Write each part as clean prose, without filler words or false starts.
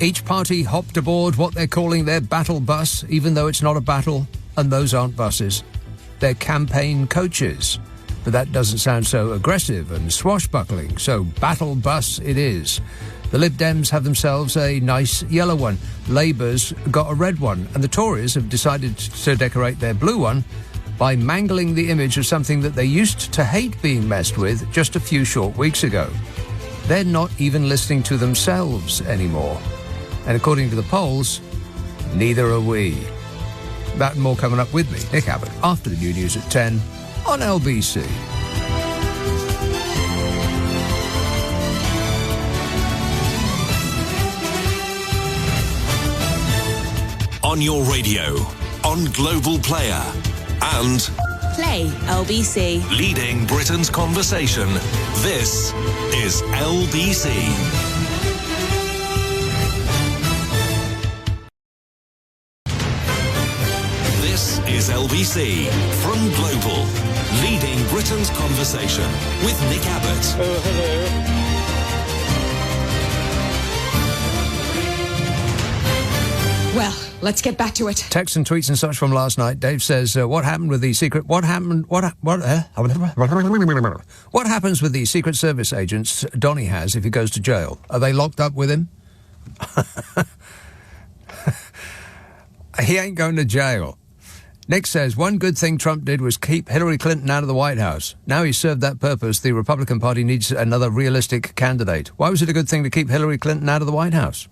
Each party hopped aboard what they're calling their battle bus, even though it's not a battle, and those aren't buses. They're campaign coaches. But that doesn't sound so aggressive and swashbuckling, so battle bus it is. The Lib Dems have themselves a nice yellow one. Labour's got a red one, and the Tories have decided to decorate their blue one by mangling the image of something that they used to hate being messed with just a few short weeks ago. They're not even listening to themselves anymore. And according to the polls, neither are we. That and more coming up with me, Nick Abbot, after the new news at 10 on LBC. On your radio, on Global Player, and Play LBC. Leading Britain's conversation. This is LBC. This is LBC from Global, leading Britain's conversation with Nick Abbot. Oh, hello. Well, let's get back to it. Texts and tweets and such from last night. Dave says, what happened with the secret... What happens with the Secret Service agents Donny has if he goes to jail? Are they locked up with him? He ain't going to jail. Nick says, one good thing Trump did was keep Hillary Clinton out of the White House. Now he's served that purpose, the Republican Party needs another realistic candidate. Why was it a good thing to keep Hillary Clinton out of the White House?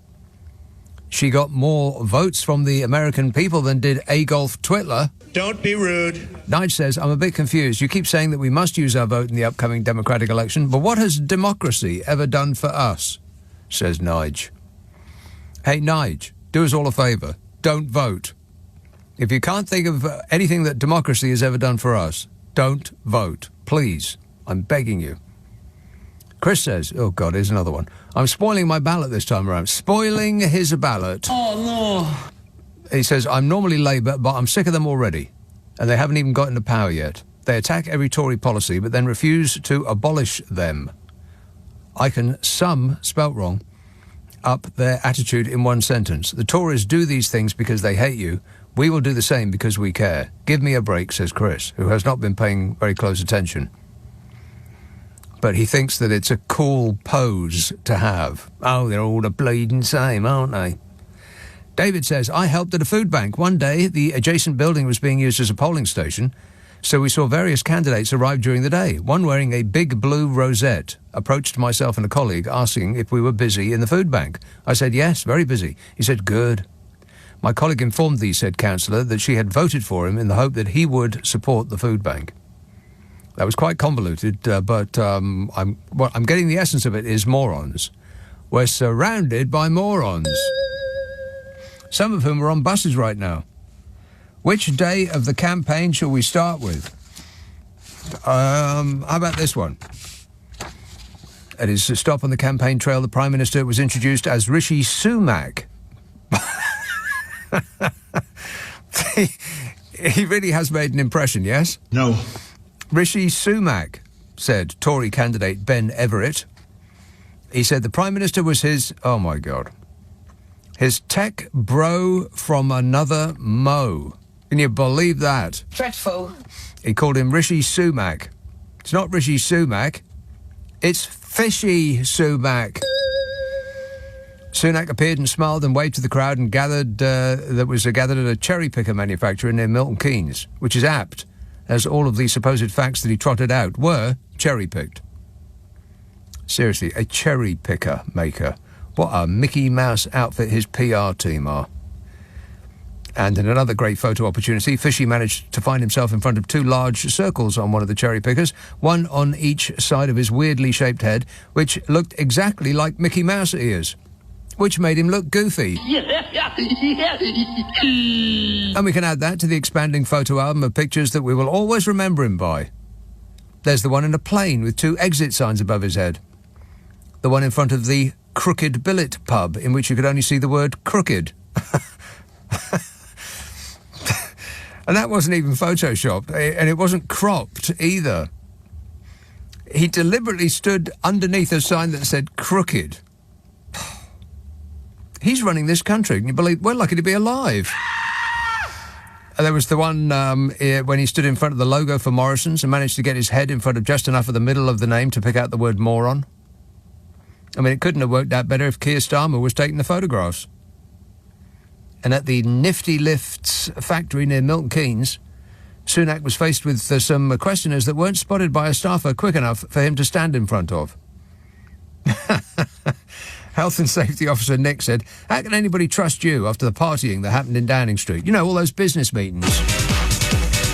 She got more votes from the American people than did Adolf Hitler. Don't be rude. Nige says, I'm a bit confused. You keep saying that we must use our vote in the upcoming Democratic election, but what has democracy ever done for us? Says Nige. Hey, Nige, do us all a favour. Don't vote. If you can't think of anything that democracy has ever done for us, don't vote. Please. I'm begging you. Chris says, oh, God, here's another one. I'm spoiling my ballot this time around. Spoiling his ballot. Oh, no. He says, I'm normally Labour, but I'm sick of them already. And they haven't even got into power yet. They attack every Tory policy, but then refuse to abolish them. I can spelt wrong, up their attitude in one sentence. The Tories do these things because they hate you. We will do the same because we care. Give me a break, says Chris, who has not been paying very close attention. But he thinks that it's a cool pose to have. Oh, they're all the bleeding same, aren't they? David says, I helped at a food bank. One day, the adjacent building was being used as a polling station, so we saw various candidates arrive during the day. One wearing a big blue rosette approached myself and a colleague asking if we were busy in the food bank. I said, yes, very busy. He said, good. My colleague informed the said councillor that she had voted for him in the hope that he would support the food bank. That was quite convoluted, but what I'm getting the essence of it is morons. We're surrounded by morons. Some of whom are on buses right now. Which day of the campaign shall we start with? How about this one? At his stop on the campaign trail, the Prime Minister was introduced as Rishi Sunak. He really has made an impression, yes? No. Rishi Sunak, said Tory candidate Ben Everett. He said the Prime Minister was his, oh my God, his tech bro from another mo. Can you believe that? Dreadful. He called him Rishi Sunak. It's not Rishi Sunak, it's Fishy Sumak. Sunak appeared and smiled and waved to the crowd and gathered at a cherry picker manufacturer near Milton Keynes, which is apt, as all of the supposed facts that he trotted out were cherry-picked. Seriously, a cherry picker maker. What a Mickey Mouse outfit his PR team are. And in another great photo opportunity, Fishy managed to find himself in front of two large circles on one of the cherry pickers, one on each side of his weirdly shaped head, which looked exactly like Mickey Mouse ears, which made him look goofy. And we can add that to the expanding photo album of pictures that we will always remember him by. There's the one in a plane with two exit signs above his head. The one in front of the Crooked Billet pub, in which you could only see the word crooked. And that wasn't even photoshopped, and it wasn't cropped either. He deliberately stood underneath a sign that said crooked. He's running this country. Can you believe? We're lucky to be alive. And there was the one when he stood in front of the logo for Morrison's and managed to get his head in front of just enough of the middle of the name to pick out the word moron. I mean, it couldn't have worked out better if Keir Starmer was taking the photographs. And at the Nifty Lifts factory near Milton Keynes, Sunak was faced with some questioners that weren't spotted by a staffer quick enough for him to stand in front of. Health and Safety Officer Nick said, "How can anybody trust you after the partying that happened in Downing Street? You know, all those business meetings."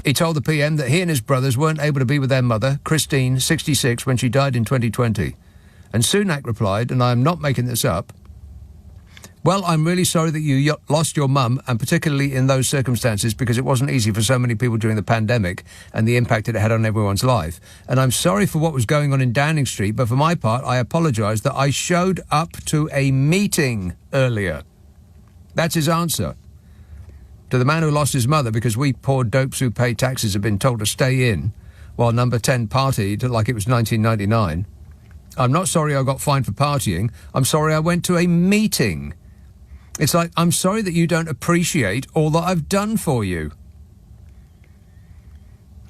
He told the PM that he and his brothers weren't able to be with their mother, Christine, 66, when she died in 2020. And Sunak replied, and I'm not making this up, "Well, I'm really sorry that you lost your mum, and particularly in those circumstances, because it wasn't easy for so many people during the pandemic and the impact it had on everyone's life. And I'm sorry for what was going on in Downing Street, but for my part, I apologise that I showed up to a meeting earlier." That's his answer. To the man who lost his mother because we poor dopes who pay taxes have been told to stay in while Number 10 partied like it was 1999. "I'm not sorry I got fined for partying. I'm sorry I went to a meeting. It's like, I'm sorry that you don't appreciate all that I've done for you."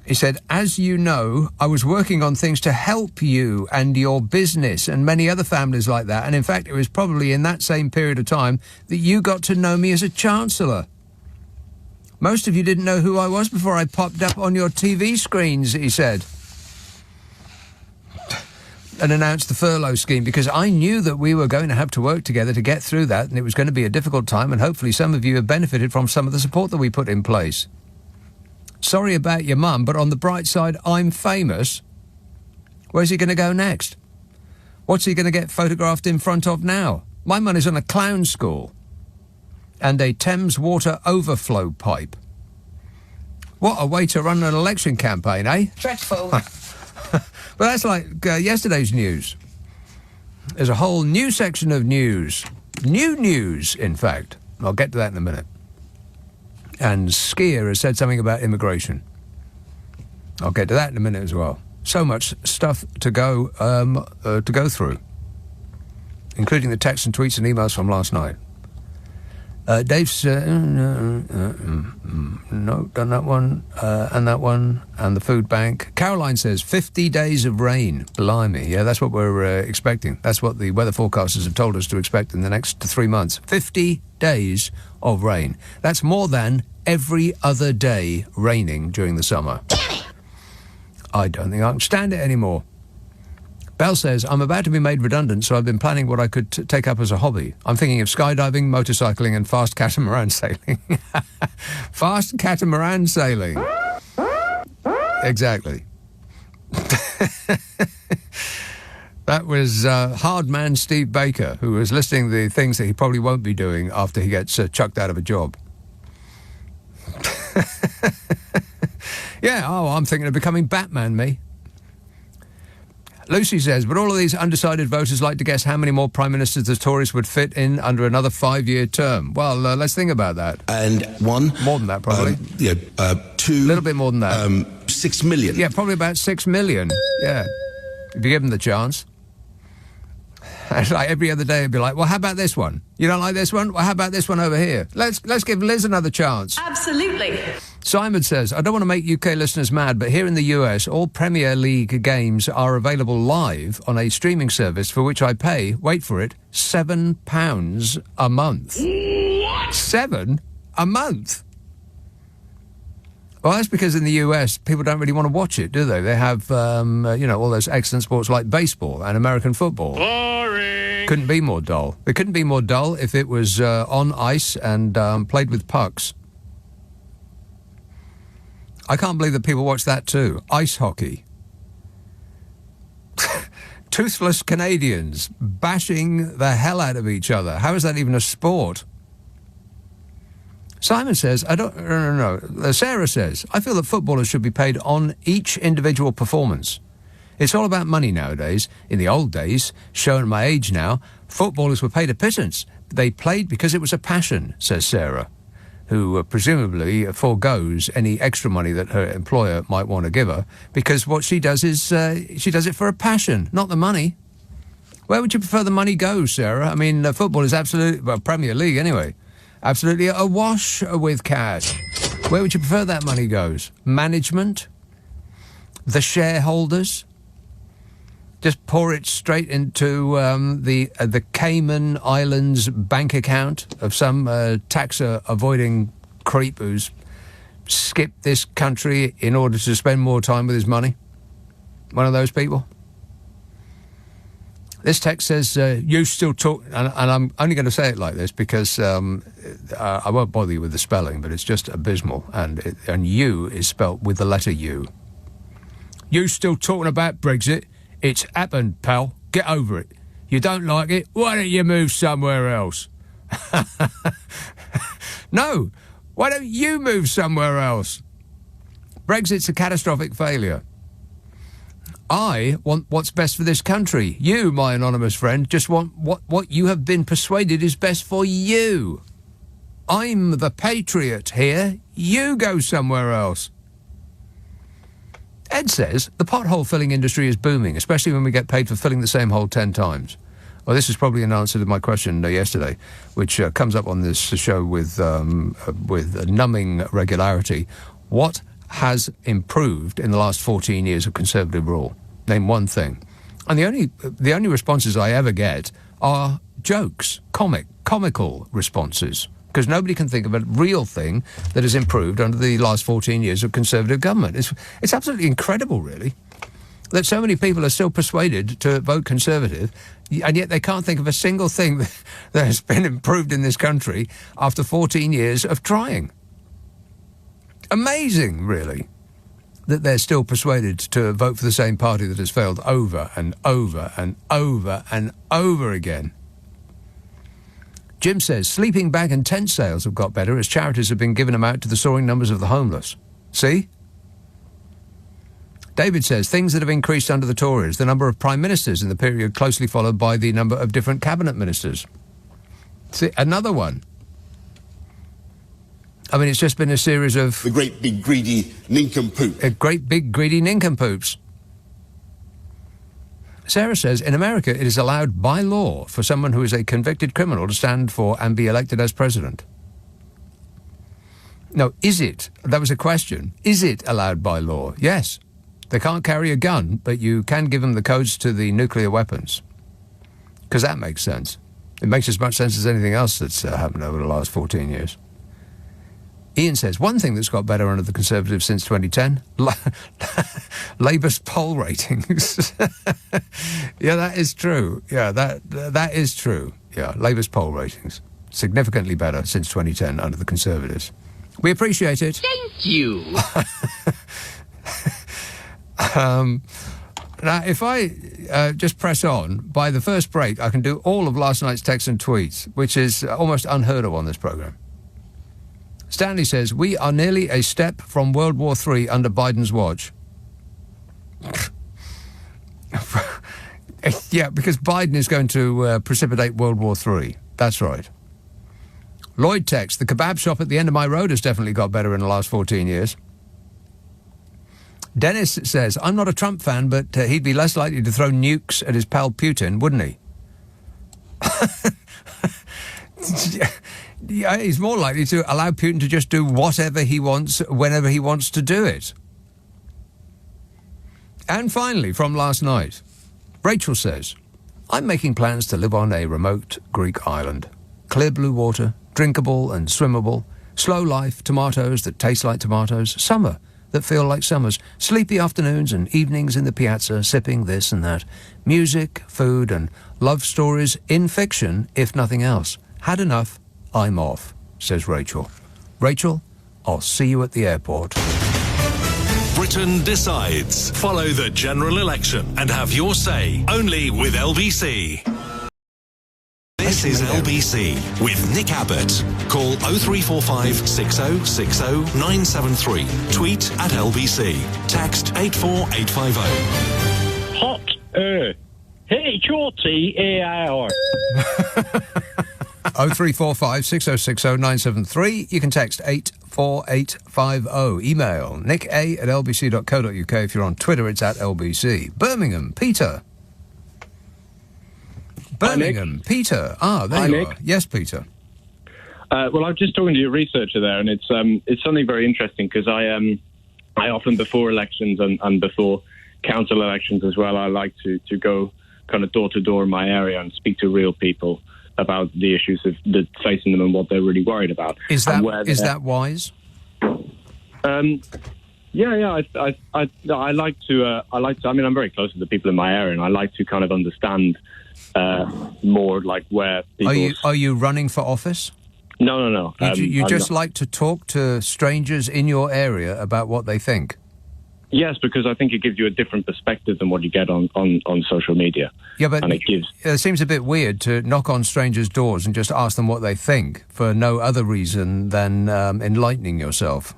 He said, "As you know, I was working on things to help you and your business and many other families like that. And in fact, it was probably in that same period of time that you got to know me as a Chancellor. Most of you didn't know who I was before I popped up on your TV screens," he said. And announced the furlough scheme because I knew that we were going to have to work together to get through that, and it was going to be a difficult time, and hopefully some of you have benefited from some of the support that we put in place. Sorry about your mum, but on the bright side, I'm famous. Where's he going to go next? What's he going to get photographed in front of now? My money's on a clown school and a Thames water overflow pipe. What a way to run an election campaign, eh? Dreadful. But that's like yesterday's news. There's a whole new section of news. New news, in fact. I'll get to that in a minute. And Skier has said something about immigration. I'll get to that in a minute as well. So much stuff to go through, including the texts and tweets and emails from last night. Dave said, no, done that one, and that one, and the food bank. Caroline says, 50 days of rain. Blimey. Yeah, that's what we're expecting. That's what the weather forecasters have told us to expect in the next 3 months. 50 days of rain. That's more than every other day raining during the summer. I don't think I can stand it anymore. Bell says, "I'm about to be made redundant, so I've been planning what I could take up as a hobby. I'm thinking of skydiving, motorcycling and fast catamaran sailing." Fast catamaran sailing. Exactly. That was hard man Steve Baker, who was listing the things that he probably won't be doing after he gets chucked out of a job. Yeah, I'm thinking of becoming Batman, me. Lucy says, "But all of these undecided voters like to guess how many more Prime Ministers the Tories would fit in under another 5-year term." Well, let's think about that. And one... More than that, probably. Two... A little bit more than that. 6 million. Yeah, probably about 6 million. Yeah. If you give them the chance. And like every other day, it'd be like, well, how about this one? You don't like this one? Well, how about this one over here? Let's give Liz another chance. Absolutely. Simon says, "I don't want to make UK listeners mad, but here in the US, all Premier League games are available live on a streaming service for which I pay, wait for it, £7 a month." What? 7 a month? Well, that's because in the US, people don't really want to watch it, do they? They have, all those excellent sports like baseball and American football. Boring. Couldn't be more dull. It couldn't be more dull if it was on ice and played with pucks. I can't believe that people watch that too. Ice hockey. Toothless Canadians bashing the hell out of each other. How is that even a sport? Simon says, no. Sarah says, "I feel that footballers should be paid on each individual performance. It's all about money nowadays. In the old days, showing my age now, footballers were paid a pittance. They played because it was a passion," says Sarah, who presumably forgoes any extra money that her employer might want to give her, because what she does is she does it for a passion, not the money. Where would you prefer the money go, Sarah? I mean, football is absolutely, well, Premier League anyway, absolutely awash with cash. Where would you prefer that money goes? Management? The shareholders? Just pour it straight into the Cayman Islands bank account of some tax-avoiding creep who's skipped this country in order to spend more time with his money? One of those people? This text says, you still talk... And I'm only going to say it like this because I won't bother you with the spelling, but it's just abysmal. And you is spelt with the letter U. You still talking about Brexit? It's happened, pal. Get over it. You don't like it? Why don't you move somewhere else? No. Why don't you move somewhere else? Brexit's a catastrophic failure. I want what's best for this country. You, my anonymous friend, just want what you have been persuaded is best for you. I'm the patriot here. You go somewhere else. Ed says the pothole filling industry is booming, especially when we get paid for filling the same hole 10 times. Well, this is probably an answer to my question yesterday, which comes up on this show with numbing regularity. What has improved in the last 14 years of Conservative rule? Name one thing. And the only responses I ever get are jokes, comical responses, because nobody can think of a real thing that has improved under the last 14 years of Conservative government. It's absolutely incredible, really, that so many people are still persuaded to vote Conservative, and yet they can't think of a single thing that has been improved in this country after 14 years of trying. Amazing, really, that they're still persuaded to vote for the same party that has failed over and over and over and over again. Jim says sleeping bag and tent sales have got better as charities have been giving them out to the soaring numbers of the homeless. See? David says things that have increased under the Tories, the number of prime ministers in the period closely followed by the number of different cabinet ministers. See, another one. I mean, it's just been a series of... The great big greedy nincompoop. Great big greedy nincompoops. Sarah says, in America, it is allowed by law for someone who is a convicted criminal to stand for and be elected as president. No, is it? That was a question. Is it allowed by law? Yes. They can't carry a gun, but you can give them the codes to the nuclear weapons. Because that makes sense. It makes as much sense as anything else that's happened over the last 14 years. Ian says, one thing that's got better under the Conservatives since 2010, Labour's poll ratings. Yeah, that is true. Yeah, that is true. Yeah, Labour's poll ratings. Significantly better since 2010 under the Conservatives. We appreciate it. Thank you. Now, if I just press on, by the first break, I can do all of last night's texts and tweets, which is almost unheard of on this programme. Stanley says, we are nearly a step from World War III under Biden's watch. Yeah, because Biden is going to precipitate World War III. That's right. Lloyd texts, the kebab shop at the end of my road has definitely got better in the last 14 years. Dennis says, I'm not a Trump fan, but he'd be less likely to throw nukes at his pal Putin, wouldn't he? Yeah, he's more likely to allow Putin to just do whatever he wants, whenever he wants to do it. And finally, from last night, Rachel says, I'm making plans to live on a remote Greek island. Clear blue water, drinkable and swimmable, slow life, tomatoes that taste like tomatoes, summer that feel like summers, sleepy afternoons and evenings in the piazza, sipping this and that, music, food and love stories in fiction, if nothing else. Had enough, I'm off, says Rachel. Rachel, I'll see you at the airport. Britain decides. Follow the general election and have your say only with LBC. This is LBC with Nick Abbott. Call 0345 6060 973. Tweet at LBC. Text 84850. Hot H-O-T-A-I-R. 0345 6060 973. You can text 84850. Email nicka@lbc.co.uk. If you're on Twitter, it's at LBC. Birmingham, Peter. Birmingham. Peter. There Hi, you Nick. are. Yes, Peter. Well, I'm just talking to your researcher there, and it's something very interesting because I often before elections and before council elections as well, I like to go kind of door to door in my area and speak to real people about the issues that facing them and what they're really worried about. Is that wise? Yeah. I like to. I mean, I'm very close to the people in my area, and I like to kind of understand more like where people. Are you running for office? No. You just like to talk to strangers in your area about what they think? Yes, because I think it gives you a different perspective than what you get on social media. Yeah, but and it seems a bit weird to knock on strangers' doors and just ask them what they think for no other reason than enlightening yourself.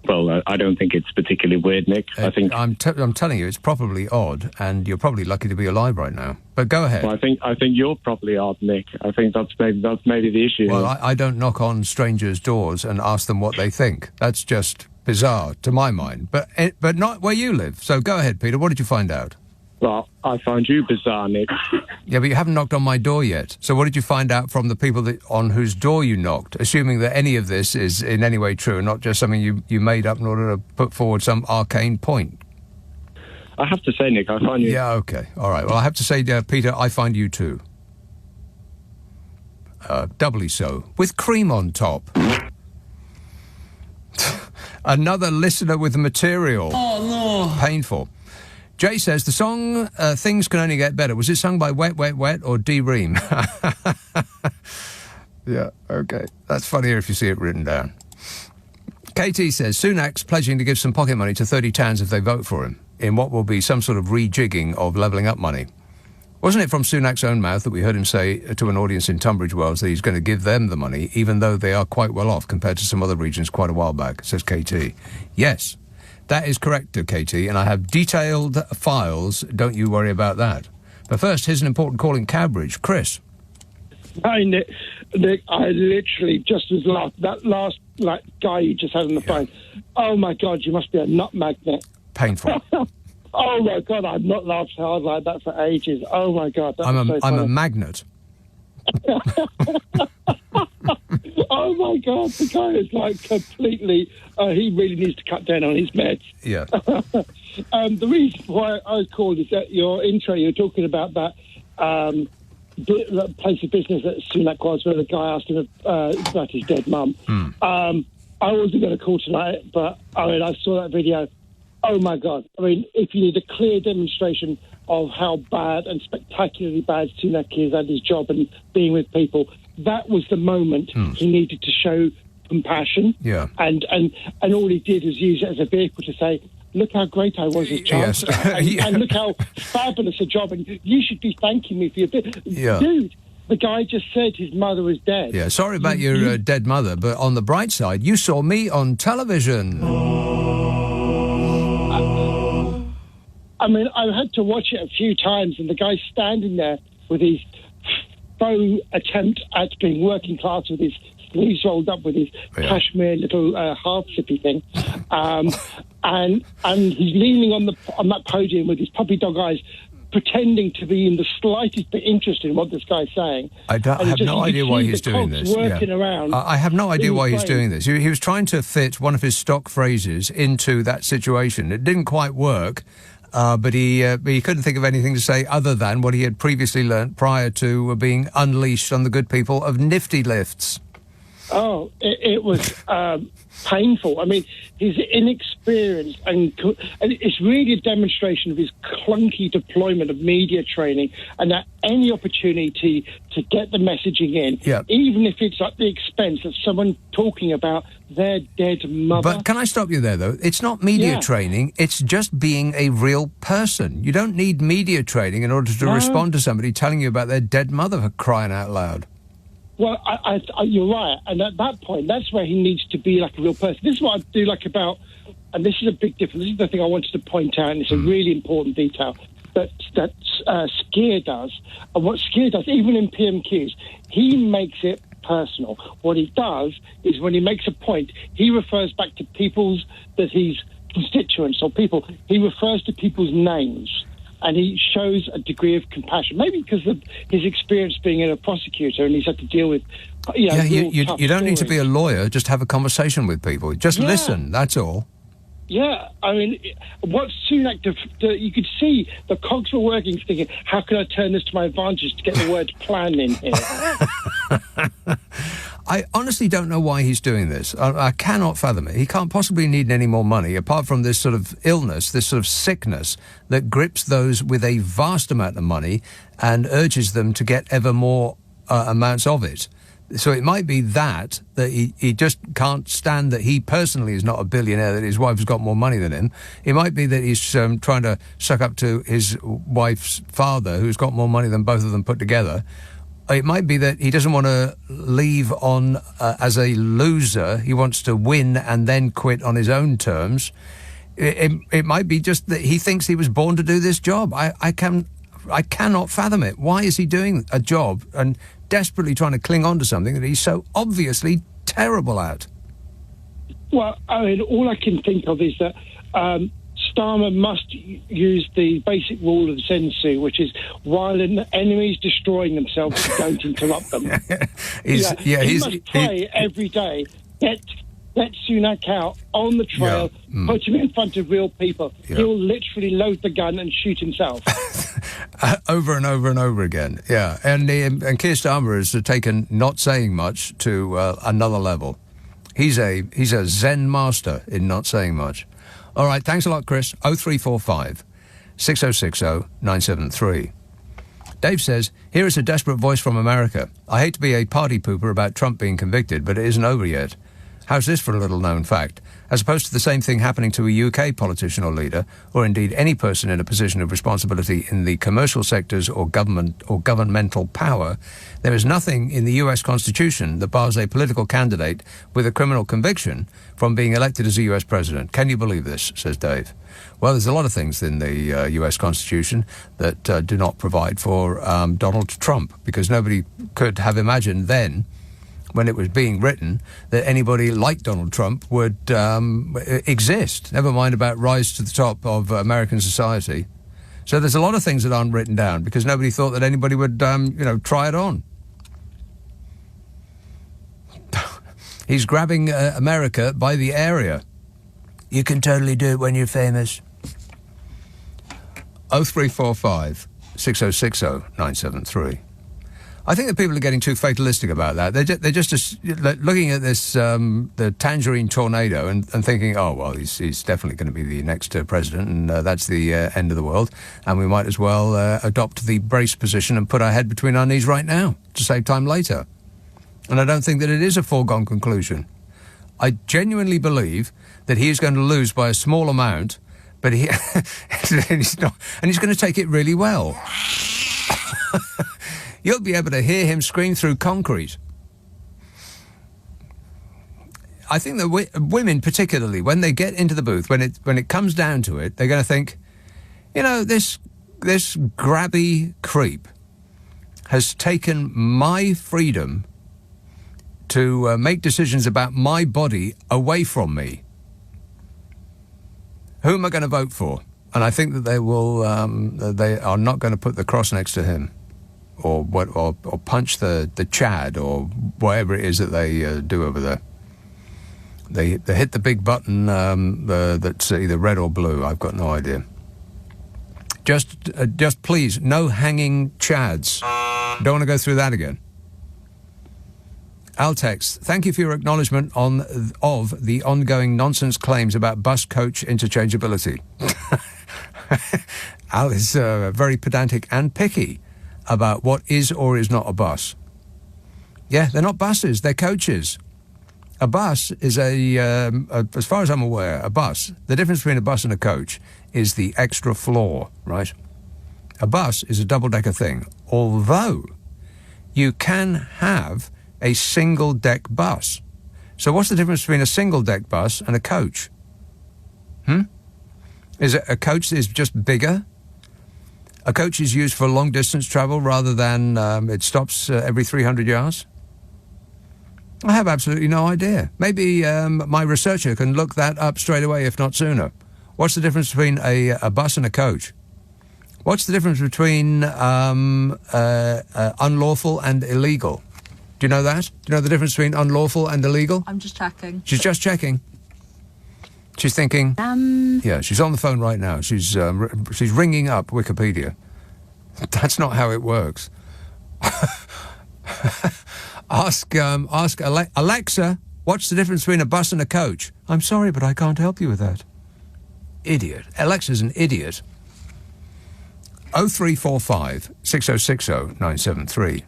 Well, I don't think it's particularly weird, Nick. I think I'm telling you, it's probably odd, and you're probably lucky to be alive right now. But go ahead. Well, I think you're probably odd, Nick. I think that's maybe the issue. Well, I don't knock on strangers' doors and ask them what they think. That's just bizarre to my mind. But not where you live. So go ahead, Peter. What did you find out? Well, I find you bizarre, Nick. Yeah, but you haven't knocked on my door yet. So what did you find out from the people on whose door you knocked, assuming that any of this is in any way true and not just something you made up in order to put forward some arcane point? I have to say, Nick, I find you... Yeah, okay. All right. Well, I have to say, Peter, I find you too. Doubly so. With cream on top. Another listener with material. Oh, no. Painful. Jay says, the song Things Can Only Get Better, was it sung by Wet, Wet, Wet or D. Ream? Yeah, okay. That's funnier if you see it written down. KT says, Sunak's pledging to give some pocket money to 30 towns if they vote for him, in what will be some sort of rejigging of levelling up money. Wasn't it from Sunak's own mouth that we heard him say to an audience in Tunbridge Wells that he's going to give them the money, even though they are quite well off compared to some other regions quite a while back, says KT. Yes. That is correct, KT, and I have detailed files. Don't you worry about that. But first, here's an important call in Cowbridge. Chris. Hi, Nick. I literally just was that last guy you just had on the phone. Oh, my God, you must be a nut magnet. Painful. Oh, my God, I've not laughed so hard like that for ages. Oh, my God. I'm a magnet. Oh, my God, the guy is completely... he really needs to cut down on his meds. Yeah. The reason why I called is that your intro, you're talking about that place of business at Sunak was, where the guy asked him about his dead mum. I wasn't going to call tonight, but I saw that video. Oh, my God. If you need a clear demonstration of how bad and spectacularly bad Sunak is at his job and being with people, that was the moment he needed to show compassion. Yeah. And all he did was use it as a vehicle to say, look how great I was as Chancellor, and look how fabulous a job, and you should be thanking me for your bit. Yeah. Dude, the guy just said his mother was dead. Yeah, sorry about your dead mother, but on the bright side, you saw me on television. I had to watch it a few times, and the guy's standing there with his faux attempt at being working class with his sleeves rolled up with his cashmere little half-sippy thing. And he's leaning on that podium with his puppy dog eyes, pretending to be in the slightest bit interested in what this guy's saying. I have no idea why he's doing this. I have no idea why he's doing this. He was trying to fit one of his stock phrases into that situation. It didn't quite work. But he couldn't think of anything to say other than what he had previously learnt prior to being unleashed on the good people of Nifty Lifts. Oh, it was painful. His inexperience, and it's really a demonstration of his clunky deployment of media training, and that any opportunity to get the messaging in, even if it's at the expense of someone talking about their dead mother. But can I stop you there, though? It's not media training, it's just being a real person. You don't need media training in order to respond to somebody telling you about their dead mother, for crying out loud. Well, you're right. And at that point, that's where he needs to be like a real person. This is what I do like about, and this is a big difference. This is the thing I wanted to point out, and it's a really important detail that Skier does. And what Skier does, even in PMQs, he makes it personal. What he does is when he makes a point, he refers back to people's, that he's constituents or people. He refers to people's names. and he shows a degree of compassion, maybe because of his experience being a prosecutor and he's had to deal with, you tough don't need to be a stories. lawyer. Just have a conversation with people. Just listen. That's all. Yeah, I mean, what Sunak, you could see the cogs were working, thinking, how can I turn this to my advantage to get the word plan in here? I honestly don't know why he's doing this. I cannot fathom it. He can't possibly need any more money, apart from this sort of illness, this sort of sickness that grips those with a vast amount of money and urges them to get ever more amounts of it. So it might be that he just can't stand that he personally is not a billionaire, that his wife's got more money than him. It might be that he's trying to suck up to his wife's father, who's got more money than both of them put together. It might be that he doesn't want to leave on as a loser. He wants to win and then quit on his own terms. It might be just that he thinks he was born to do this job. I cannot fathom it. Why is he doing a job and desperately trying to cling on to something that he's so obviously terrible at? Well, I mean, all I can think of is that Starmer must use the basic rule of Zensu, which is while an enemy is destroying themselves, don't interrupt them. He must pray every day, get Sunak out on the trail, put him in front of real people. Yeah. He'll literally load the gun and shoot himself. Over and over and over again, yeah. And Keir Starmer has taken not saying much to another level. He's a Zen master in not saying much. All right, thanks a lot, Chris. 0345 6060 973. Dave says, here is a desperate voice from America. I hate to be a party pooper about Trump being convicted, but it isn't over yet. How's this for a little known fact? As opposed to the same thing happening to a UK politician or leader, or indeed any person in a position of responsibility in the commercial sectors or government or governmental power, there is nothing in the US Constitution that bars a political candidate with a criminal conviction from being elected as a US president. Can you believe this? Says Dave. Well, there's a lot of things in the US Constitution that do not provide for Donald Trump, because nobody could have imagined then, when it was being written, that anybody like Donald Trump would exist, never mind about rise to the top of American society. So there's a lot of things that aren't written down because nobody thought that anybody would, try it on. He's grabbing America by the area. You can totally do it when you're famous. 0345 6060 973. I think that people are getting too fatalistic about that. They're just looking at this, the tangerine tornado and thinking, oh, well, he's definitely going to be the next president, and that's the end of the world, and we might as well adopt the brace position and put our head between our knees right now to save time later. And I don't think that it is a foregone conclusion. I genuinely believe that he is going to lose by a small amount, but and he's not, and he's going to take it really well. You'll be able to hear him scream through concrete. I think that women, particularly, when they get into the booth, when it comes down to it, they're going to think, this grabby creep has taken my freedom to make decisions about my body away from me. Who am I going to vote for? And I think that they will. They are not going to put the cross next to him, or punch the Chad, or whatever it is that they do over there. They hit the big button that's either red or blue. I've got no idea. Just please, no hanging Chads. Don't want to go through that again. Altex, thank you for your acknowledgement of the ongoing nonsense claims about bus coach interchangeability. Al is very pedantic and picky about what is or is not a bus. Yeah, they're not buses, they're coaches. A bus is as far as I'm aware, a bus, the difference between a bus and a coach is the extra floor, right? A bus is a double-decker thing, although you can have a single-deck bus. So what's the difference between a single-deck bus and a coach? Is it a coach is just bigger? A coach is used for long-distance travel rather than it stops every 300 yards? I have absolutely no idea. Maybe my researcher can look that up straight away, if not sooner. What's the difference between a bus and a coach? What's the difference between unlawful and illegal? Do you know that? Do you know the difference between unlawful and illegal? I'm just checking. She's just checking. She's thinking. Yeah, she's on the phone right now. She's ringing up Wikipedia. That's not how it works. Ask Alexa, what's the difference between a bus and a coach? I'm sorry, but I can't help you with that. Idiot. Alexa's an idiot. 0345 6060 973.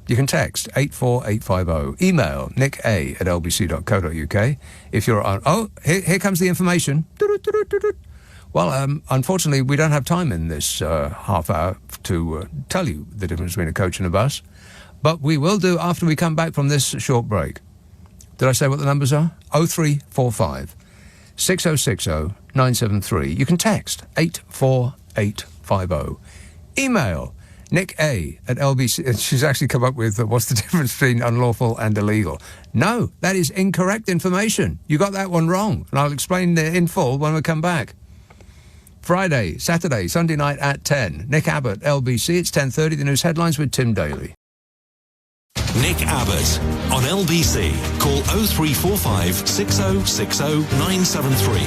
You can text 84850. Email nica@lbc.co.uk. If you're on... Oh, here comes the information. Well, unfortunately, we don't have time in this half hour to tell you the difference between a coach and a bus. But we will do after we come back from this short break. Did I say what the numbers are? 0345 6060 973. You can text 84850. Email nick@lbc. She's actually come up with what's the difference between unlawful and illegal. No, that is incorrect information. You got that one wrong. And I'll explain in full when we come back. Friday, Saturday, Sunday night at 10. Nick Abbot, LBC. It's 10:30. The news headlines with Tim Daly. Nick Abbot on LBC. Call 0345 6060 973.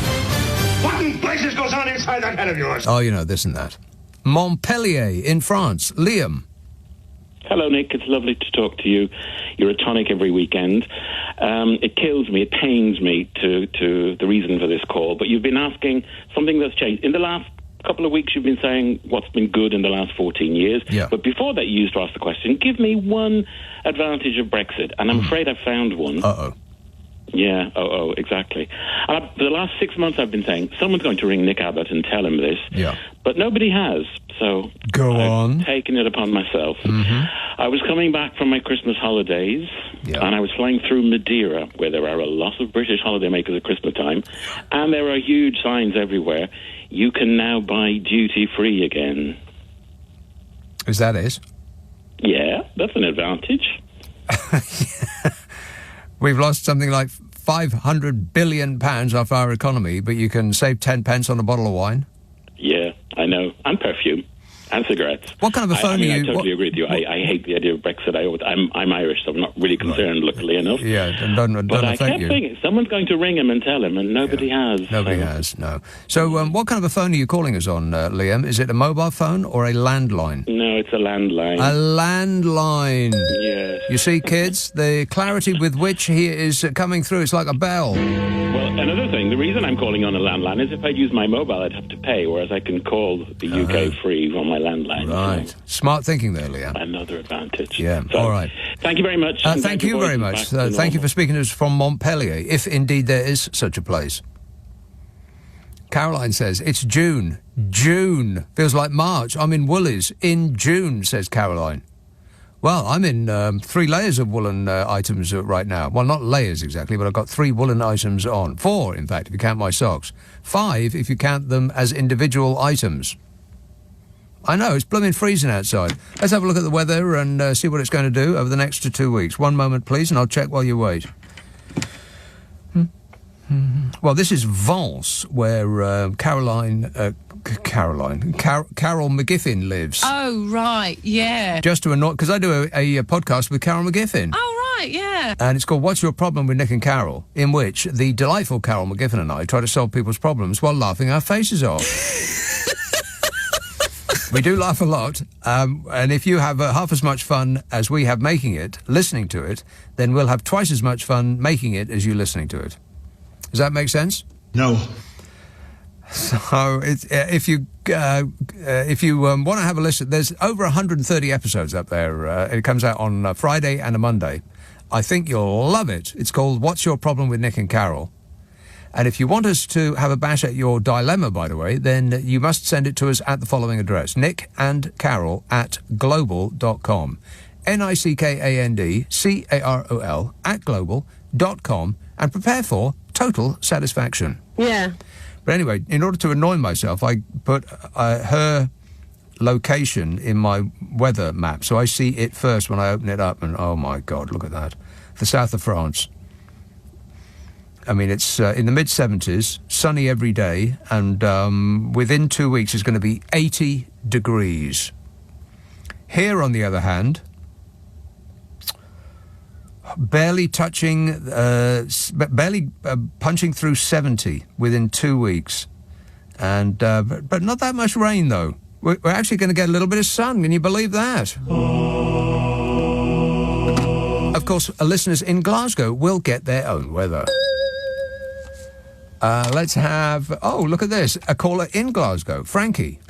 What in places goes on inside that head of yours? Oh, you know, this and that. Montpellier in France. Liam. Hello, Nick. It's lovely to talk to you. You're a tonic every weekend. It kills me, it pains me to the reason for this call, but you've been asking something that's changed. In the last couple of weeks, you've been saying what's been good in the last 14 years. Yeah. But before that, you used to ask the question, give me one advantage of Brexit. And I'm afraid I've found one. Uh-oh. Yeah, exactly. And for the last 6 months, I've been saying, someone's going to ring Nick Abbott and tell him this. Yeah. But nobody has, so I've taken it upon myself. Mm-hmm. I was coming back from my Christmas holidays, and I was flying through Madeira, where there are a lot of British holidaymakers at Christmas time, and there are huge signs everywhere. You can now buy duty-free again. Is that it? Yeah, that's an advantage. We've lost something like £500 billion off our economy, but you can save 10 pence on a bottle of wine. Yeah, I know. And perfume. And cigarettes. What kind of a phone are you... I totally agree with you. I hate the idea of Brexit. I'm Irish, so I'm not really concerned, luckily enough. Yeah, and don't but I affect kept you. thinking, someone's going to ring him and tell him, and nobody has. Nobody has, no. So what kind of a phone are you calling us on, Liam? Is it a mobile phone or a landline? No, it's a landline. A landline. Yes. You see, kids, the clarity with which he is coming through, it's like a bell. Well, another thing, the reason I'm calling on a landline is if I'd use my mobile, I'd have to pay, whereas I can call the UK free on my landline. Right. So Smart thinking there, Liam. another advantage. Yeah, So, all right. Thank you very much. Thank you very much. Thank you for speaking to us from Montpellier, if indeed there is such a place. Caroline says, it's June. June. Feels like March. I'm in Woolies in June, says Caroline. Well, I'm in 3 layers of woolen items right now. Well, not layers exactly, but I've got 3 woolen items on. 4, in fact, if you count my socks. 5, if you count them as individual items. I know, it's blooming freezing outside. Let's have a look at the weather and see what it's going to do over the next 2 weeks. One moment, please, and I'll check while you wait. Well, this is Vence, where Carol McGiffin lives. Oh, right, yeah. Just to annoy... Because I do a podcast with Carol McGiffin. Oh, right, yeah. And it's called What's Your Problem with Nick and Carol, in which the delightful Carol McGiffin and I try to solve people's problems while laughing our faces off. We do laugh a lot, and if you have half as much fun as we have making it, listening to it, then we'll have twice as much fun making it as you listening to it. Does that make sense? No. So if you want to have a listen, there's over 130 episodes up there. It comes out on a Friday and a Monday. I think you'll love it. It's called What's Your Problem with Nick and Carol? And if you want us to have a bash at your dilemma, by the way, then you must send it to us at the following address, nickandcarol@global.com. nickandcarol @global.com, and prepare for total satisfaction. Yeah. But anyway, in order to annoy myself, I put her location in my weather map, so I see it first when I open it up, and oh my God, look at that. The south of France. I mean, it's in the mid-70s, sunny every day, and within 2 weeks it's going to be 80 degrees. Here, on the other hand, barely punching through 70 within 2 weeks. And but not that much rain, though. We're actually going to get a little bit of sun. Can you believe that? Of course, listeners in Glasgow will get their own weather. Let's have... Oh, look at this. A caller in Glasgow. Frankie.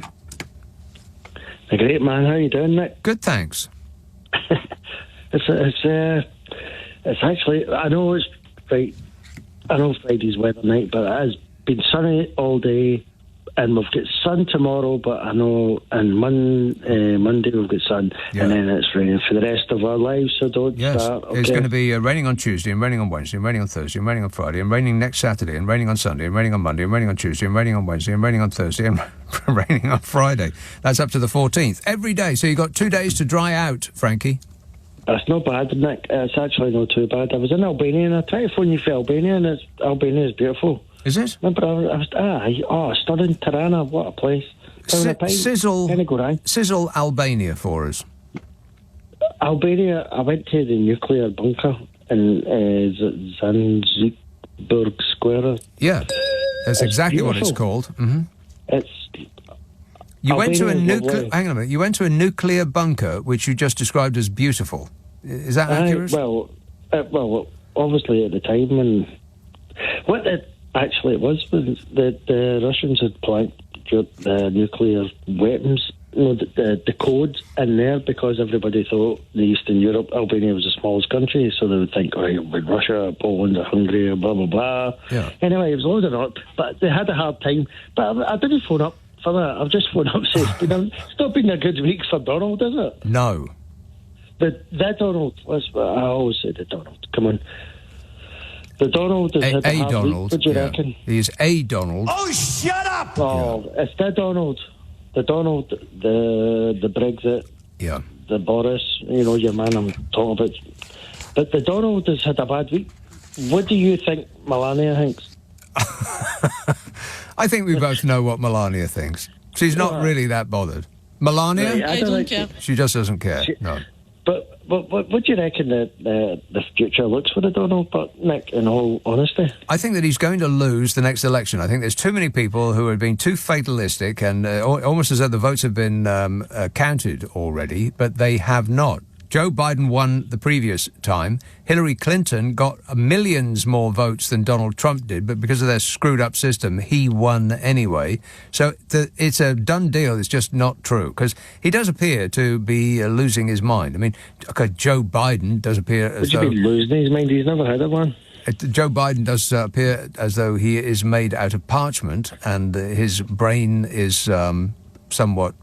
Great, man. How you doing, Nick? Good, thanks. It's actually... I know it's right. I know Friday's weather night, but it has been sunny all day, and we've got sun tomorrow, but I know on Monday we've got sun, and then it's raining for the rest of our lives, so don't start. Okay? It's going to be raining on Tuesday, and raining on Wednesday, and raining on Thursday, and raining on Friday, and raining next Saturday, and raining on Sunday, and raining on Monday, and raining on Tuesday, and raining on Wednesday, and raining on Thursday, and raining on Friday. That's up to the 14th. Every day, so you've got 2 days to dry out, Frankie. That's not bad, Nick. It's actually not too bad. I was in Albania, and I tried to phone you for Albania, and Albania is beautiful. Is it? Remember, I was studying Tirana. What a place. Sizzle Albania for us. Albania, I went to the nuclear bunker in Zanzibar Square. Yeah, that's exactly what it's called. Mm-hmm. You went to a nuclear... Hang on a minute. You went to a nuclear bunker, which you just described as beautiful. Is that accurate? Well, obviously at the time, and what it was the Russians had planted the nuclear weapons, the codes in there, because everybody thought the Eastern Europe, Albania was the smallest country, so they would think, with Russia, Poland, or Hungary, or blah, blah, blah. Yeah. Anyway, it was loaded up, but they had a hard time. But I didn't phone up for that. I've just phoned up and said, it's not been a good week for Donald, is it? No. But that Donald, I always say the Donald, come on. The Donald is a Donald. What do you reckon? He's a Donald. Oh, shut up! Oh, it's the Donald. The Donald, the Brexit. Yeah. The Boris, your man I'm talking about. But the Donald has had a bad week. What do you think Melania thinks? I think we both know what Melania thinks. She's not really that bothered. Melania? Right, I don't care. She just doesn't care. No. But what do you reckon the future looks for the Donald, Nick, in all honesty? I think that he's going to lose the next election. I think there's too many people who have been too fatalistic, and almost as though the votes have been counted already, but they have not. Joe Biden won the previous time. Hillary Clinton got millions more votes than Donald Trump did, but because of their screwed-up system, he won anyway. So it's a done deal. It's just not true, because he does appear to be losing his mind. I mean, okay, Joe Biden does appear as though... Would you be losing his mind? He's never had one. Joe Biden does appear as though he is made out of parchment, and his brain is somewhat...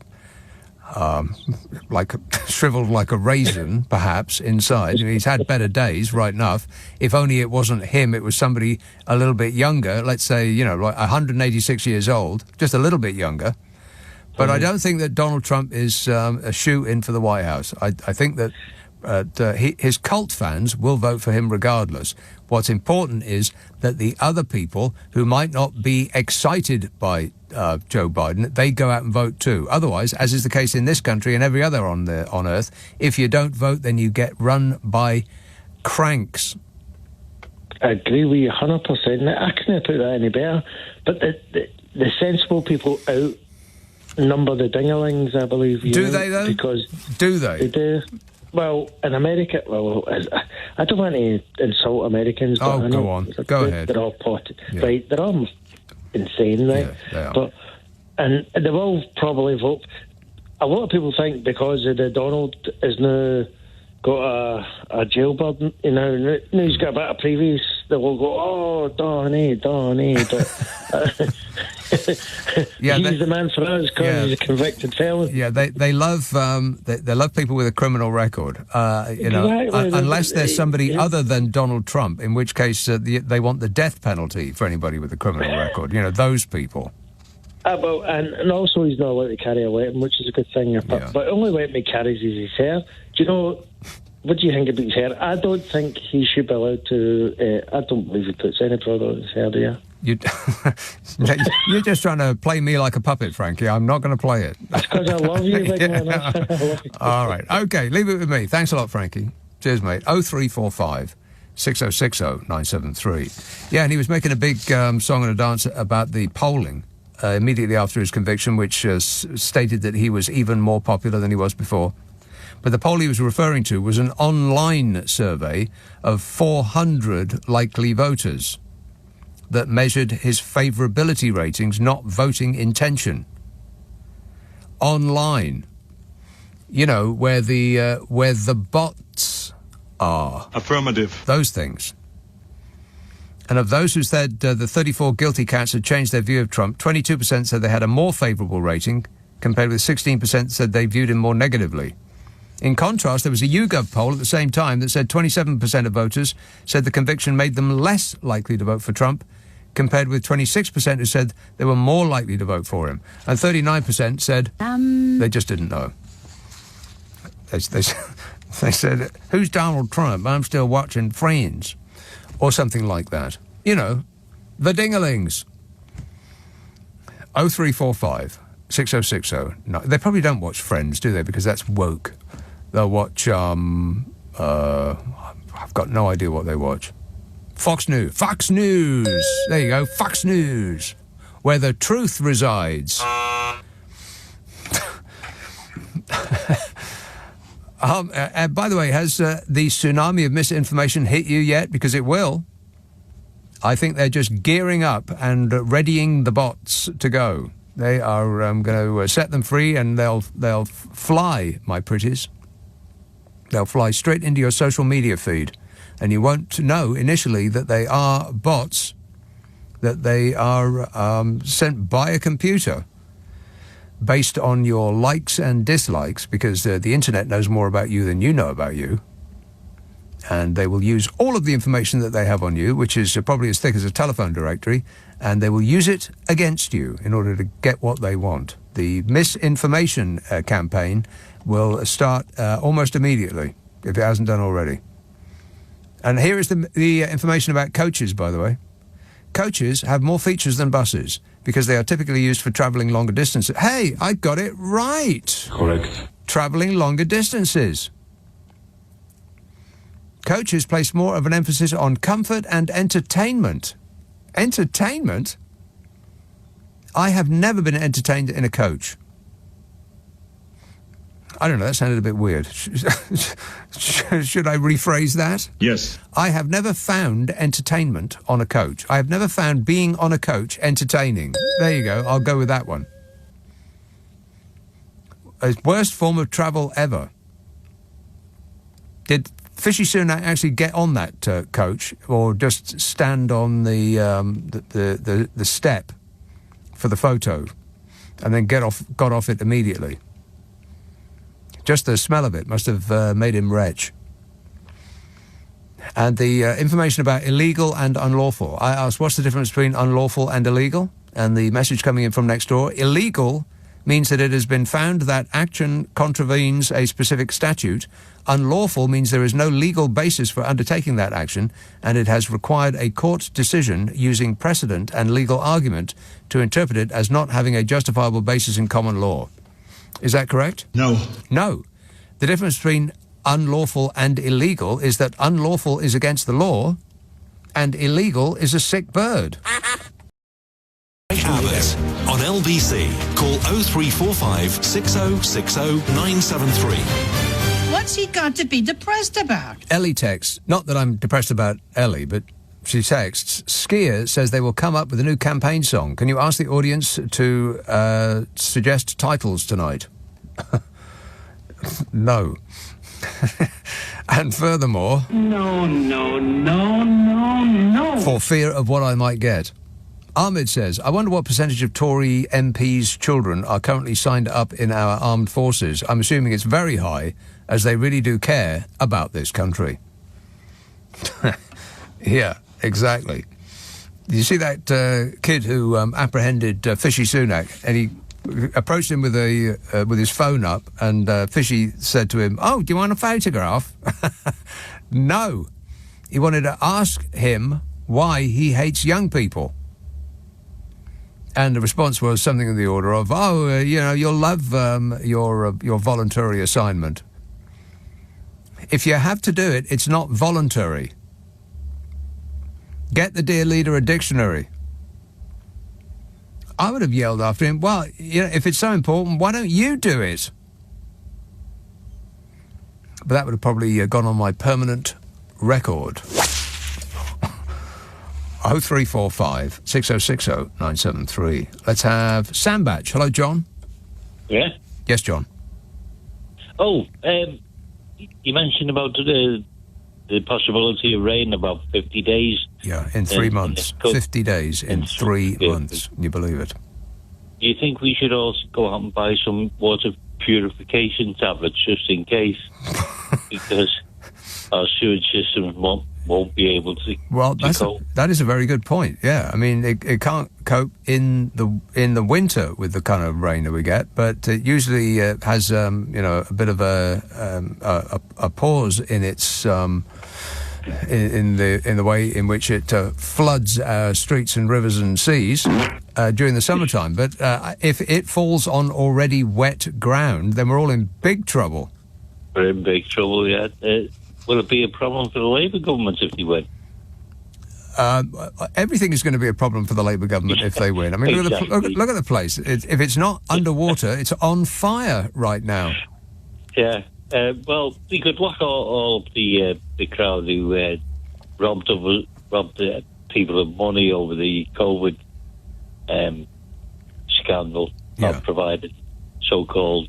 shriveled like a raisin, perhaps, inside. He's had better days, right enough. If only it wasn't him, it was somebody a little bit younger, let's say, like 186 years old, just a little bit younger. But I don't think that Donald Trump is a shoe-in for the White House. I think that his cult fans will vote for him regardless. What's important is that the other people who might not be excited by Joe Biden, they go out and vote too. Otherwise, as is the case in this country and every other on Earth, if you don't vote, then you get run by cranks. I agree with you 100%. I couldn't put that any better. But the sensible people outnumber the dinglings, I believe. Do they, though? Do they? They do. Well, in America, I don't want to insult Americans, but I know go on. Go ahead. They're all potted. Yeah. Right, they're all insane, right? Yeah, they are. But, and they will probably vote. A lot of people think because of the Donald has now got a jailbird, now he's got a bit of previous, they will go, oh, Donnie. He's the man for us because he's a convicted felon. Yeah, they love they love people with a criminal record. Exactly. Unless there's somebody other than Donald Trump, in which case they want the death penalty for anybody with a criminal record. Those people. And also he's not allowed to carry a weapon, which is a good thing. But the only weapon he carries is his hair. Do you know? What do you think about his hair? I don't think he should be allowed to... I don't believe he puts any product on his hair, do you? You're just trying to play me like a puppet, Frankie. I'm not going to play it. That's because I love you, big man. I love you. All right. Okay, leave it with me. Thanks a lot, Frankie. Cheers, mate. 0345 6060 973. Yeah, and he was making a big song and a dance about the polling immediately after his conviction, which stated that he was even more popular than he was before. But the poll he was referring to was an online survey of 400 likely voters that measured his favourability ratings, not voting intention. Online. You know, where the bots are. Affirmative. Those things. And of those who said the 34 guilty cats had changed their view of Trump, 22% said they had a more favourable rating, compared with 16% said they viewed him more negatively. In contrast, there was a YouGov poll at the same time that said 27% of voters said the conviction made them less likely to vote for Trump, compared with 26% who said they were more likely to vote for him. And 39% said they just didn't know. They said, who's Donald Trump? I'm still watching Friends. Or something like that. You know, the dingalings. 0345 6060. No, they probably don't watch Friends, do they? Because that's woke. They'll watch, I've got no idea what they watch. Fox News. Fox News! There you go, Fox News. Where the truth resides. By the way, has the tsunami of misinformation hit you yet? Because it will. I think they're just gearing up and readying the bots to go. They are going to set them free, and they'll fly, my pretties. They'll fly straight into your social media feed, and you won't know initially that they are bots, that they are sent by a computer based on your likes and dislikes, because the internet knows more about you than you know about you. And they will use all of the information that they have on you, which is probably as thick as a telephone directory, and they will use it against you in order to get what they want. The misinformation campaign will start almost immediately, if it hasn't done already. And here is the information about coaches, by the way. Coaches have more features than buses, because they are typically used for travelling longer distances. Hey, I got it right. Correct. Travelling longer distances. Coaches place more of an emphasis on comfort and entertainment. Entertainment? I have never been entertained in a coach. I don't know, that sounded a bit weird. Should I rephrase that? Yes. I have never found entertainment on a coach. I have never found being on a coach entertaining. There you go, I'll go with that one. Worst form of travel ever. Did Fishy Sunak actually get on that coach, or just stand on the step for the photo and then got off it immediately? Just the smell of it must have made him retch. And the information about illegal and unlawful. I asked, what's the difference between unlawful and illegal? And the message coming in from next door, illegal means that it has been found that action contravenes a specific statute. Unlawful means there is no legal basis for undertaking that action, and it has required a court decision using precedent and legal argument to interpret it as not having a justifiable basis in common law. Is that correct? No. No. The difference between unlawful and illegal is that unlawful is against the law and illegal is a sick bird. Abbot on LBC. Call 0345 6060 973. What's he got to be depressed about? Ellie texts, not that I'm depressed about Ellie, but she texts, Skier says they will come up with a new campaign song. Can you ask the audience to suggest titles tonight? No. And furthermore... No. For fear of what I might get. Ahmed says, I wonder what percentage of Tory MPs' children are currently signed up in our armed forces. I'm assuming it's very high, as they really do care about this country. Yeah, exactly. Did you see that kid who apprehended Fishy Sunak, and he approached him with his phone up, and Fishy said to him, "Oh, do you want a photograph?" No. He wanted to ask him why he hates young people. And the response was something in the order of, you'll love your voluntary assignment. If you have to do it, it's not voluntary. Get the dear leader a dictionary. I would have yelled after him, well, if it's so important, why don't you do it? But that would have probably gone on my permanent record. 0345 6060 973. Let's have Sandbach. Hello, John. Yeah? Yes, John. Oh, you mentioned about the possibility of rain about 50 days. Yeah, in 3 months. 50 days in 3 months. Can you believe it? Do you think we should also go out and buy some water purification tablets just in case? Because our sewage system won't be able to. Well, that is a very good point. Yeah, I mean, it can't cope in the winter with the kind of rain that we get, but it usually has a bit of a pause in its in the way in which it floods our streets and rivers and seas during the summertime. But if it falls on already wet ground, then we're all in big trouble. We're in big trouble. Yeah. Will it be a problem for the Labour government if they win? Everything is going to be a problem for the Labour government if they win. I mean, Exactly. look at the place. If it's not underwater, it's on fire right now. Yeah. Well, we could lock all of the crowd who robbed people of money over the COVID scandal. Yeah. Not provided so-called,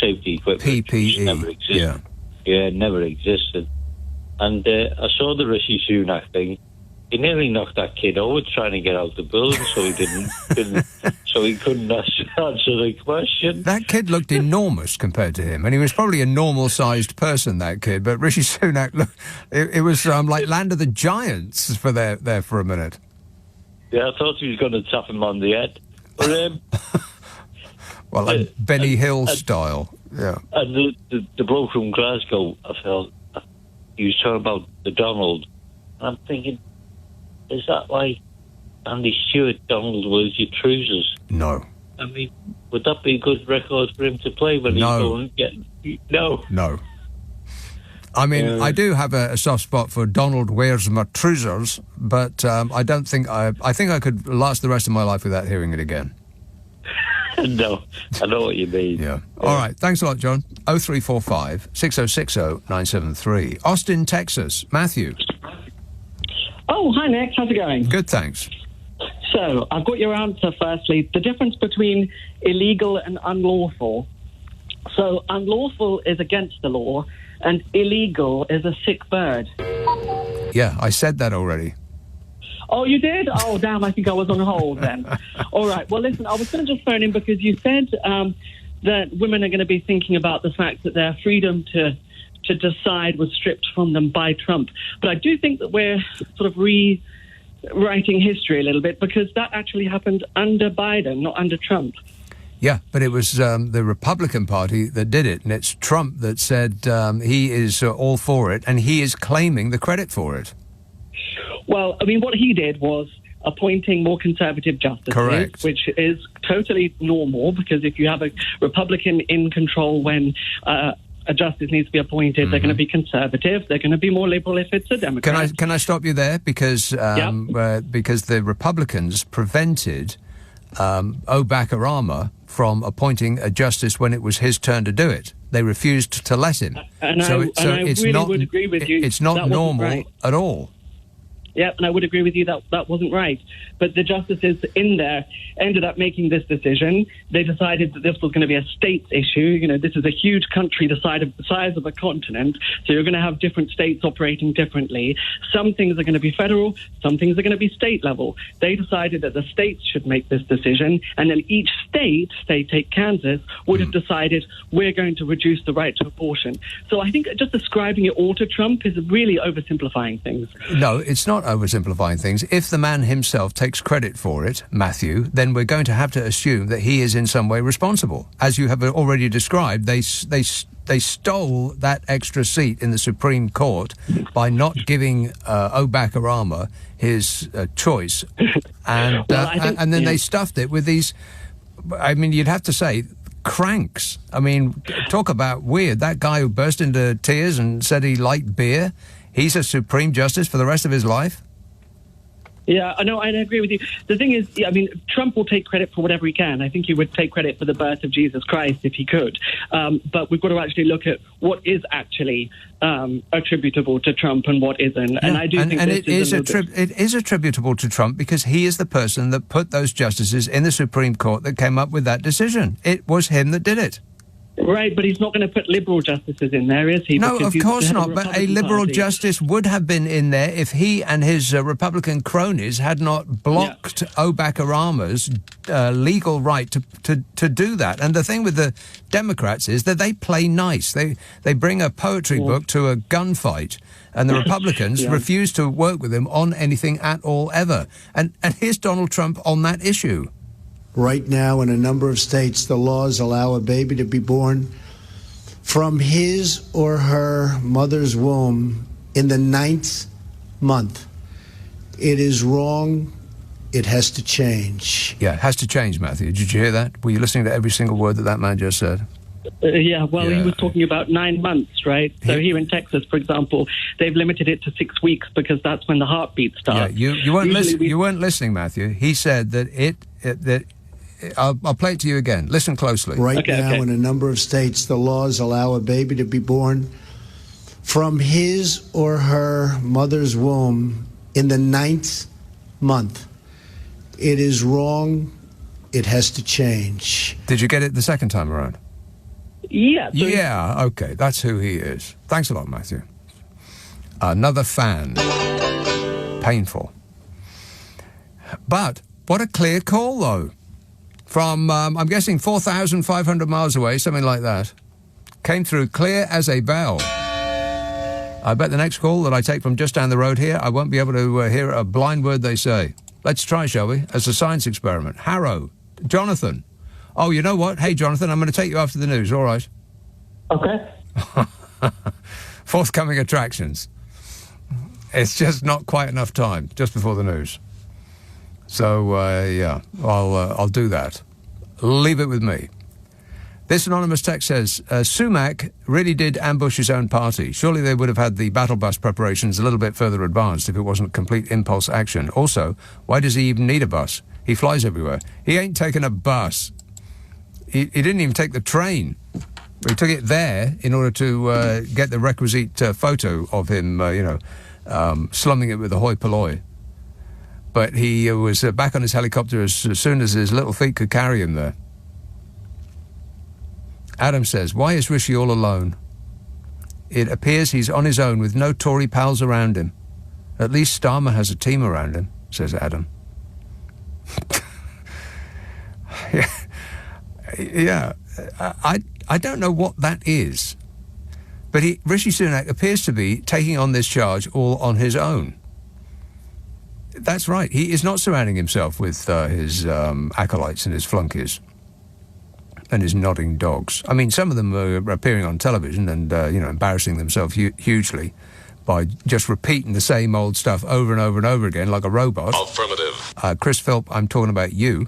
safety equipment. PPE. Never existed. Yeah. Yeah, it never existed. And I saw the Rishi Sunak thing. He nearly knocked that kid over trying to get out the building, so he couldn't answer the question. That kid looked enormous compared to him, and he was probably a normal-sized person, that kid. But Rishi Sunak, it was like Land of the Giants there for a minute. Yeah, I thought he was going to tap him on the head. But, well, like Benny Hill style. Yeah. And the bloke from Glasgow, I felt, he was talking about the Donald. And I'm thinking, is that like Andy Stewart, Donald, wears your trousers? No. I mean, would that be a good record for him to play when he's going to get... No. No. I mean, I do have a soft spot for Donald wears my trousers, but I don't think... I think I could last the rest of my life without hearing it again. No, I know what you mean. Yeah. All right. Thanks a lot, John. 0345 6060 973. Austin, Texas. Matthew. Oh, hi, Nick. How's it going? Good, thanks. So, I've got your answer firstly. The difference between illegal and unlawful. So, unlawful is against the law, and illegal is a sick bird. Yeah, I said that already. Oh, you did? Oh, damn, I think I was on hold then. All right. Well, listen, I was going to just phone in because you said that women are going to be thinking about the fact that their freedom to decide was stripped from them by Trump. But I do think that we're sort of rewriting history a little bit because that actually happened under Biden, not under Trump. Yeah, but it was the Republican Party that did it, and it's Trump that said he is all for it, and he is claiming the credit for it. Well, I mean, what he did was appointing more conservative justices, correct, which is totally normal because if you have a Republican in control when a justice needs to be appointed, they're going to be conservative. They're going to be more liberal if it's a Democrat. Can I stop you there? Because the Republicans prevented Obama from appointing a justice when it was his turn to do it. They refused to let him. I would agree with you. It's not normal at all. Yeah, and I would agree with you that wasn't right. But the justices in there ended up making this decision. They decided that this was going to be a states issue. You know, this is a huge country the size of a continent, so you're going to have different states operating differently. Some things are going to be federal, some things are going to be state level. They decided that the states should make this decision, and then each state, say take Kansas, would have decided we're going to reduce the right to abortion. So I think just ascribing it all to Trump is really oversimplifying things. No, it's not not oversimplifying things, if the man himself takes credit for it, Matthew, then we're going to have to assume that he is in some way responsible. As you have already described, they stole that extra seat in the Supreme Court by not giving Obama his choice, and then they stuffed it with these. I mean, you'd have to say cranks. I mean, talk about weird. That guy who burst into tears and said he liked beer. He's a Supreme Justice for the rest of his life? Yeah, I know, I agree with you. The thing is, I mean, Trump will take credit for whatever he can. I think he would take credit for the birth of Jesus Christ if he could. But we've got to actually look at what is actually attributable to Trump and what isn't. Yeah. And I do think it is attributable to Trump because he is the person that put those justices in the Supreme Court that came up with that decision. It was him that did it. Right, but he's not going to put liberal justices in there, is he? No, of course not. But a liberal justice would have been in there if he and his Republican cronies had not blocked Obama's legal right to do that. And the thing with the Democrats is that they play nice. They bring a poetry book to a gunfight, and the Republicans refuse to work with them on anything at all ever. And here's Donald Trump on that issue. Right now, in a number of states, the laws allow a baby to be born from his or her mother's womb in the 9th month. It is wrong. It has to change. Yeah, it has to change, Matthew. Did you hear that? Were you listening to every single word that man just said? He was talking about 9 months, right? So here in Texas, for example, they've limited it to 6 weeks because that's when the heartbeat starts. Yeah, you weren't listening, Matthew. He said that I'll play it to you again. Listen closely. Right now, in a number of states, the laws allow a baby to be born from his or her mother's womb in the 9th month. It is wrong. It has to change. Did you get it the second time around? Yeah. Yeah, okay. That's who he is. Thanks a lot, Matthew. Another fan. Painful. But what a clear call, though. From, I'm guessing, 4,500 miles away, something like that. Came through clear as a bell. I bet the next call that I take from just down the road here, I won't be able to hear a blind word they say. Let's try, shall we, as a science experiment. Harrow. Jonathan. Oh, you know what? Hey, Jonathan, I'm going to take you after the news, all right? Okay. Forthcoming attractions. It's just not quite enough time, just before the news. So, I'll do that. Leave it with me. This anonymous text says, Sumak really did ambush his own party. Surely they would have had the battle bus preparations a little bit further advanced if it wasn't complete impulse action. Also, why does he even need a bus? He flies everywhere. He ain't taken a bus. He didn't even take the train. He took it there in order to get the requisite photo of him, slumming it with a hoi polloi. But he was back on his helicopter as soon as his little feet could carry him there. Adam says, why is Rishi all alone? It appears he's on his own with no Tory pals around him. At least Starmer has a team around him, says Adam. Yeah. I don't know what that is. But Rishi Sunak appears to be taking on this charge all on his own. That's right. He is not surrounding himself with his acolytes and his flunkies and his nodding dogs. I mean, some of them are appearing on television and, embarrassing themselves hugely by just repeating the same old stuff over and over and over again like a robot. Affirmative. Chris Philp, I'm talking about you.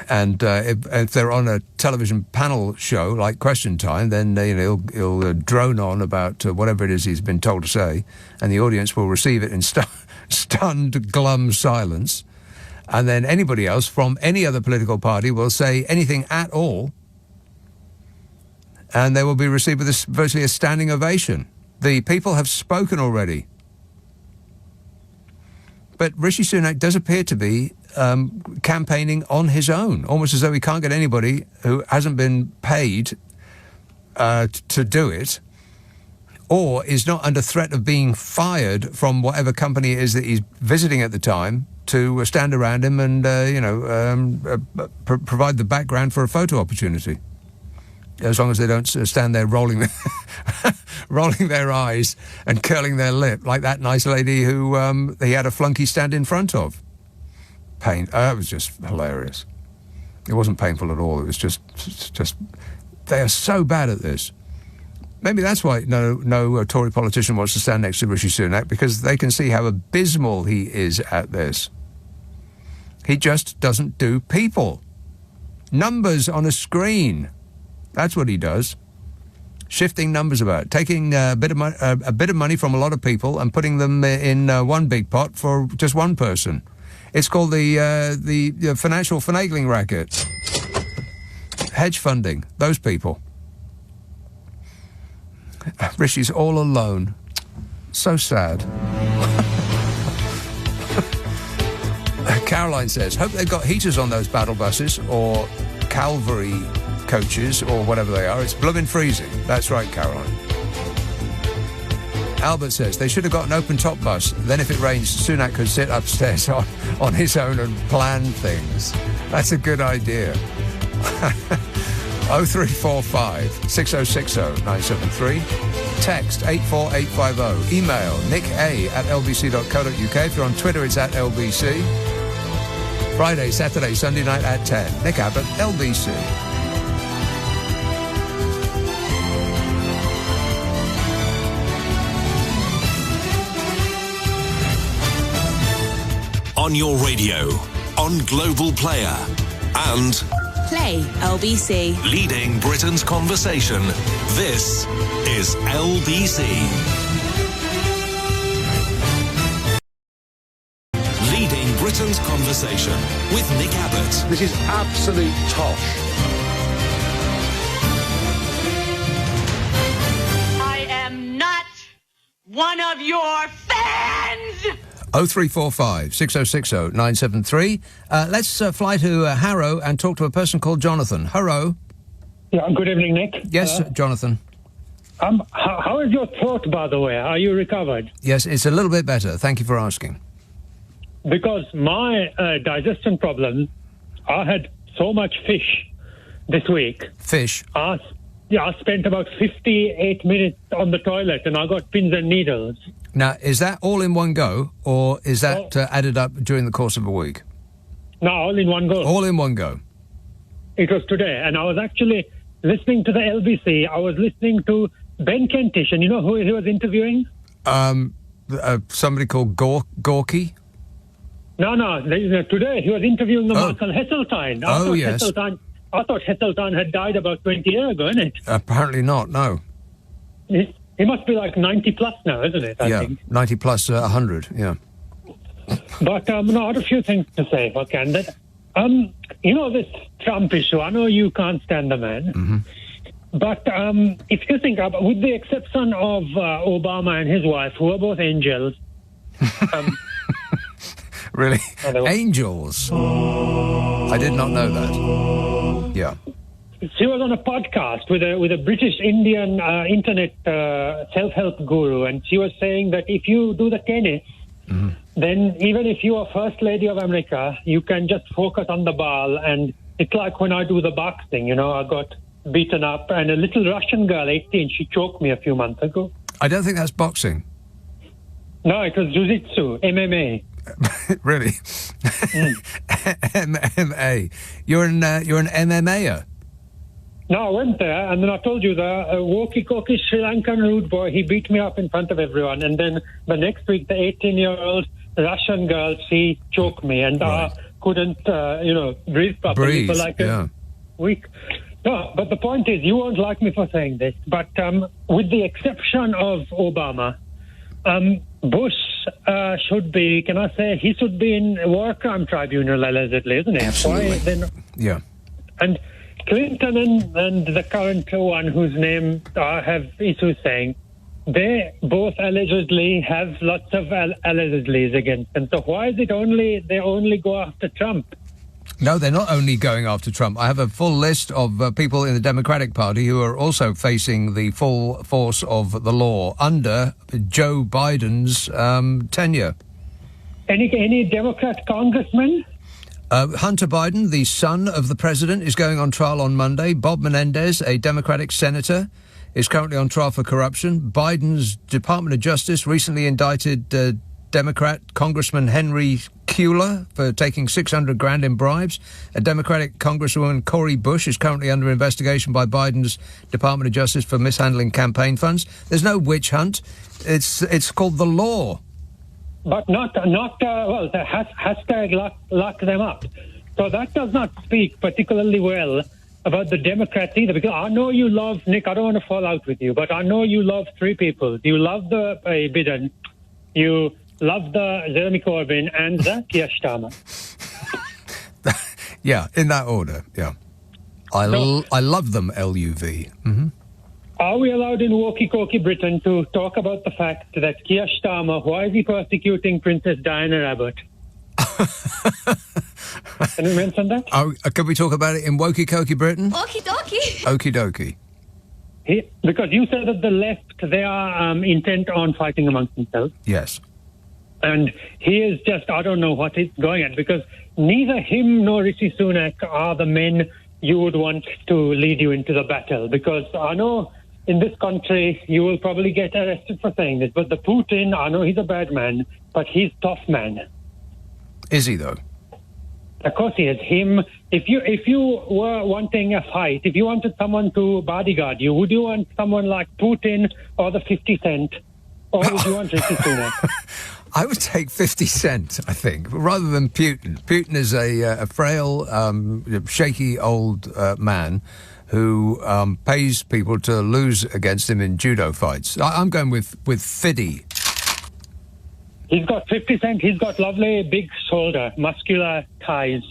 And if they're on a television panel show like Question Time, then he'll drone on about whatever it is he's been told to say, and the audience will receive it in stunned, glum silence. And then anybody else from any other political party will say anything at all, and they will be received with virtually a standing ovation. The people have spoken already. But Rishi Sunak does appear to be campaigning on his own, almost as though he can't get anybody who hasn't been paid to do it, or is not under threat of being fired from whatever company it is that he's visiting at the time, to stand around him and, provide the background for a photo opportunity. as long as they don't stand there rolling rolling their eyes and curling their lip like that nice lady who he had a flunky stand in front of. It was just hilarious. It wasn't painful at all. It was just they are so bad at this. Maybe that's why no Tory politician wants to stand next to Rishi Sunak, because they can see how abysmal he is at this. He just doesn't do people. Numbers on a screen. That's what he does. Shifting numbers about, taking a bit of money from a lot of people and putting them in one big pot for just one person. It's called the financial finagling racket. Hedge funding, those people. Rishi's all alone. So sad. Caroline says, hope they've got heaters on those battle buses or cavalry coaches or whatever they are. It's blooming freezing. That's right, Caroline. Albert says, they should have got an open-top bus. Then if it rains, Sunak could sit upstairs on his own and plan things. That's a good idea. 0345 6060 973. Text 84850. Email nicka@lbc.co.uk. If you're on Twitter, it's @LBC. Friday, Saturday, Sunday night at 10. Nick Abbot, LBC. On your radio, on Global Player, and Play LBC. leading Britain's conversation. This is LBC. Leading Britain's conversation with Nick Abbott. This is absolute tosh. I am not one of your fans! 0345 6060 973. Let's fly to Harrow and talk to a person called Jonathan. Harrow. Yeah, good evening, Nick. Yes, Jonathan. How is your throat, by the way? Are you recovered? Yes, it's a little bit better. Thank you for asking. Because my digestion problem, I had so much fish this week. Fish? I spent about 58 minutes on the toilet and I got pins and needles. Now, is that all in one go, or is that added up during the course of a week? No, all in one go. All in one go. It was today, and I was actually listening to the LBC. I was listening to Ben Kentish, and you know who he was interviewing? Somebody called Gorky? No, today he was interviewing the Michael Heseltine. Yes. I thought Heseltine had died about 20 years ago, isn't it? Apparently not, no. He must be like 90 plus now, isn't it? I think. 90 plus 100, yeah. But I had a few things to say, if I can. You know, this Trump issue, I know you can't stand the man. Mm-hmm. But if you think about, with the exception of Obama and his wife, who are both angels. Really? Angels? I did not know that. Yeah. She was on a podcast with a British Indian internet self-help guru, and she was saying that if you do the tennis, then even if you are First Lady of America, you can just focus on the ball. And it's like when I do the boxing, you know, I got beaten up, and a little Russian girl, 18, she choked me a few months ago. I don't think that's boxing. No, it was jiu-jitsu, MMA. Really? MMA. You're an MMAer. No, I went there, and then I told you the walkie-talkie Sri Lankan rude boy, he beat me up in front of everyone. And then the next week, the 18-year-old Russian girl, she choked me, and I couldn't, breathe properly for like a week. No, but the point is, you won't like me for saying this, but with the exception of Obama, Bush should be, can I say, he should be in a war crime tribunal, allegedly, isn't he? Absolutely. Yeah. And Clinton and the current one whose name I have issues saying, they both allegedly have lots of allegedlys against them. So why is it they only go after Trump? No, they're not only going after Trump. I have a full list of people in the Democratic Party who are also facing the full force of the law under Joe Biden's tenure. Any Democrat congressmen? Hunter Biden, the son of the president, is going on trial on Monday. Bob Menendez, a Democratic senator, is currently on trial for corruption. Biden's Department of Justice recently indicted Democrat Congressman Henry Cuellar for taking $600,000 in bribes. A Democratic Congresswoman Cori Bush is currently under investigation by Biden's Department of Justice for mishandling campaign funds. There's no witch hunt. It's called the law. But not the hashtag lock them up. So that does not speak particularly well about the Democrats either, because I know you love, Nick, I don't want to fall out with you, but I know you love three people. You love the Biden, you love the Jeremy Corbyn, and the Keir Starmer. Yeah, in that order, yeah. I love them, LUV. Mm-hmm. Are we allowed in walkie-talkie Britain to talk about the fact that Keir Starmer, why is he persecuting Princess Diana Abbott? Can we mention that? Can we talk about it in walkie-talkie Britain? Okie dokie. Okie dokie. Because you said that the left, they are intent on fighting amongst themselves. Yes. And he is just, I don't know what he's going at, because neither him nor Rishi Sunak are the men you would want to lead you into the battle. Because I know in this country you will probably get arrested for saying this, but the Putin, I know he's a bad man, but he's tough man. Is he, though? Of course he is. If you were wanting a fight, if you wanted someone to bodyguard you, would you want someone like Putin or the 50 Cent? Or would you want Rishi Sunak? I would take 50 Cent, I think, rather than Putin. Putin is a frail, shaky old man who pays people to lose against him in judo fights. I'm going with Fiddy. He's got 50 Cent. He's got lovely big shoulder, muscular thighs.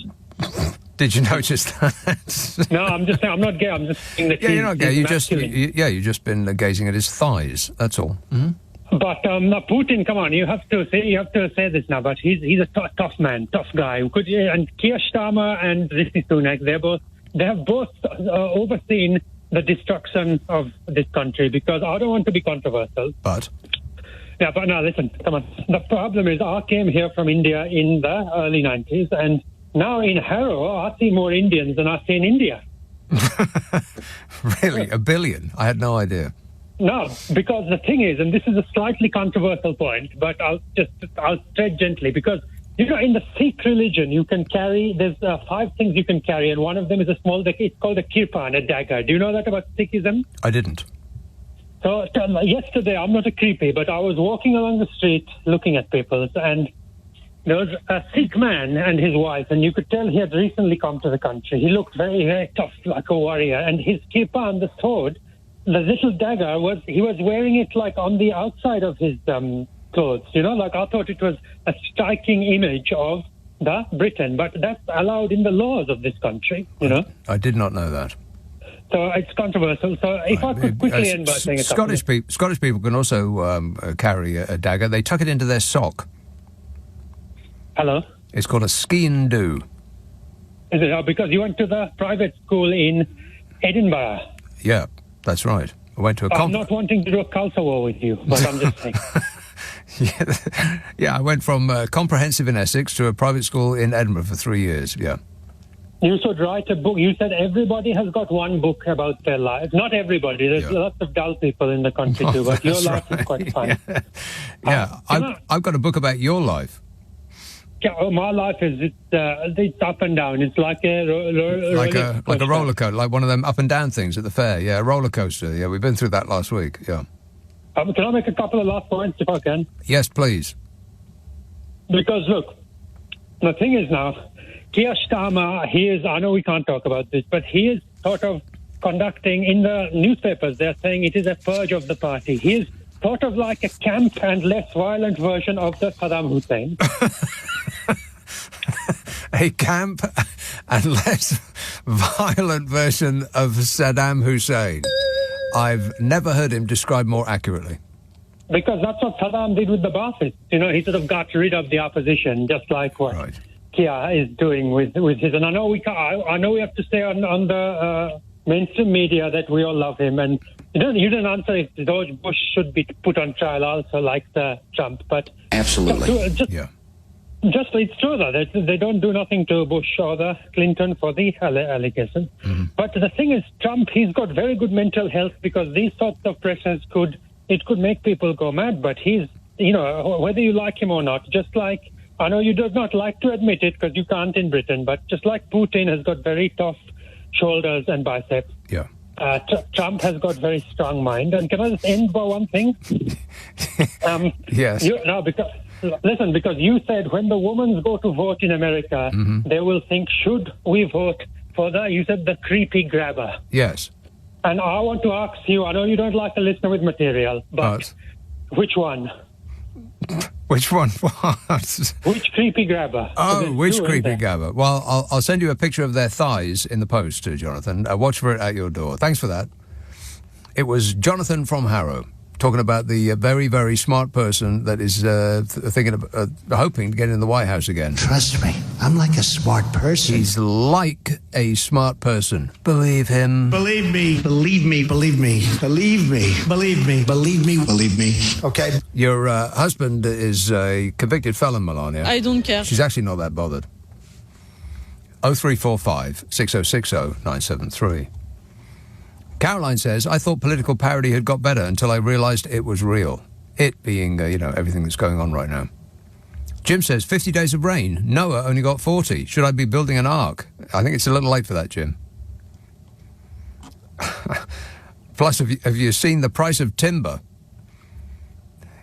Did you notice that? No, I'm just saying, I'm not gay. I'm just saying that you're not gay. You've just been gazing at his thighs. That's all. Mm-hmm. But Putin, come on, you have to say this now. But he's a tough man, tough guy. And Keir Starmer and Rishi Sunak, they have both overseen the destruction of this country. Because I don't want to be controversial. But now listen, come on. The problem is I came here from India in the early 90s, and now in Harrow I see more Indians than I see in India. Really? 1 billion? I had no idea. No, because the thing is, and this is a slightly controversial point, but I'll tread gently, because, you know, in the Sikh religion, you can carry, there's 5 things you can carry, and one of them is a small, it's called a kirpan, a dagger. Do you know that about Sikhism? I didn't. So yesterday, I'm not a creepy, but I was walking along the street looking at people, and there was a Sikh man and his wife, and you could tell he had recently come to the country. He looked very, very tough, like a warrior, and his kirpan, the sword, the little dagger, he was wearing it like on the outside of his clothes, you know, like I thought it was a striking image of the Britain, but that's allowed in the laws of this country, you know. I did not know that. So it's controversial. So if I could quickly end by saying Scottish people can also carry a dagger. They tuck it into their sock. Hello? It's called a skeen do. Is it? Because you went to the private school in Edinburgh. Yeah, that's right. I went to a I'm not wanting to do a culture war with you, but I'm just saying. Yeah, I went from comprehensive in Essex to a private school in Edinburgh for 3 years, yeah. You should write a book. You said everybody has got one book about their lives. Not everybody. There's lots of dull people in the country too, but your life is quite fun. Yeah, I've got a book about your life. Yeah, my life is it's up and down. It's like a roller coaster, like one of them up and down things at the fair. Yeah, a roller coaster. Yeah, we've been through that last week. Yeah. Can I make a couple of last points if I can? Yes, please. Because look, the thing is now, Keir Starmer, I know we can't talk about this, but he is sort of conducting in the newspapers. They're saying it is a purge of the party. He is sort of like a camp and less violent version of the Saddam Hussein. A camp and less violent version of Saddam Hussein. I've never heard him described more accurately. Because that's what Saddam did with the Ba'athists. You know, he sort of got rid of the opposition, just like what Keir is doing with his. And I know I know we have to say on the mainstream media that we all love him. And you didn't answer if George Bush should be put on trial also, like Trump. But absolutely, it's true that they don't do nothing to Bush or the Clinton for the allegation. But the thing is, Trump, he's got very good mental health because these sorts of pressures could make people go mad. But he's, whether you like him or not, just like, I know you do not like to admit it because you can't in Britain, but just like Putin has got very tough shoulders and biceps. Yeah. Trump has got very strong mind. And can I just end by one thing? Yes. Because you said when the women go to vote in America, they will think, should we vote for you said the creepy grabber. Yes. And I want to ask you, I know you don't like a listener with material, but which one? Which one? What? Which creepy grabber? Oh, which creepy grabber? Well, I'll send you a picture of their thighs in the post, Jonathan. Watch for it at your door. Thanks for that. It was Jonathan from Harrow talking about the very, very smart person that is hoping to get in the White House again. Trust me, I'm like a smart person. He's like a smart person. Believe him. Believe me. Believe me. Believe me. Believe me. Believe me. Believe me. Believe me. Okay. Your husband is a convicted felon, Melania. I don't care. She's actually not that bothered. 0345 6060 973. Caroline says, I thought political parody had got better until I realised it was real. It being, everything that's going on right now. Jim says, 50 days of rain. Noah only got 40. Should I be building an ark? I think it's a little late for that, Jim. Plus, have you seen the price of timber?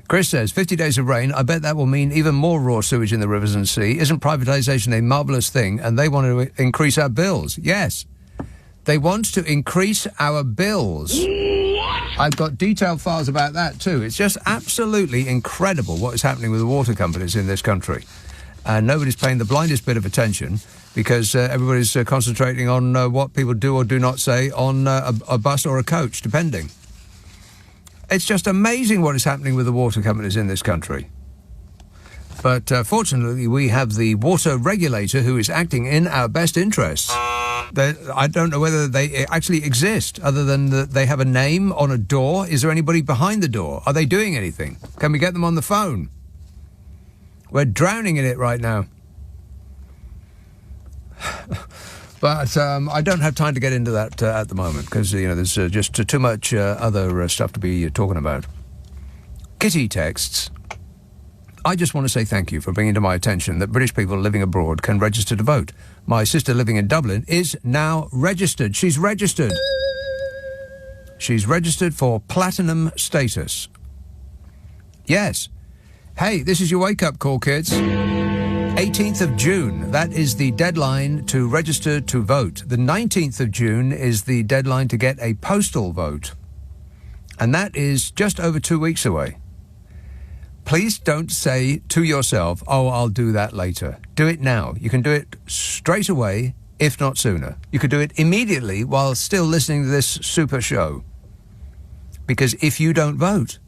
Chris says, 50 days of rain, I bet that will mean even more raw sewage in the rivers and sea. Isn't privatisation a marvellous thing? And they want to increase our bills. Yes. They want to increase our bills. What? I've got detailed files about that too. It's just absolutely incredible what is happening with the water companies in this country. And nobody's paying the blindest bit of attention because everybody's concentrating on what people do or do not say on a bus or a coach, depending. It's just amazing what is happening with the water companies in this country. But fortunately, we have the water regulator who is acting in our best interests. I don't know whether they actually exist, other than that they have a name on a door. Is there anybody behind the door? Are they doing anything? Can we get them on the phone? We're drowning in it right now. But I don't have time to get into that at the moment, because there's just too much other stuff to be talking about. Kitty texts, I just want to say thank you for bringing to my attention that British people living abroad can register to vote. My sister living in Dublin is now registered. She's registered. She's registered for platinum status. Yes. Hey, this is your wake-up call, kids. 18th of June, that is the deadline to register to vote. The 19th of June is the deadline to get a postal vote. And that is just over 2 weeks away. Please don't say to yourself, oh, I'll do that later. Do it now. You can do it straight away, if not sooner. You could do it immediately while still listening to this super show. Because if you don't vote,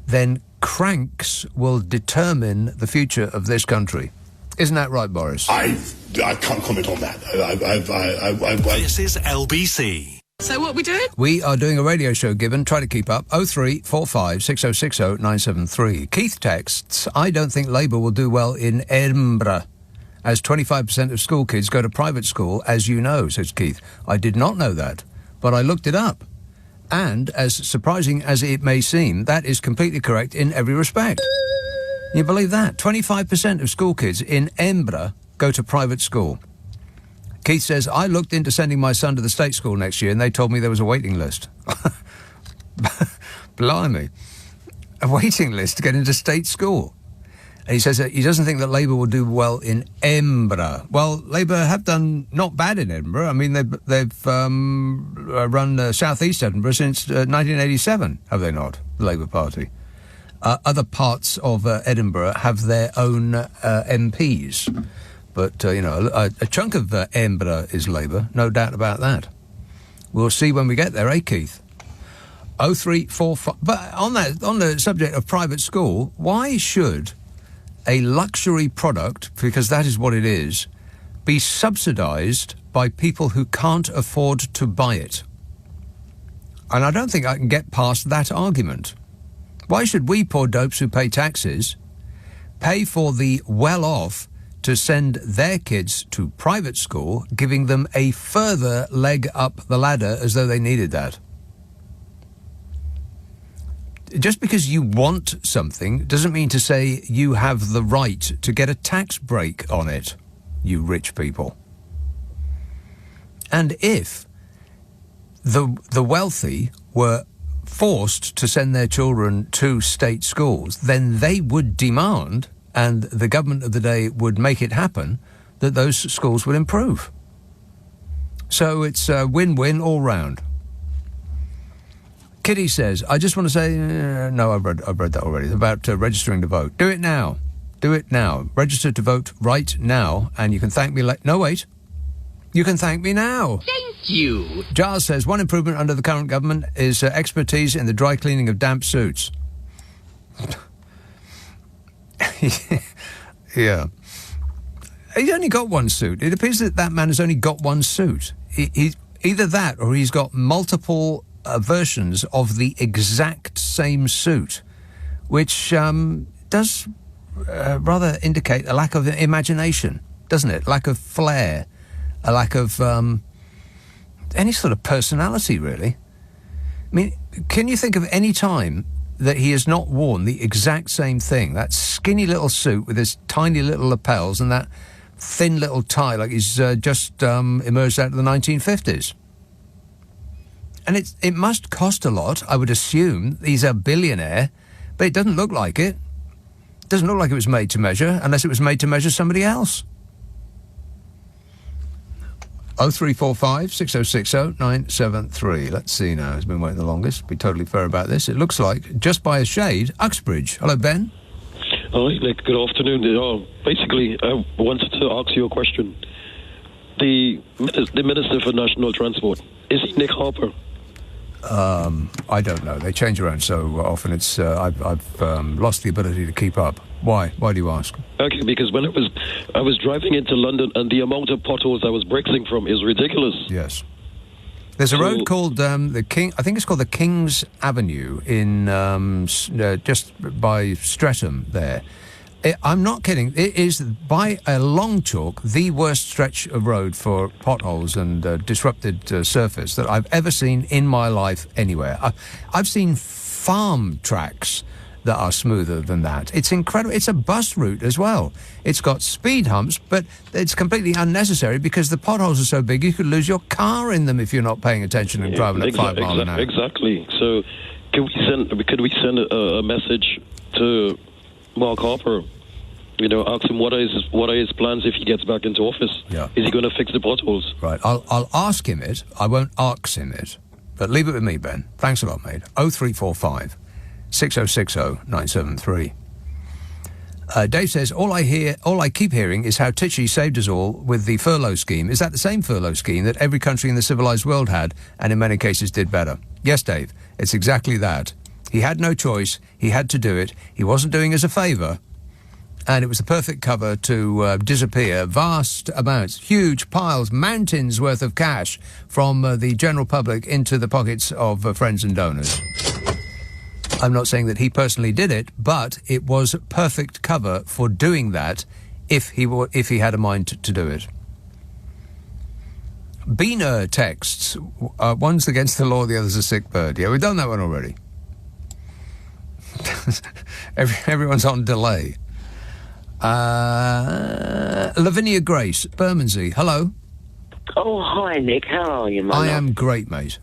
then cranks will determine the future of this country. Isn't that right, Boris? I can't comment on that. This is LBC. So what are we doing? We are doing a radio show, Gibbon. Try to keep up. 0345 6060 973. Keith texts, I don't think Labour will do well in Edinburgh, as 25% of school kids go to private school, as you know, says Keith. I did not know that, but I looked it up. And, as surprising as it may seem, that is completely correct in every respect. You believe that? 25% of school kids in Edinburgh go to private school. Keith says, I looked into sending my son to the state school next year and they told me there was a waiting list. Blimey. A waiting list to get into state school. And he says that he doesn't think that Labour will do well in Edinburgh. Well, Labour have done not bad in Edinburgh. I mean, they've run South East Edinburgh since 1987, have they not, the Labour Party? Other parts of Edinburgh have their own MPs. But, a chunk of Edinburgh is Labour, no doubt about that. We'll see when we get there, eh, Keith? 0345. But on the subject of private school, why should a luxury product, because that is what it is, be subsidised by people who can't afford to buy it? And I don't think I can get past that argument. Why should we poor dopes who pay taxes pay for the well-off to send their kids to private school, giving them a further leg up the ladder as though they needed that. Just because you want something doesn't mean to say you have the right to get a tax break on it, you rich people. And if the wealthy were forced to send their children to state schools, then they would demand, and the government of the day would make it happen, that those schools would improve. So it's a win-win all round. Kitty says, I just want to say, no, I've read that already, about registering to vote. Do it now. Do it now. Register to vote right now, and you can thank me later. No, wait. You can thank me now. Thank you. Giles says, one improvement under the current government is expertise in the dry cleaning of damp suits. Yeah. He's only got one suit. It appears that man has only got one suit. He either that or he's got multiple versions of the exact same suit, which does rather indicate a lack of imagination, doesn't it? Lack of flair, a lack of any sort of personality, really. I mean, can you think of any time that he has not worn the exact same thing? That skinny little suit with his tiny little lapels and that thin little tie like he's just emerged out of the 1950s. And it must cost a lot, I would assume. He's a billionaire, but it doesn't look like it. It doesn't look like it was made to measure, unless it was made to measure somebody else. 0345 6060 973. Let's see now. Who's been waiting the longest? Be totally fair about this. It looks like, just by a shade, Uxbridge. Hello, Ben. Hi, Nick. Good afternoon. Basically, I wanted to ask you a question. The Minister for National Transport, is he Nick Harper? I don't know. They change around so often. It's I've lost the ability to keep up. Why? Why do you ask? Okay, because when I was driving into London, and the amount of potholes I was bracing from is ridiculous. Yes. There's a road called the King. I think it's called the King's Avenue in just by Streatham there. I'm not kidding. It is, by a long chalk, the worst stretch of road for potholes and disrupted surface that I've ever seen in my life anywhere. I've seen farm tracks that are smoother than that. It's incredible. It's a bus route as well. It's got speed humps, but it's completely unnecessary because the potholes are so big you could lose your car in them if you're not paying attention and driving at 5 miles an hour. Exactly. So could we send a message to Mark Harper? You know, ask him what are his plans if he gets back into office. Yeah. Is he going to fix the potholes? Right. I'll ask him it. I won't ask him it. But leave it with me, Ben. Thanks a lot, mate. 0345 6060 973. Dave says, all I keep hearing is how Titchy saved us all with the furlough scheme. Is that the same furlough scheme that every country in the civilised world had and in many cases did better? Yes, Dave. It's exactly that. He had no choice. He had to do it. He wasn't doing us a favour. And it was the perfect cover to disappear vast amounts, huge piles, mountains worth of cash from the general public into the pockets of friends and donors. I'm not saying that he personally did it, but it was perfect cover for doing that if he had a mind to do it. Beaner texts, one's against the law, the other's a sick bird. Yeah, we've done that one already. Everyone's on delay. Lavinia Grace, Bermondsey, hello. Oh, hi, Nick. How are you, mate? I am great, mate.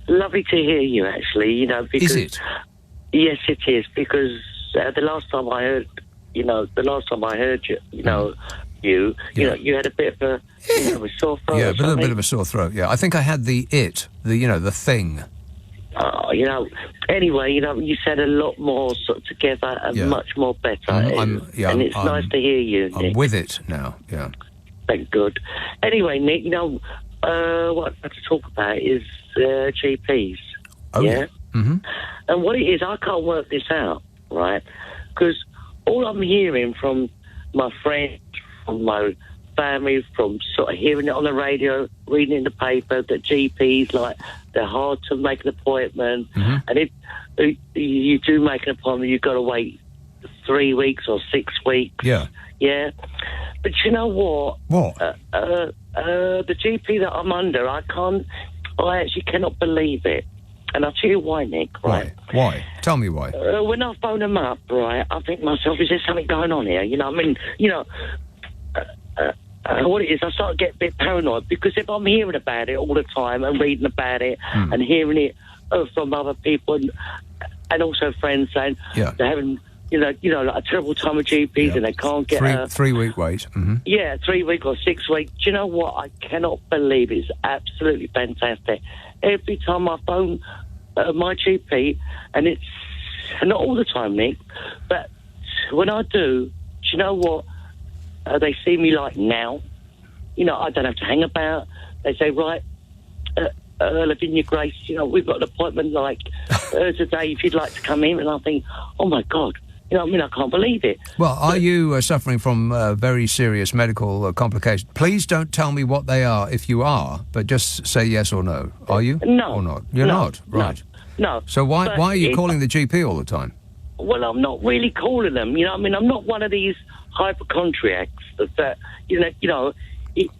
Lovely to hear you, actually. You know, because is it? Yes, it is. Because the last time I heard you, you had a bit of a sore throat. Yeah, a little bit of a sore throat. Yeah, I think I had the thing. Anyway, you said a lot more sort of together and much more better. And it's nice to hear you, Nick. I'm with it now, yeah. Thank God. Anyway, Nick, what I'd like to talk about is GPs. Oh, yeah? Mm-hmm. And what it is, I can't work this out, right? Because all I'm hearing from my friends, from my family, from sort of hearing it on the radio, reading it in the paper, that GPs, like, they're hard to make an appointment. Mm-hmm. And if you do make an appointment, you've got to wait 3 weeks or 6 weeks. Yeah. Yeah. But you know what? What? The GP that I'm under, I actually cannot believe it. And I'll tell you why, Nick, right? Why? Tell me why. When I phone them up, right, I think to myself, is there something going on here? You know, I mean, you know, what it is, I start to get a bit paranoid because if I'm hearing about it all the time and reading about it and hearing it from other people and also friends saying they're having, you know, like a terrible time with GPs and they can't get 3-week wait. Mm-hmm. Yeah, 3 week or 6 week. Do you know what? I cannot believe it's absolutely fantastic. Every time I phone my GP, and it's not all the time, Nick, but when I do you know what? They see me like now. You know, I don't have to hang about. They say, right, Lavinia Grace, you know, we've got an appointment like today if you'd like to come in. And I think, oh, my God. You know what I mean? I can't believe it. Well, are you suffering from very serious medical complications? Please don't tell me what they are if you are, but just say yes or no. Are you? No. Or not? You're not? Right. No. So why are you calling the GP all the time? Well, I'm not really calling them. You know what I mean? I'm not one of these hypochondriacs that you know...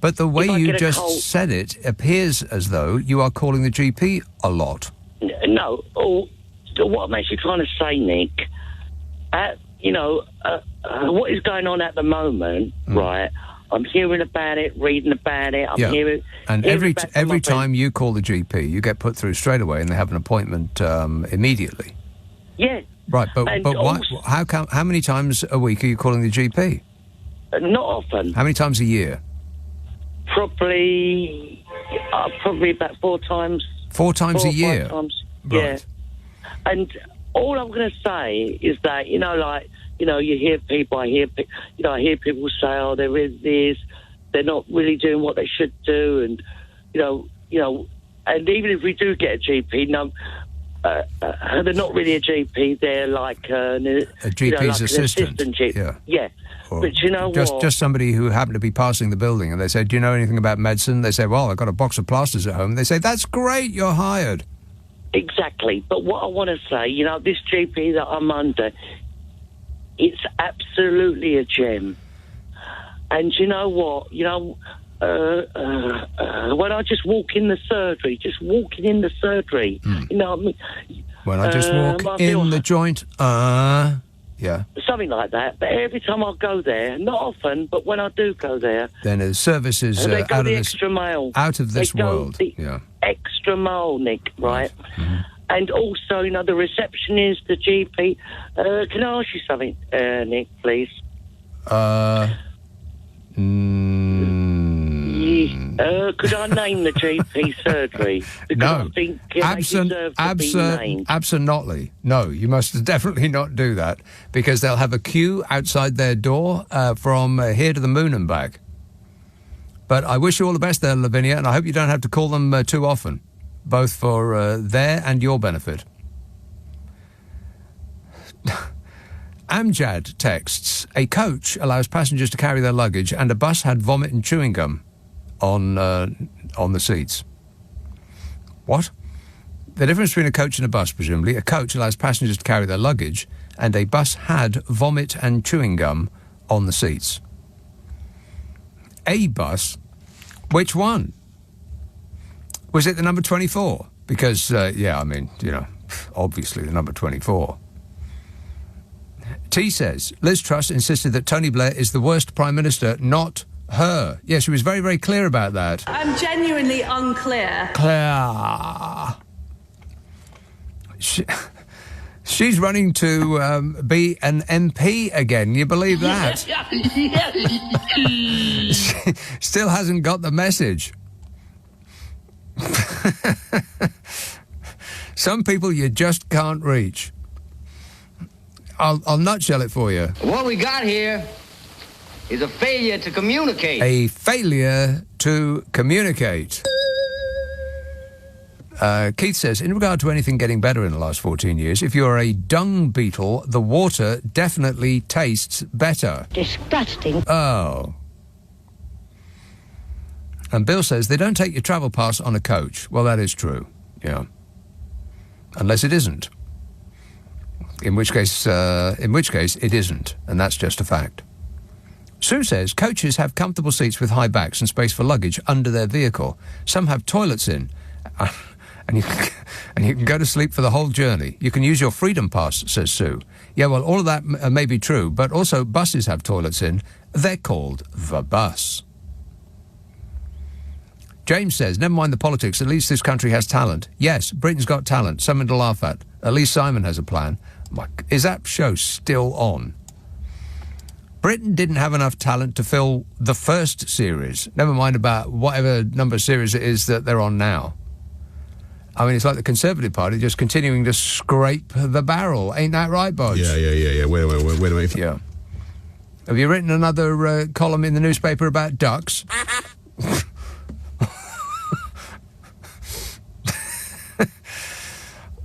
But the way you just said it appears as though you are calling the GP a lot. No. What I'm actually trying to say, Nick... what is going on at the moment, right? I'm hearing about it, reading about it. I'm hearing. And every time you call the GP, you get put through straight away, and they have an appointment immediately. Yeah. Right, but why? How many times a week are you calling the GP? Not often. How many times a year? Probably about 4 times. 4 times a year. 5 times. Right. Yeah. And all I'm going to say is that, you hear people, I hear people say, oh, there is this, they're not really doing what they should do, and, and even if we do get a GP, they're not really a GP, they're like a GP's assistant. Yeah. But you know what? Just somebody who happened to be passing the building, and they say, do you know anything about medicine? They say, well, I've got a box of plasters at home. They say, that's great, you're hired. Exactly. But what I want to say, this GP that I'm under, it's absolutely a gem. And you know what? When I just walk in the surgery, you know what I mean? When I just walk in the joint, yeah. Something like that. But every time I go there, not often, but when I do go there... Then the service is they go out the of this, extra mile. Out of this world. Extra mile, Nick, right? Mm-hmm. And also, the receptionist, the GP... can I ask you something, Nick, please? Could I name the GP surgery? Because no. I think they deserve to be named. Absolutely. No, you must definitely not do that, because they'll have a queue outside their door from here to the moon and back. But I wish you all the best there, Lavinia, and I hope you don't have to call them too often, both for their and your benefit. Amjad texts, a coach allows passengers to carry their luggage and a bus had vomit and chewing gum on the seats. What? The difference between a coach and a bus, presumably. A coach allows passengers to carry their luggage and a bus had vomit and chewing gum on the seats. A bus? Which one? Was it the number 24? Because, obviously the number 24. T says, Liz Truss insisted that Tony Blair is the worst Prime Minister, not her. Yes, she was very, very clear about that. I'm genuinely unclear. Claire. She's running to be an MP again. You believe that? She still hasn't got the message. Some people you just can't reach. I'll nutshell it for you. What we got here is a failure to communicate. A failure to communicate. Keith says, in regard to anything getting better in the last 14 years, if you're a dung beetle, the water definitely tastes better. Disgusting. Oh. And Bill says, they don't take your travel pass on a coach. Well, that is true, yeah. Unless it isn't. In which case, it isn't, and that's just a fact. Sue says coaches have comfortable seats with high backs and space for luggage under their vehicle. Some have toilets in, and you can go to sleep for the whole journey. You can use your freedom pass, says Sue. Yeah, well, all of that may be true, but also buses have toilets in. They're called the bus. James says, never mind the politics, at least this country has talent. Yes, Britain's got talent, something to laugh at. At least Simon has a plan. Is that show still on? Britain didn't have enough talent to fill the first series, never mind about whatever number of series it is that they're on now. I mean, it's like the Conservative Party just continuing to scrape the barrel. Ain't that right, Bodge? Yeah. Wait a minute. Yeah. Have you written another column in the newspaper about ducks?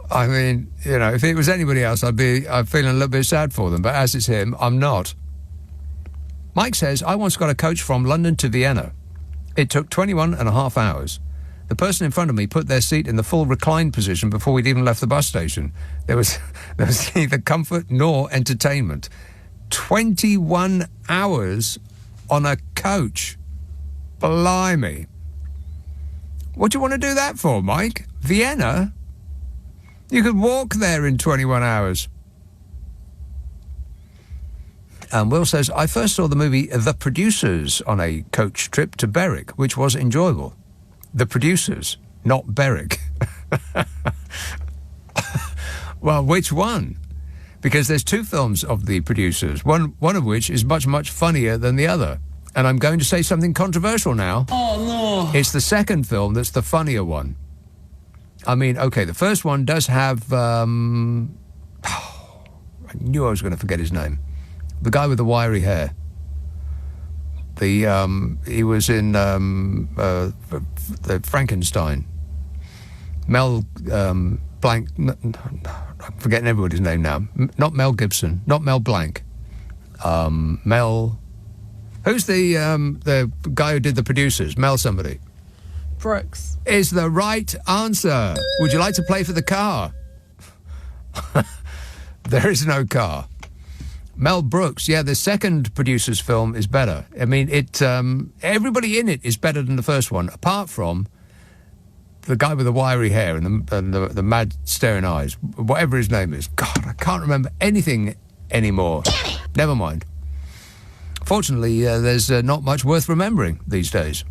I mean, you know, if it was anybody else, I'm feeling a little bit sad for them. But as it's him, I'm not. Mike says, I once got a coach from London to Vienna. It took 21 and a half hours. The person in front of me put their seat in the full reclined position before we'd even left the bus station. There was neither comfort nor entertainment. 21 hours on a coach. Blimey. What do you want to do that for, Mike? Vienna? You could walk there in 21 hours. And Will says, I first saw the movie The Producers on a coach trip to Berwick, which was enjoyable. The Producers, not Berwick. Well, which one? Because there's two films of The Producers, one of which is much, much funnier than the other. And I'm going to say something controversial now. Oh, no. It's the second film that's the funnier one. I mean, okay, the first one does have... I knew I was going to forget his name. The guy with the wiry hair. He was in the Frankenstein. Mel Blanc. I'm forgetting everybody's name now. Not Mel Gibson. Not Mel Blanc. Mel. Who's the guy who did The Producers? Mel somebody. Brooks. Is the right answer. Would you like to play for the car? There is no car. Mel Brooks, yeah, the second Producers film is better. I mean, everybody in it is better than the first one, apart from the guy with the wiry hair and the mad staring eyes, whatever his name is. God, I can't remember anything anymore. Never mind. Fortunately, there's not much worth remembering these days.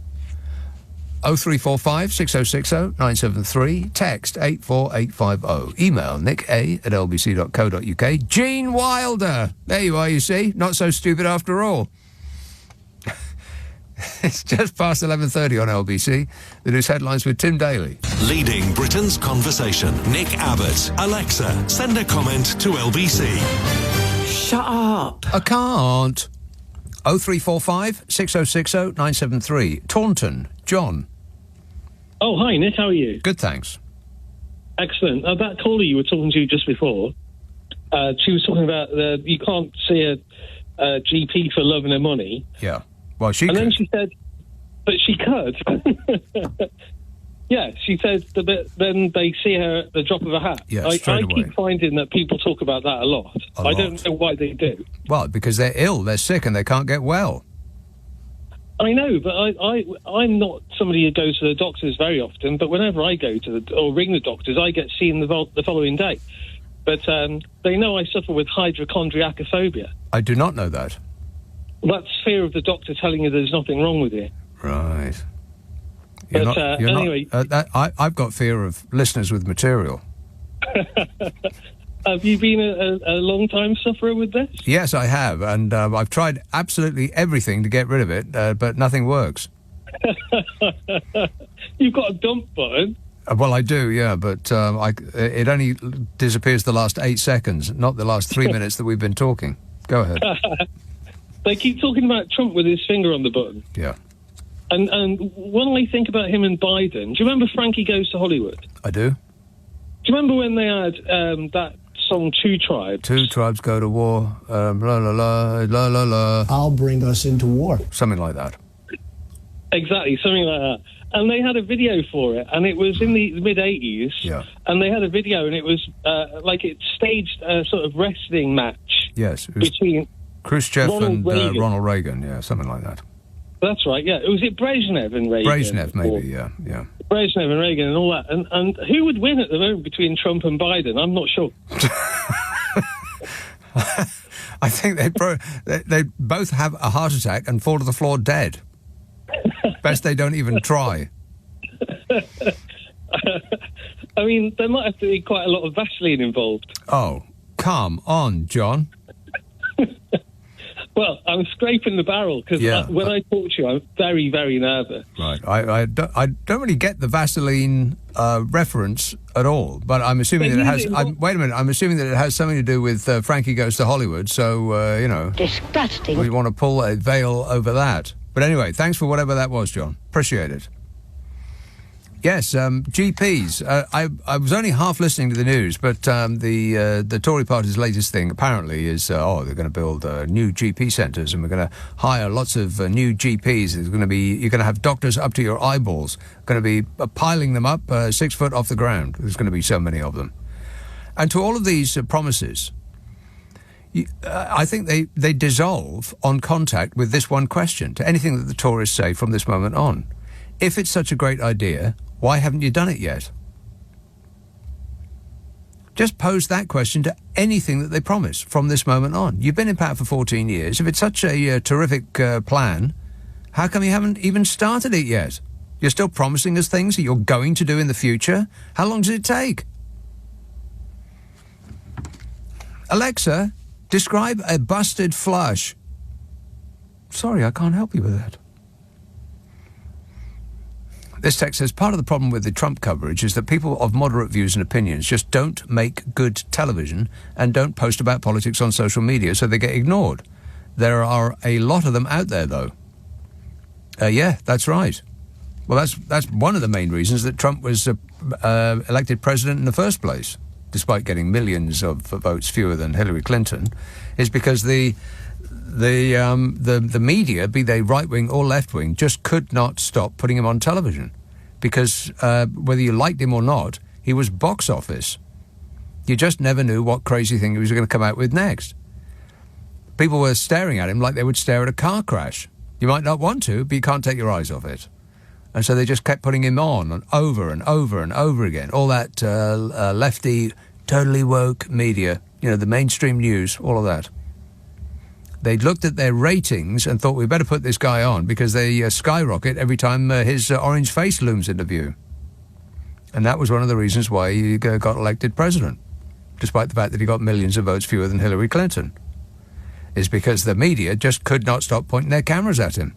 0345 6060 973, text 84850, email nick@lbc.co.uk. Gene Wilder, there you are, you see, not so stupid after all. It's just past 11:30 on LBC. The news headlines with Tim Daly. Leading Britain's conversation, Nick Abbot. Alexa, send a comment to LBC. Shut up. I can't. 0345 6060 973, Taunton, John. Oh, hi, Nick. How are you? Good, thanks. Excellent. That caller you were talking to just before, she was talking about you can't see a GP for love and her money. Yeah. Well, she could. And then she said, but she could. Yeah, she said that then they see her at the drop of a hat. Yeah, I straight away. keep finding that people talk about that a lot. I don't know why they do. Well, because they're ill, they're sick, and they can't get well. I know, but I'm not somebody who goes to the doctors very often, but whenever I go to or ring the doctors, I get seen the following day. But they know I suffer with hypochondriacophobia. I do not know that. That's fear of the doctor telling you there's nothing wrong with you. Right. But anyway... I've got fear of listeners with material. Have you been a long-time sufferer with this? Yes, I have, and I've tried absolutely everything to get rid of it, but nothing works. You've got a dump button. Well, I do, yeah, but it only disappears the last 8 seconds, not the last 3 minutes that we've been talking. Go ahead. They keep talking about Trump with his finger on the button. Yeah. And when I think about him and Biden, do you remember Frankie Goes to Hollywood? I do. Do you remember when they had that song Two Tribes? Two tribes go to war, la la la, la la la. I'll bring us into war. Something like that. Exactly, something like that. And they had a video for it, and it was in the mid-'80s. Yeah. And they had a video, and it was like it staged a sort of wrestling match. Yes. Between... Khrushchev and Reagan. Ronald Reagan, yeah, something like that. That's right, yeah. Was it Brezhnev and Reagan? Brezhnev, maybe, yeah. Brezhnev and Reagan and all that. And who would win at the moment between Trump and Biden? I'm not sure. I think they both have a heart attack and fall to the floor dead. Best they don't even try. I mean, there might have to be quite a lot of Vaseline involved. Oh, come on, John. Well, I'm scraping the barrel because when I talk to you, I'm very, very nervous. Right. I don't really get the Vaseline reference at all, but I'm assuming that it has... wait a minute. I'm assuming that it has something to do with Frankie Goes to Hollywood, so, Disgusting. we want to pull a veil over that. But anyway, thanks for whatever that was, John. Appreciate it. Yes, GPs. I was only half listening to the news, but the Tory party's latest thing apparently is, they're going to build new GP centres and we're going to hire lots of new GPs. You're going to have doctors up to your eyeballs, going to be piling them up 6 foot off the ground. There's going to be so many of them. And to all of these promises, I think they dissolve on contact with this one question, to anything that the Tories say from this moment on. If it's such a great idea, why haven't you done it yet? Just pose that question to anything that they promise from this moment on. You've been in power for 14 years. If it's such a terrific plan, how come you haven't even started it yet? You're still promising us things that you're going to do in the future? How long does it take? Alexa, describe a busted flush. Sorry, I can't help you with that. This text says, part of the problem with the Trump coverage is that people of moderate views and opinions just don't make good television and don't post about politics on social media, so they get ignored. There are a lot of them out there, though. Yeah, that's right. Well, that's one of the main reasons that Trump was elected president in the first place, despite getting millions of votes fewer than Hillary Clinton, is because the media, be they right-wing or left-wing, just could not stop putting him on television because whether you liked him or not, he was box office. You just never knew what crazy thing he was going to come out with next. People were staring at him like they would stare at a car crash. You might not want to, but you can't take your eyes off it. And so they just kept putting him on and over and over and over again. All that lefty, totally woke media, the mainstream news, all of that. They looked at their ratings and thought, we better put this guy on because they skyrocket every time his orange face looms into view. And that was one of the reasons why he got elected president, despite the fact that he got millions of votes fewer than Hillary Clinton, is because the media just could not stop pointing their cameras at him.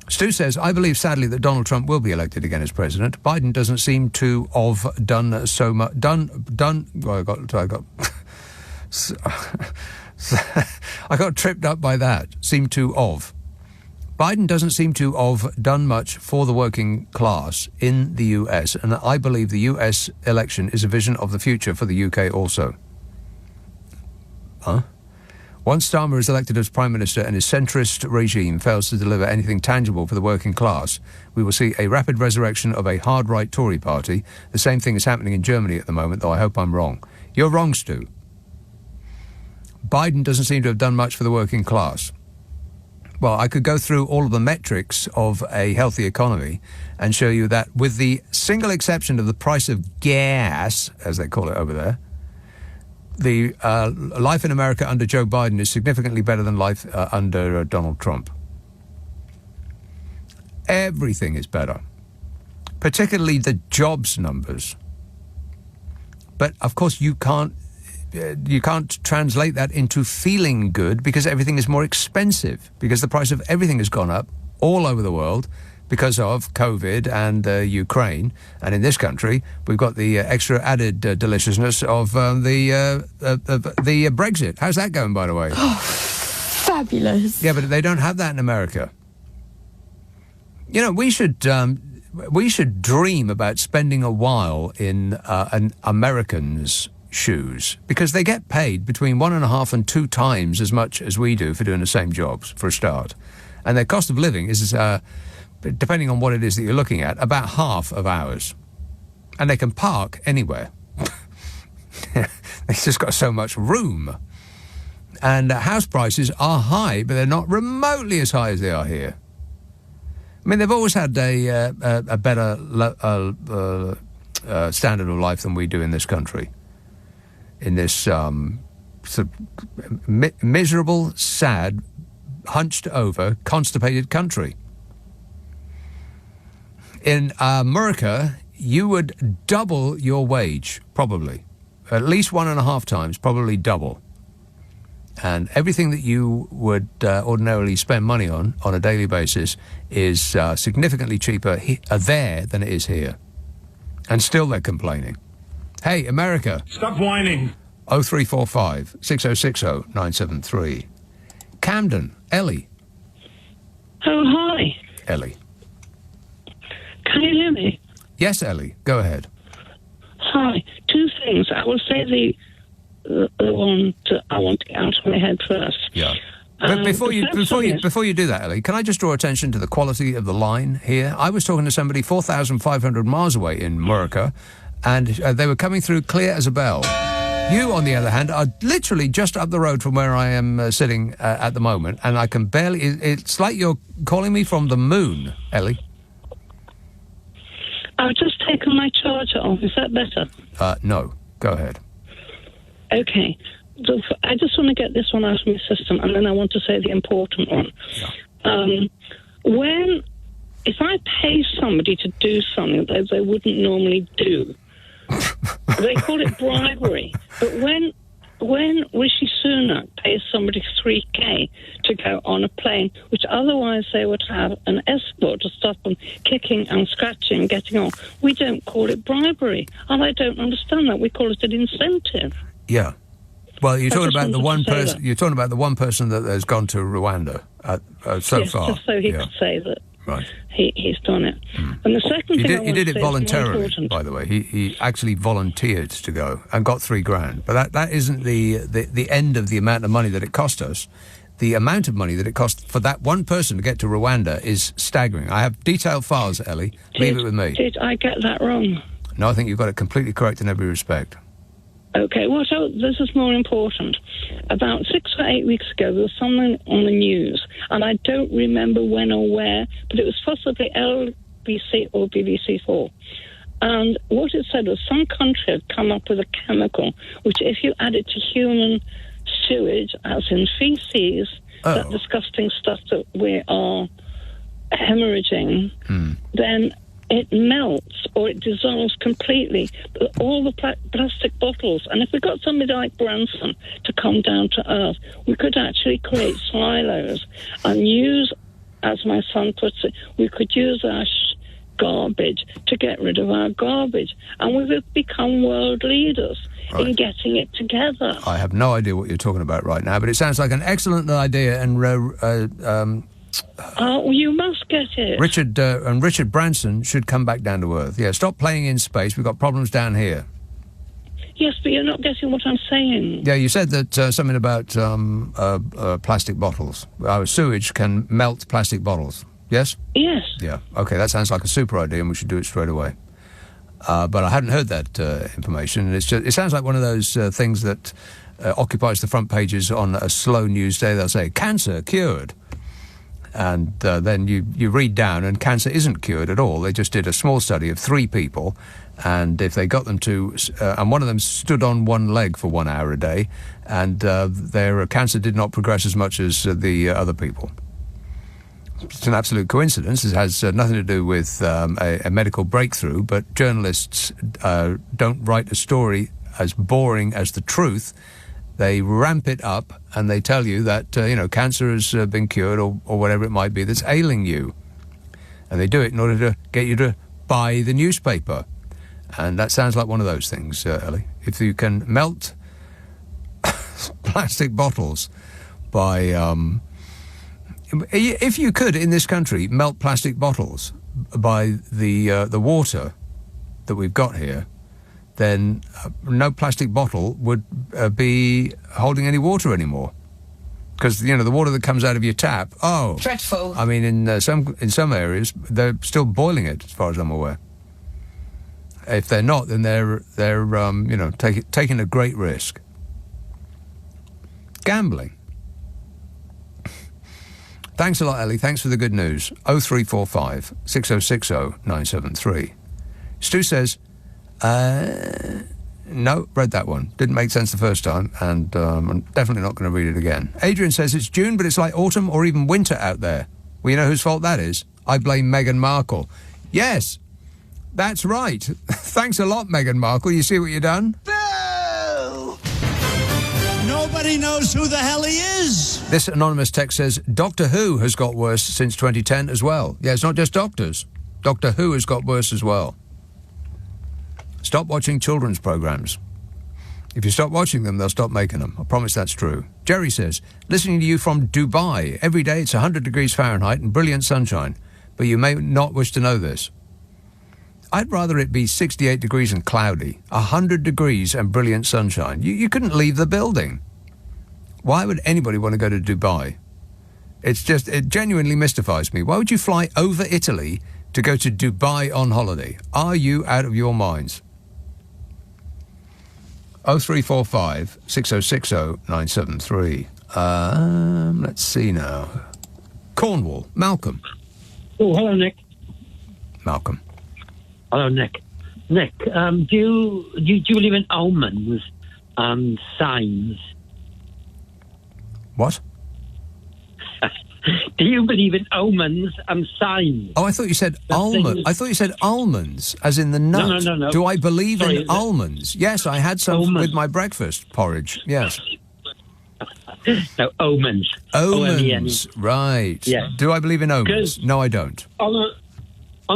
Stu says, I believe sadly that Donald Trump will be elected again as president. Biden doesn't seem to have done so much. Well, I got I got tripped up by that. Seem to of. Biden doesn't seem to have done much for the working class in the US, and I believe the US election is a vision of the future for the UK also. Huh? Once Starmer is elected as Prime Minister and his centrist regime fails to deliver anything tangible for the working class, we will see a rapid resurrection of a hard-right Tory party. The same thing is happening in Germany at the moment, though I hope I'm wrong. You're wrong, Stu. Biden doesn't seem to have done much for the working class. Well, I could go through all of the metrics of a healthy economy and show you that with the single exception of the price of gas, as they call it over there, the life in America under Joe Biden is significantly better than life under Donald Trump. Everything is better, particularly the jobs numbers. But, of course, you can't translate that into feeling good because everything is more expensive, because the price of everything has gone up all over the world because of COVID and Ukraine. And in this country, we've got the extra added deliciousness of the Brexit. How's that going, by the way? Oh, fabulous. Yeah, but they don't have that in America. We should dream about spending a while in an American's shoes, because they get paid between 1.5 and 2 times as much as we do for doing the same jobs, for a start. And their cost of living is, depending on what it is that you're looking at, about half of ours. And they can park anywhere. They've just got so much room. And house prices are high, but they're not remotely as high as they are here. I mean, they've always had a better standard of life than we do in this country. In this sort of miserable, sad, hunched-over, constipated country. In America, you would double your wage, probably. At least 1.5 times, probably double. And everything that you would ordinarily spend money on a daily basis is significantly cheaper there than it is here. And still they're complaining. Hey, America. Stop whining. 0345 6060 973. Camden, Ellie. Oh, hi. Ellie. Can you hear me? Yes, Ellie, go ahead. Hi. 2 things. I will say the one that I want to get out of my head first. Yeah. But before you do that, Ellie, can I just draw attention to the quality of the line here? I was talking to somebody 4,500 miles away in Murica, and they were coming through clear as a bell. You, on the other hand, are literally just up the road from where I am sitting at the moment, and I can barely... It's like you're calling me from the moon, Ellie. I've just taken my charger off. Is that better? No. Go ahead. Okay. I just want to get this one out of my system, and then I want to say the important one. Yeah. If I pay somebody to do something that they wouldn't normally do, they call it bribery. But when Rishi Sunak pays somebody $3,000 to go on a plane, which otherwise they would have an escort to stop them kicking and scratching and getting on, we don't call it bribery. And I don't understand that. We call it an incentive. Yeah. Well, you're talking about the one person. You're talking about the one person that has gone to Rwanda so far. Just so he could say that. Right. He's done it. And the second thing he did it voluntarily, by the way. He actually volunteered to go and got $3,000. But that isn't the end of the amount of money that it cost us. The amount of money that it cost for that one person to get to Rwanda is staggering. I have detailed files, Ellie. Leave it with me. Did I get that wrong? No, I think you've got it completely correct in every respect. Okay, this is more important. About 6 or 8 weeks ago, there was something on the news, and I don't remember when or where, but it was possibly LBC or BBC4. And what it said was some country had come up with a chemical, which if you add it to human sewage, as in feces, that disgusting stuff that we are hemorrhaging, then it melts or it dissolves completely. All the plastic bottles. And if we got somebody like Branson to come down to earth, we could actually create silos and use, as my son puts it, we could use our garbage to get rid of our garbage. And we would become world leaders in getting it together. I have no idea what you're talking about right now, but it sounds like an excellent idea, and you must get it. Richard Branson should come back down to earth. Yeah, stop playing in space. We've got problems down here. Yes, but you're not getting what I'm saying. Yeah, you said that something about plastic bottles. Our sewage can melt plastic bottles. Yes? Yes. Yeah. Okay, that sounds like a super idea, and we should do it straight away. But I hadn't heard that information. It sounds like one of those things that occupies the front pages on a slow news day. They'll say, cancer cured. And then you read down, and cancer isn't cured at all. They just did a small study of 3 people, and if they got them to... and one of them stood on one leg for 1 hour a day, and their cancer did not progress as much as the other people. It's an absolute coincidence. It has nothing to do with a medical breakthrough, but journalists don't write a story as boring as the truth. They ramp it up and they tell you that, cancer has been cured or whatever it might be that's ailing you. And they do it in order to get you to buy the newspaper. And that sounds like one of those things, Ellie. If you can melt plastic bottles by... if you could, in this country, melt plastic bottles by the water that we've got here, then no plastic bottle would be holding any water anymore. Because, the water that comes out of your tap, dreadful. I mean, in some areas, they're still boiling it, as far as I'm aware. If they're not, then they're taking a great risk. gambling. Thanks a lot, Ellie. Thanks for the good news. 0345 6060 973. Stu says, no, read that one. Didn't make sense the first time, and I'm definitely not going to read it again. Adrian says it's June, but it's like autumn or even winter out there. Well, you know whose fault that is? I blame Meghan Markle. Yes, that's right. Thanks a lot, Meghan Markle. You see what you've done? Nobody knows who the hell he is. This anonymous text says, Doctor Who has got worse since 2010 as well. Yeah, it's not just doctors. Doctor Who has got worse as well. Stop watching children's programmes. If you stop watching them, they'll stop making them. I promise that's true. Jerry says, listening to you from Dubai. Every day it's 100 degrees Fahrenheit and brilliant sunshine. But you may not wish to know this. I'd rather it be 68 degrees and cloudy, 100 degrees and brilliant sunshine. You couldn't leave the building. Why would anybody want to go to Dubai? It genuinely mystifies me. Why would you fly over Italy to go to Dubai on holiday? Are you out of your minds? 0345 6060 973. Let's see now. Cornwall. Malcolm. Oh, hello, Nick. Malcolm. Hello, Nick. Nick, do you believe in omens and signs? What? Do you believe in omens and signs? Oh, I thought you said almond. I thought you said almonds, as in the nut. No. Do I believe Sorry, in almonds? Yes, I had some with my breakfast porridge. Yes. No, omens. Omens. Right. Yeah. Do I believe in omens? No, I don't. On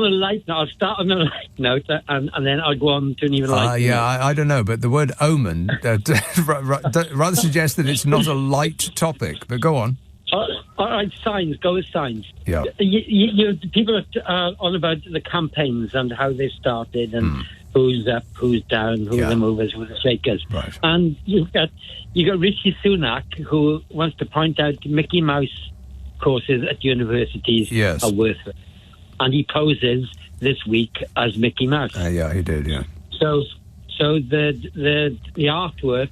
a light note, I'll start on a light note and then I'll go on to an even lighter note. I don't know, but the word omen rather suggests that it's not a light topic, but go on. All right, signs. Go with signs. Yeah. People are on about the campaigns and how they started and who's up, who's down, who are the movers, who are the shakers. Right. And you've got Rishi Sunak, who wants to point out Mickey Mouse courses at universities are worthless. And he poses this week as Mickey Mouse. Yeah, he did, yeah. So the artwork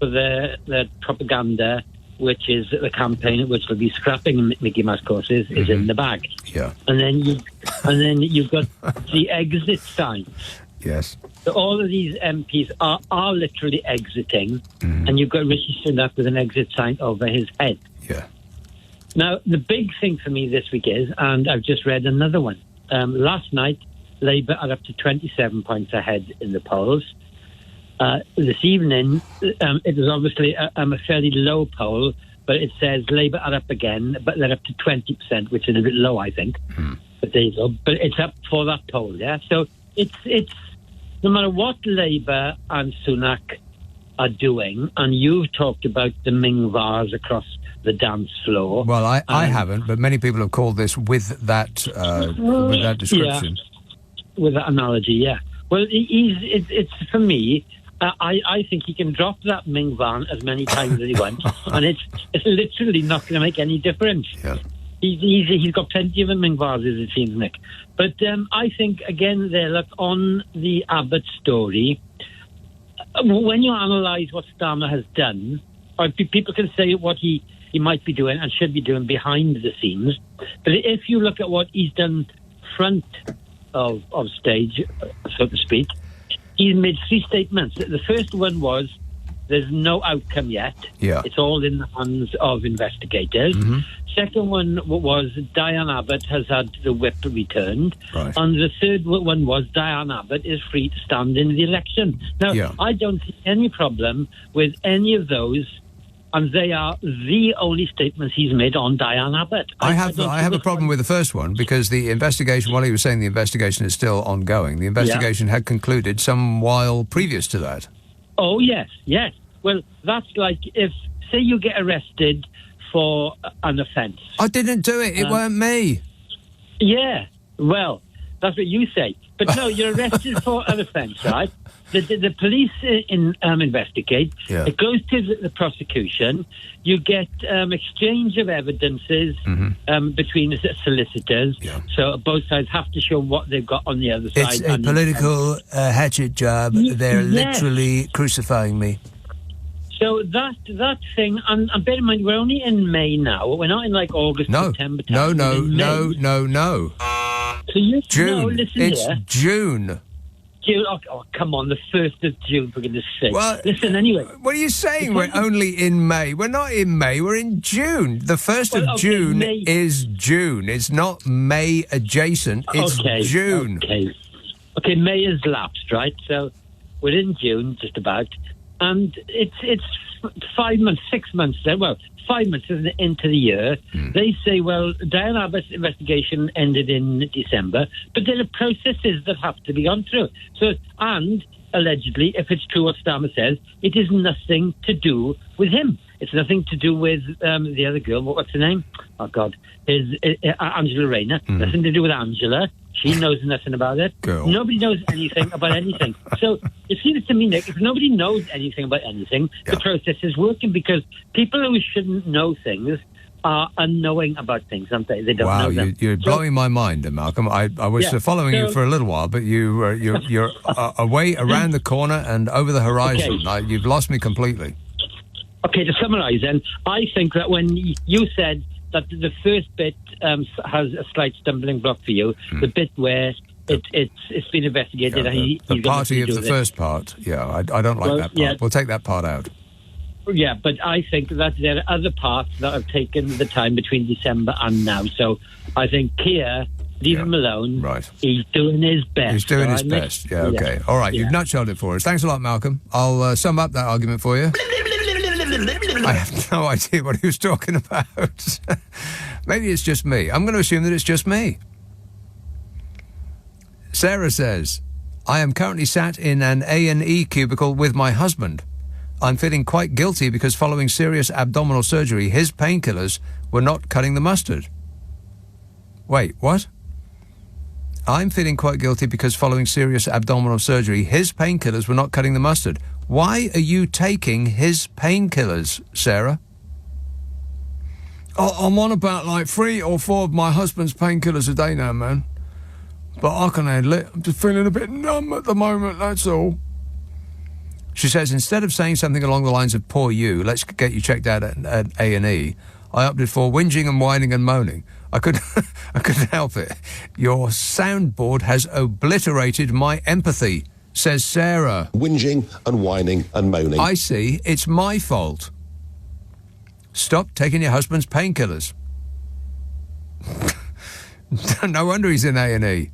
for the propaganda, which is the campaign which will be scrapping Mickey Mouse courses, is in the bag. Yeah. And then you've got the exit signs. Yes. So all of these MPs are literally exiting, and you've got Rishi Sunak with an exit sign over his head. Yeah. Now, the big thing for me this week is, and I've just read another one, last night, Labour are up to 27 points ahead in the polls. This evening, it was obviously a fairly low poll, but it says Labour are up again, but they're up to 20%, which is a bit low, I think. But there you go. But it's up for that poll, yeah? So it's no matter what Labour and Sunak are doing, and you've talked about the Ming Vars across the dance floor. Well, I haven't, but many people have called this with that description. Yeah, with that analogy, yeah. Well, it's for me, I think he can drop that Ming Van as many times as he wants, and it's literally not going to make any difference. Yeah. He's got plenty of Ming Vases, it seems, Nick. But I think, again, there, on the Abbot story, when you analyse what Starmer has done, or people can say what he might be doing and should be doing behind the scenes. But if you look at what he's done front of stage, so to speak, he's made 3 statements. The first one was, there's no outcome yet. Yeah. It's all in the hands of investigators. Second one was Diane Abbott has had the whip returned. Right. And the third one was Diane Abbott is free to stand in the election. Now, I don't see any problem with any of those, and they are the only statements he's made on Diane Abbott. I have a problem with the first one, because the investigation, while he was saying the investigation is still ongoing, the investigation had concluded some while previous to that. Oh, yes. Well, that's like if, say you get arrested for an offence. I didn't do it. It weren't me. Yeah. Well, that's what you say. But no, you're arrested for an offence, right? The police investigate. Yeah. It goes to the prosecution. You get exchange of evidences between the solicitors. Yeah. So both sides have to show what they've got on the other side. It's a political hatchet job. They're literally crucifying me. So that thing, and bear in mind, we're only in May now. We're not in like August, September. No. So you June. listen It's here. June. June. Oh, come on, the 1st of June, for goodness sake. Well, listen, anyway. What are you saying? We're only in May. We're not in May. We're in June. The 1st of June May. is June. It's not May adjacent. It's June. Okay, May has lapsed, right? So we're in June, just about. And it's 5 months, 6 months, 5 months into the year. They say, well, Diane Abbott's investigation ended in December, but there are processes that have to be gone through. So, and allegedly, if it's true what Starmer says, it is nothing to do with him. It's nothing to do with the other girl. What's her name? Oh, God. Angela Rayner. Nothing to do with Angela. She knows nothing about it. Girl. Nobody knows anything about anything. So it seems to me, Nick, if nobody knows anything about anything, the process is working, because people who shouldn't know things are unknowing about things, aren't they? They don't know them. You're blowing my mind, Malcolm. I was following you for a little while, but you're away around the corner and over the horizon. Okay. You've lost me completely. Okay, to summarise then, I think that when you said that the first bit has a slight stumbling block for you, the bit where it's been investigated. The party of the first part, I don't like that part. Yeah. We'll take that part out. Yeah, but I think that there are other parts that have taken the time between December and now. So I think Keir, leave him alone. Right. He's doing his best. He's doing his best. Yeah, okay. All right, you've nutshelled it for us. Thanks a lot, Malcolm. I'll sum up that argument for you. I have no idea what he was talking about. Maybe it's just me. I'm going to assume that it's just me. Sarah says, I am currently sat in an A&E cubicle with my husband. I'm feeling quite guilty because following serious abdominal surgery, his painkillers were not cutting the mustard. Wait, what? I'm feeling quite guilty because following serious abdominal surgery, his painkillers were not cutting the mustard. Why are you taking his painkillers, Sarah? I'm on about like 3 or 4 of my husband's painkillers a day now, man. But I can handle it. I'm just feeling a bit numb at the moment, that's all. She says, instead of saying something along the lines of, poor you, let's get you checked out at A&E, I opted for whinging and whining and moaning. I couldn't help it. Your soundboard has obliterated my empathy, says Sarah. Whinging and whining and moaning. I see. It's my fault. Stop taking your husband's painkillers. No wonder he's in A&E.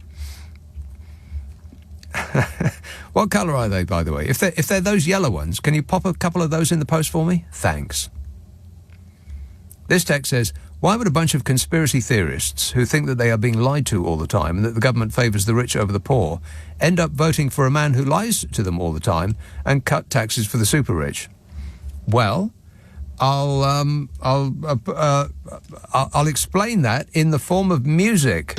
What colour are they, by the way? If they're those yellow ones, can you pop a couple of those in the post for me? Thanks. This text says, why would a bunch of conspiracy theorists who think that they are being lied to all the time and that the government favours the rich over the poor end up voting for a man who lies to them all the time and cut taxes for the super rich? Well, I'll explain that in the form of music.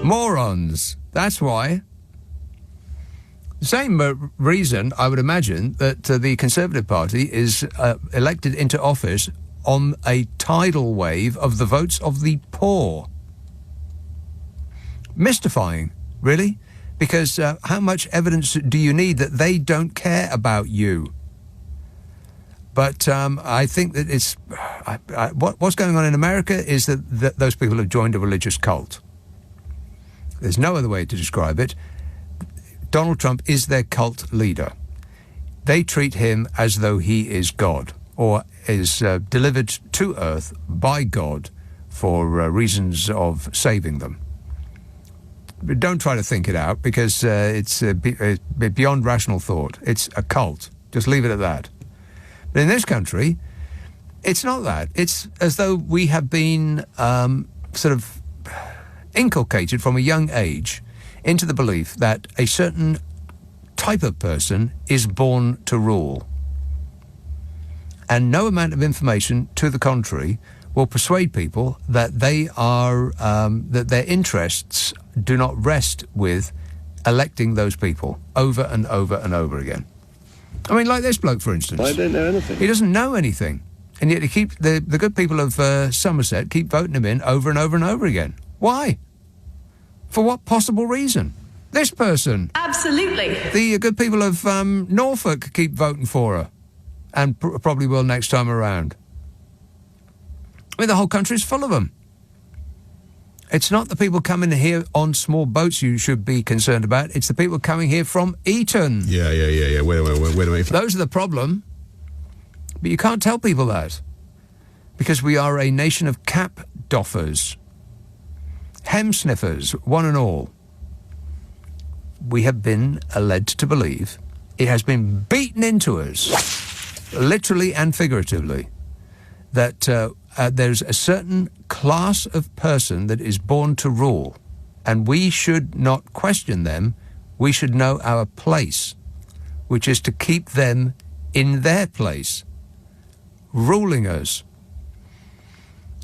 Morons. That's why. The same reason, I would imagine, that the Conservative Party is elected into office on a tidal wave of the votes of the poor. Mystifying, really, because how much evidence do you need that they don't care about you? But I think that it's... what's going on in America is that those people have joined a religious cult. There's no other way to describe it. Donald Trump is their cult leader. They treat him as though he is God, or is delivered to earth by God for reasons of saving them. But don't try to think it out, because it's beyond rational thought. It's a cult. Just leave it at that. But in this country, it's not that. It's as though we have been sort of inculcated from a young age into the belief that a certain type of person is born to rule. And no amount of information to the contrary will persuade people that they are that their interests do not rest with electing those people over and over and over again. I mean, like this bloke, for instance. I don't know anything. He doesn't know anything. And yet the good people of Somerset keep voting him in over and over and over again. Why? For what possible reason? This person. Absolutely. The good people of Norfolk keep voting for her. and probably will next time around. I mean, the whole country's full of them. It's not the people coming here on small boats you should be concerned about. It's the people coming here from Eton. Yeah. Wait a minute. Those are the problem. But you can't tell people that. Because we are a nation of cap doffers. Hem sniffers, one and all. We have been led to believe, it has been beaten into us, literally and figuratively, that there's a certain class of person that is born to rule, and we should not question them. We should know our place, which is to keep them in their place, ruling us.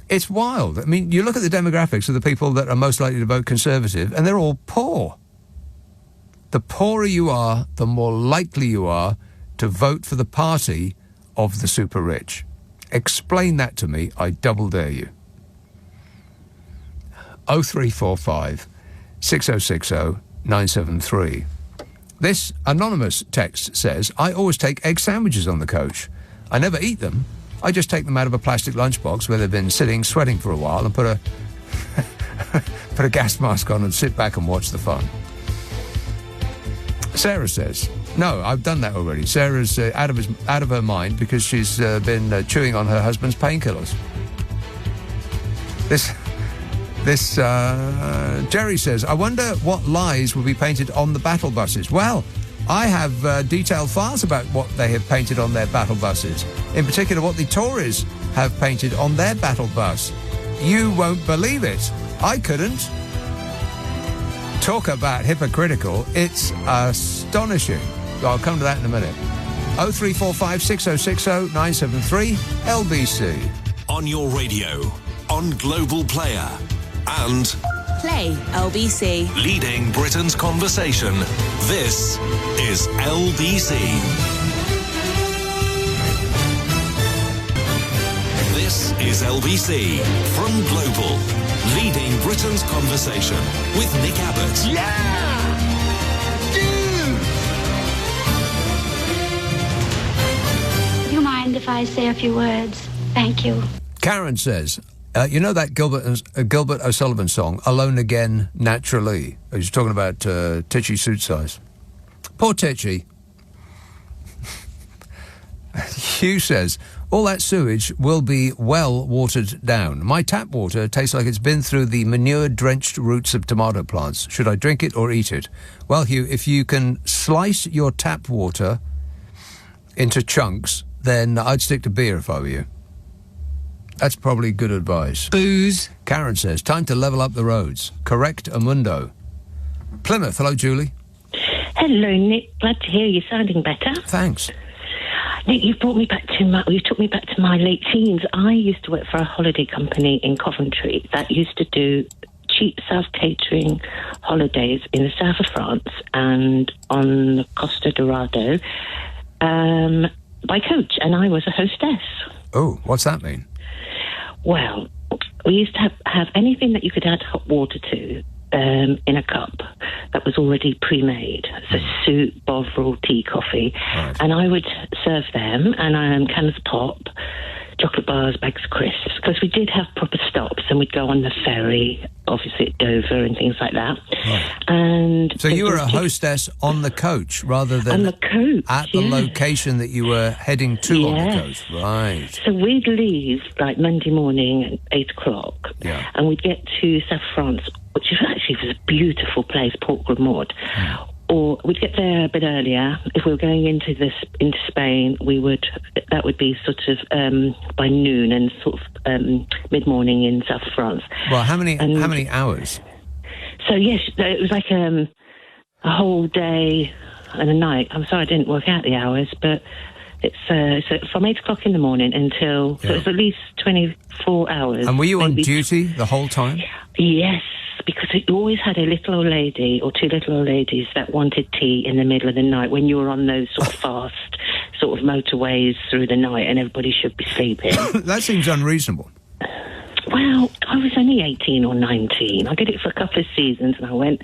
It's wild. I mean, you look at the demographics of the people that are most likely to vote Conservative, and they're all poor. The poorer you are, the more likely you are to vote for the party of the super rich. Explain that to me, I double dare you. 0345 6060 973. This anonymous text says, I always take egg sandwiches on the coach. I never eat them. I just take them out of a plastic lunchbox where they've been sitting, sweating for a while, and put a gas mask on and sit back and watch the fun. Sarah says, no, I've done that already. Sarah's out of her mind because she's been chewing on her husband's painkillers. This Jerry says, I wonder what lies will be painted on the battle buses. Well, I have detailed files about what they have painted on their battle buses. In particular, what the Tories have painted on their battle bus. You won't believe it. I couldn't. Talk about hypocritical. It's astonishing. I'll come to that in a minute. 0345 6060 973 LBC. On your radio, on Global Player, and Play LBC. leading Britain's conversation. This is LBC. This is LBC from Global, leading Britain's conversation with Nick Abbot. Yeah! Do you mind if I say a few words? Thank you. Karen says, you know that Gilbert O'Sullivan song, Alone Again, Naturally? He's talking about Titchy suit size. Poor Titchy. Hugh says, all that sewage will be well watered down. My tap water tastes like it's been through the manure-drenched roots of tomato plants. Should I drink it or eat it? Well, Hugh, if you can slice your tap water into chunks, then I'd stick to beer if I were you. That's probably good advice. Booze. Karen says, time to level up the roads. Correct Amundo. Plymouth, hello, Julie. Hello, Nick. Glad to hear you sounding better. Thanks. Nick, you took me back to my late teens. I used to work for a holiday company in Coventry that used to do cheap self-catering holidays in the south of France and on the Costa Dorado by coach, and I was a hostess. Oh, what's that mean? Well, we used to have anything that you could add hot water to in a cup that was already pre-made. So soup, bovril, tea, coffee. Right. And I would serve them, and cans of pop, chocolate bars, bags of crisps, because we did have proper stops, and we'd go on the ferry, obviously at Dover and things like that. Right. And so you were a hostess on the coach rather than on the coach, at the location that you were heading to on the coach. Right. So we'd leave like Monday morning at 8 o'clock, and we'd get to South France, which actually was a beautiful place, Port Grimord. Or we'd get there a bit earlier. If we were going into Spain, that would be sort of by noon and sort of mid-morning in South France. Well, how many hours? So yes, it was like a whole day and a night. I'm sorry I didn't work out the hours, but it's so from 8 o'clock in the morning until so it's at least 24 hours. And were you on duty the whole time? Yes. Because you always had a little old lady or two little old ladies that wanted tea in the middle of the night when you were on those sort of fast sort of motorways through the night and everybody should be sleeping. That seems unreasonable. Well, I was only 18 or 19. I did it for a couple of seasons and I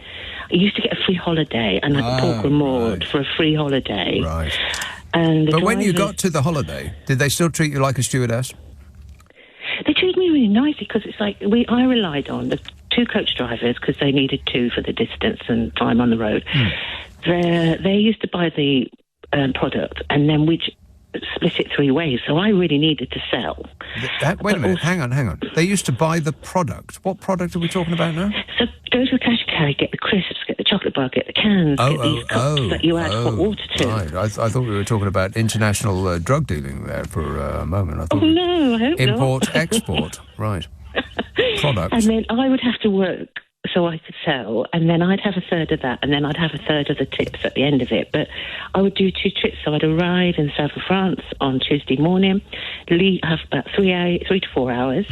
used to get a free holiday and I'd Port Grimord for a free holiday. Right. And But when you got to the holiday, did they still treat you like a stewardess? They treated me really nicely because it's like I relied on the 2 coach drivers because they needed 2 for the distance and time on the road. They used to buy the product, and then we'd split it 3 ways. So I really needed to sell. Wait a minute, hang on. They used to buy the product. What product are we talking about now? So go to a cash and carry, get the crisps, get the chocolate bar, get the cans, get these cups that you add hot water to. Right. I thought we were talking about international drug dealing there for a moment. I thought no, I hope import, not. export, right. Products. And then I would have to work so I could sell, and then I'd have a third of that, and then I'd have a third of the tips at the end of it. But I would do 2 trips, so I'd arrive in the south of France on Tuesday morning, have about 3 to 4 hours,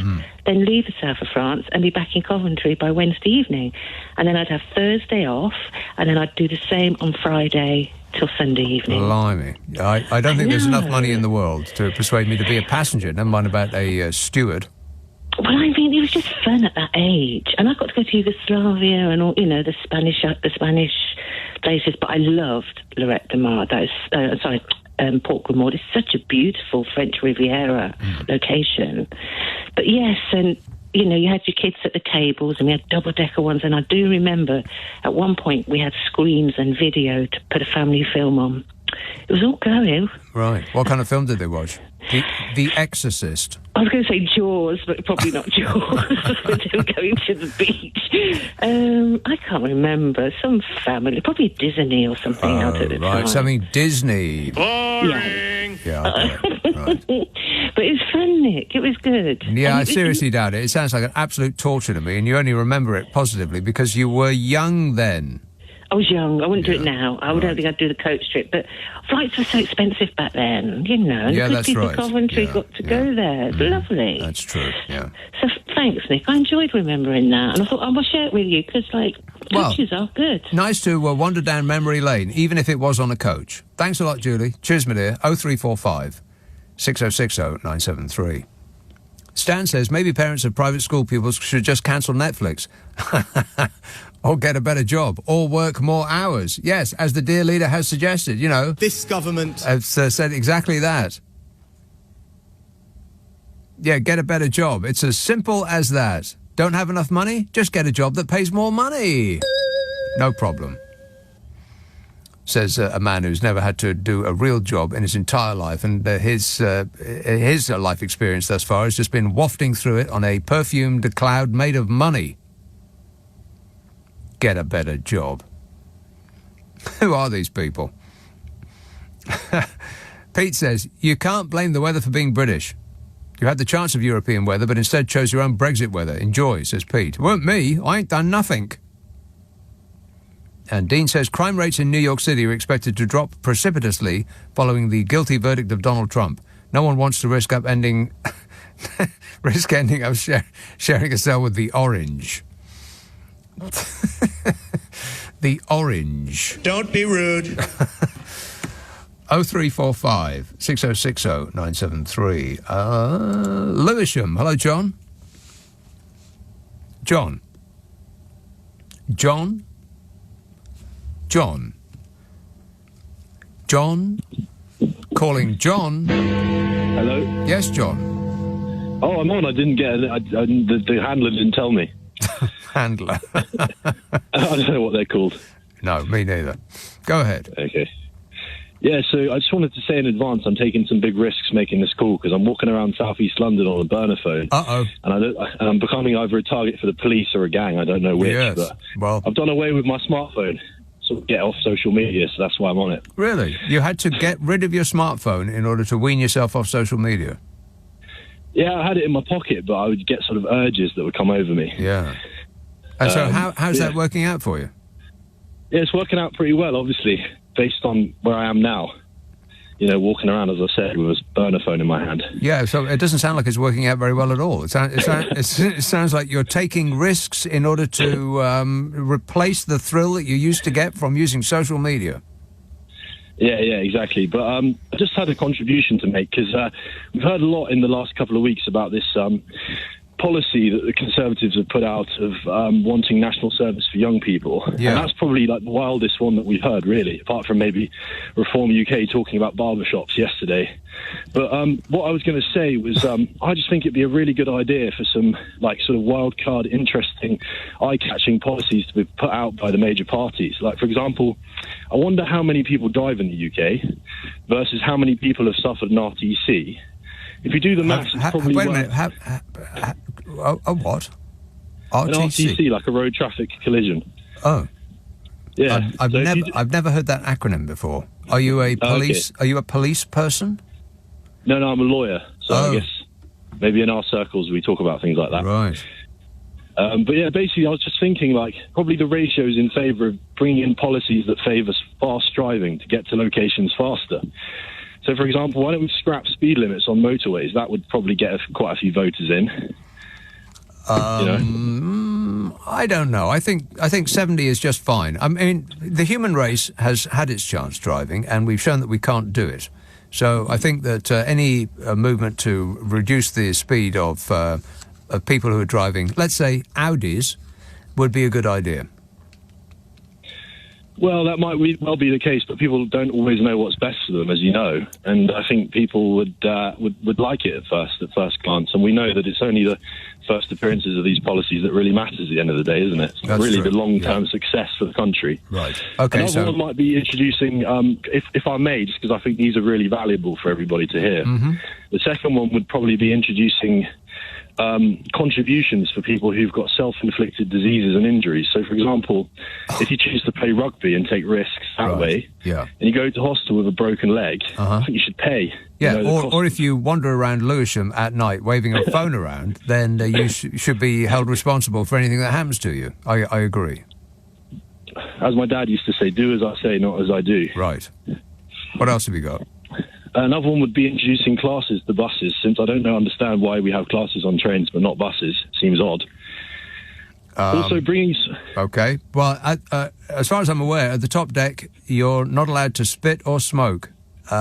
then leave the south of France and be back in Coventry by Wednesday evening. And then I'd have Thursday off, and then I'd do the same on Friday till Sunday evening. Blimey. I don't think there's enough money in the world to persuade me to be a passenger, never mind about a steward. Well, I mean, it was just fun at that age, and I got to go to Yugoslavia and all, the Spanish places. But I loved Lloret de Mar. That is, Port Grimaud. It's such a beautiful French Riviera location. But yes, and you had your kids at the tables, and we had double-decker ones. And I do remember at one point we had screens and video to put a family film on. It was all going. Right. What kind of film did they watch? The Exorcist. I was going to say Jaws, but probably not Jaws. They were going to the beach. I can't remember. Some family, probably Disney or something out at the time. Right, something Disney. Boring. Yeah, okay. Right. But it was fun, Nick. It was good. Yeah, I seriously doubt it. It sounds like an absolute torture to me, and you only remember it positively because you were young then. I was young. I wouldn't do it now. I don't think I'd do the coach trip. But flights were so expensive back then, Yeah, that's people right. Coventry got to go there. It's lovely. That's true, yeah. So thanks, Nick. I enjoyed remembering that. And I thought I must share it with you because, coaches are good. Nice to wander down memory lane, even if it was on a coach. Thanks a lot, Julie. Cheers, my dear. 0345 6060 973. Stan says maybe parents of private school pupils should just cancel Netflix. Or get a better job, or work more hours. Yes, as the dear leader has suggested, This government has said exactly that. Yeah, get a better job. It's as simple as that. Don't have enough money? Just get a job that pays more money. No problem. Says a man who's never had to do a real job in his entire life, and his life experience thus far has just been wafting through it on a perfumed cloud made of money. Get a better job. Who are these people? Pete says, you can't blame the weather for being British. You had the chance of European weather, but instead chose your own Brexit weather. Enjoy, says Pete. It weren't me. I ain't done nothing. And Dean says, crime rates in New York City are expected to drop precipitously following the guilty verdict of Donald Trump. No one wants to risk ending up sharing a cell with the Orange. The Orange. Don't be rude. 0345 6060 973. Lewisham. Hello, John. John. Calling John. Hello? Yes, John. Oh, I'm on. I didn't get the handler didn't tell me. Handler. I don't know what they're called. No, me neither. Go ahead. Okay. Yeah, so I just wanted to say in advance I'm taking some big risks making this call because I'm walking around southeast London on a burner phone. Uh-oh. And I'm becoming either a target for the police or a gang. I don't know which. Yes. But well, I've done away with my smartphone. So get off social media, so that's why I'm on it. Really? You had to get rid of your smartphone in order to wean yourself off social media? Yeah, I had it in my pocket, but I would get sort of urges that would come over me. Yeah. And so how's that working out for you? Yeah, it's working out pretty well, obviously, based on where I am now. Walking around, as I said, with a burner phone in my hand. Yeah, so it doesn't sound like it's working out very well at all. It sounds like you're taking risks in order to replace the thrill that you used to get from using social media. Yeah, exactly. But I just had a contribution to make because we've heard a lot in the last couple of weeks about this policy that the Conservatives have put out of wanting national service for young people. Yeah. And that's probably like the wildest one that we've heard, really, apart from maybe Reform UK talking about barbershops yesterday. But what I was going to say was I just think it'd be a really good idea for some like sort of wild card, interesting, eye-catching policies to be put out by the major parties. Like, for example, I wonder how many people drive in the UK versus how many people have suffered an RTC. If you do the maths, it's probably wait a minute. What? RTC? An RTC, like a road traffic collision. Oh, yeah. I've never heard that acronym before. Are you a police? Okay. Are you a police person? No, I'm a lawyer. So I guess maybe in our circles we talk about things like that. Right. But yeah, basically, I was just thinking, like, probably the ratio is in favour of bringing in policies that favour fast driving to get to locations faster. So, for example, why don't we scrap speed limits on motorways? That would probably get quite a few voters in. I don't know. I think 70 is just fine. I mean, the human race has had its chance driving, and we've shown that we can't do it. So I think that any movement to reduce the speed of people who are driving, let's say Audis, would be a good idea. Well, that might well be the case, but people don't always know what's best for them, as you know. And I think people would like it at first glance. And we know that it's only the first appearances of these policies that really matters at the end of the day, isn't it? It's That's really true. the long-term success for the country. Right. Okay. Another one might be introducing, if I may, just because I think these are really valuable for everybody to hear. Mm-hmm. The second one would probably be introducing contributions for people who've got self-inflicted diseases and injuries. So, for example, if you choose to play rugby and take risks that way, yeah, and you go to hospital with a broken leg, I think you should pay. Yeah, you know, or if you wander around Lewisham at night waving a phone around, then you should be held responsible for anything that happens to you. I agree. As my dad used to say, do as I say, not as I do. Right. What else have you got? Another one would be introducing classes to buses, since I don't understand why we have classes on trains but not buses. Seems odd. Also bringing... Okay. Well, as far as I'm aware, at the top deck, you're not allowed to spit or smoke. So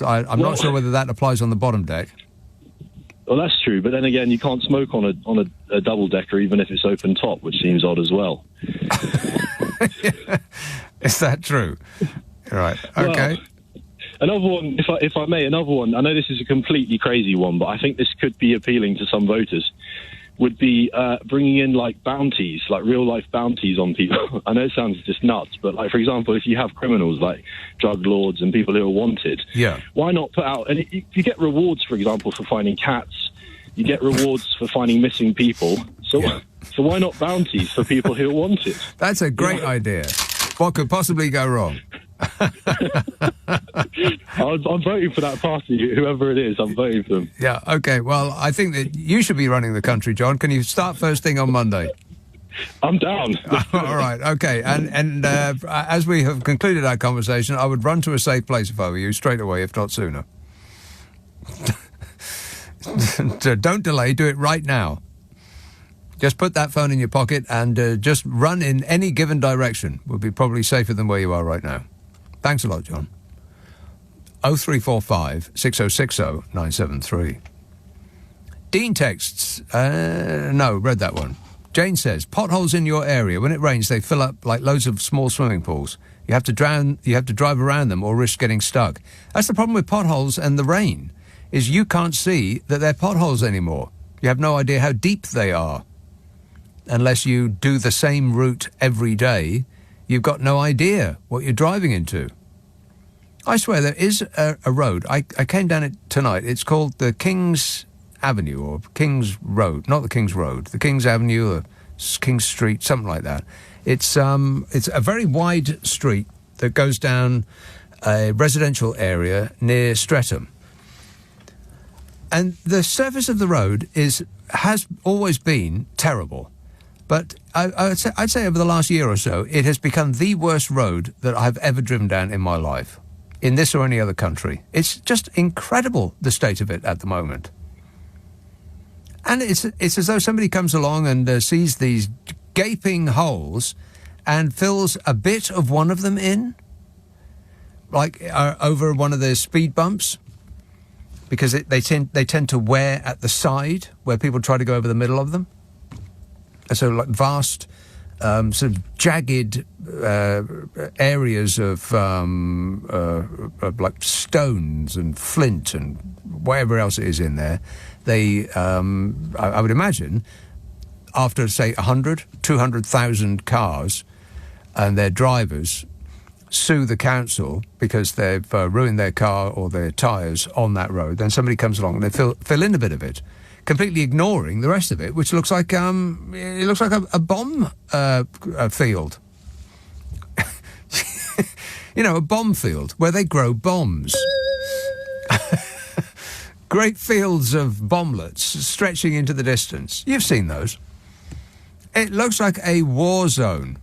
I'm not sure whether that applies on the bottom deck. Well, that's true, but then again, you can't smoke on a double-decker even if it's open top, which seems odd as well. Is that true? Right. Okay. Well, another one, if I may, another one, I know this is a completely crazy one, but I think this could be appealing to some voters, would be bringing in, like, bounties, like real-life bounties on people. I know it sounds just nuts, but, like, for example, if you have criminals like drug lords and people who are wanted, why not put out... And you get rewards, for example, for finding cats. You get rewards for finding missing people. So why not bounties for people who are wanted? That's a great idea. What could possibly go wrong? I'm voting for that party, whoever it is. I'm voting for them. Yeah, okay. Well, I think that you should be running the country, John. Can you start first thing on Monday? I'm down. All right, okay. And as we have concluded our conversation, I would run to a safe place if I were you, straight away, if not sooner. Don't delay, do it right now. Just put that phone in your pocket and just run in any given direction. Would be probably safer than where you are right now. Thanks a lot, John. 0345 6060 973. Dean texts, no, read that one. Jane says, potholes in your area. When it rains, they fill up like loads of small swimming pools. You have to drive around them or risk getting stuck. That's the problem with potholes and the rain, is you can't see that they're potholes anymore. You have no idea how deep they are. Unless you do the same route every day, you've got no idea what you're driving into. I swear there is a road. I came down it tonight. It's called the King's Avenue or King's Road, not the King's Road, the King's Avenue or King's Street, something like that. It's a very wide street that goes down a residential area near Streatham. And the surface of the road has always been terrible. But I'd say over the last year or so, it has become the worst road that I've ever driven down in my life, in this or any other country. It's just incredible, the state of it at the moment. And it's as though somebody comes along and sees these gaping holes and fills a bit of one of them in, like over one of the speed bumps. because they tend to wear at the side where people try to go over the middle of them. And so, like vast, sort of jagged areas of like stones and flint and whatever else it is in there. They, I would imagine, after, say, 100, 200,000 cars and their drivers sue the council because they've ruined their car or their tyres on that road, then somebody comes along and they fill in a bit of it, completely ignoring the rest of it, which looks like it looks like a bomb field. You know, a bomb field where they grow bombs. Great fields of bomblets stretching into the distance. You've seen those. It looks like a war zone.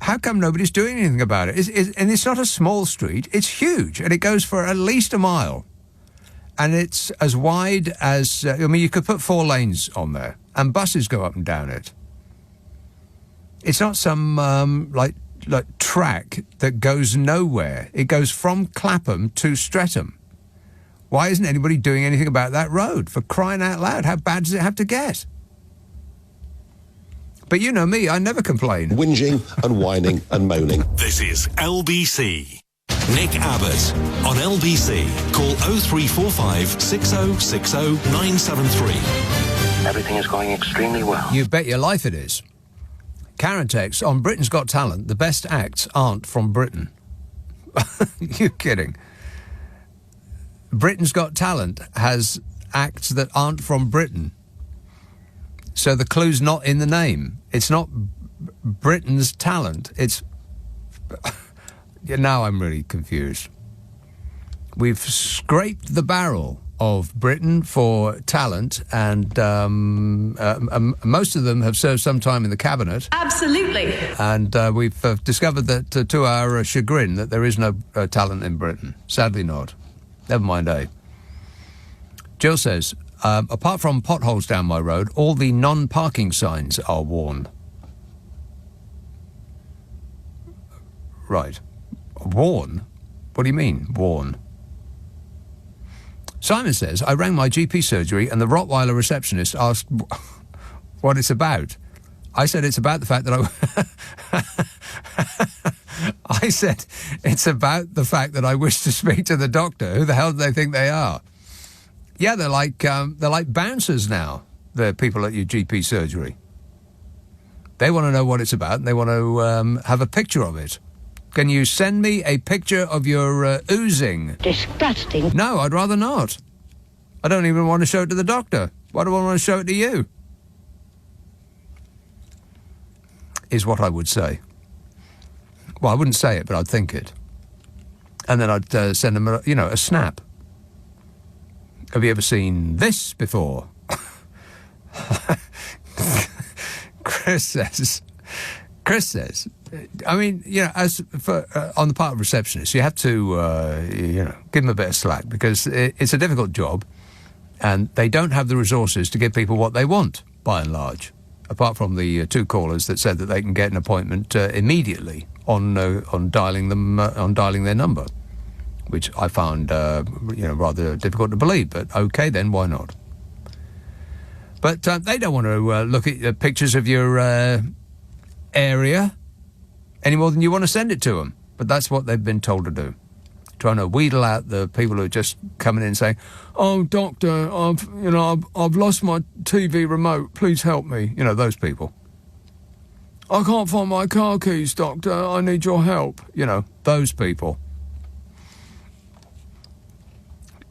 How come nobody's doing anything about it? And it's not a small street. It's huge, and it goes for at least a mile. And it's as wide as... I mean, you could put 4 lanes on there, and buses go up and down it. It's not some, like track that goes nowhere. It goes from Clapham to Streatham. Why isn't anybody doing anything about that road? For crying out loud, how bad does it have to get? But you know me, I never complain. Whinging and whining and moaning. This is LBC. Nick Abbott on LBC. Call 0345 6060 973. Everything is going extremely well. You bet your life it is. Karen texts, on Britain's Got Talent, the best acts aren't from Britain. You kidding? Britain's Got Talent has acts that aren't from Britain. So the clue's not in the name. It's not Britain's talent. It's... Now I'm really confused. We've scraped the barrel of Britain for talent, and most of them have served some time in the cabinet. Absolutely. And we've discovered that, to our chagrin, that there is no talent in Britain. Sadly not. Never mind, eh? Jill says, apart from potholes down my road, all the non-parking signs are worn. Right. Worn? What do you mean, worn? Simon says, I rang my GP surgery and the Rottweiler receptionist asked what it's about. I said it's about the fact that I said it's about the fact that I wish to speak to the doctor. Who the hell do they think they are? Yeah, they're like bouncers now. The people at your GP surgery. They want to know what it's about, and they want to have a picture of it. Can you send me a picture of your oozing? Disgusting. No, I'd rather not. I don't even want to show it to the doctor. Why do I want to show it to you? Is what I would say. Well, I wouldn't say it, but I'd think it. And then I'd send them, a snap. Have you ever seen this before? Chris says, I mean, as for on the part of receptionists, you have to, give them a bit of slack, because it's a difficult job, and they don't have the resources to give people what they want, by and large. Apart from the 2 callers that said that they can get an appointment immediately on dialing their number, which I found rather difficult to believe. But okay, then why not? But they don't want to look at pictures of your area any more than you want to send it to them. But that's what they've been told to do. Trying to wheedle out the people who are just coming in and saying, "Oh, doctor, I've lost my TV remote. Please help me." You know, those people. "I can't find my car keys, doctor. I need your help." You know, those people.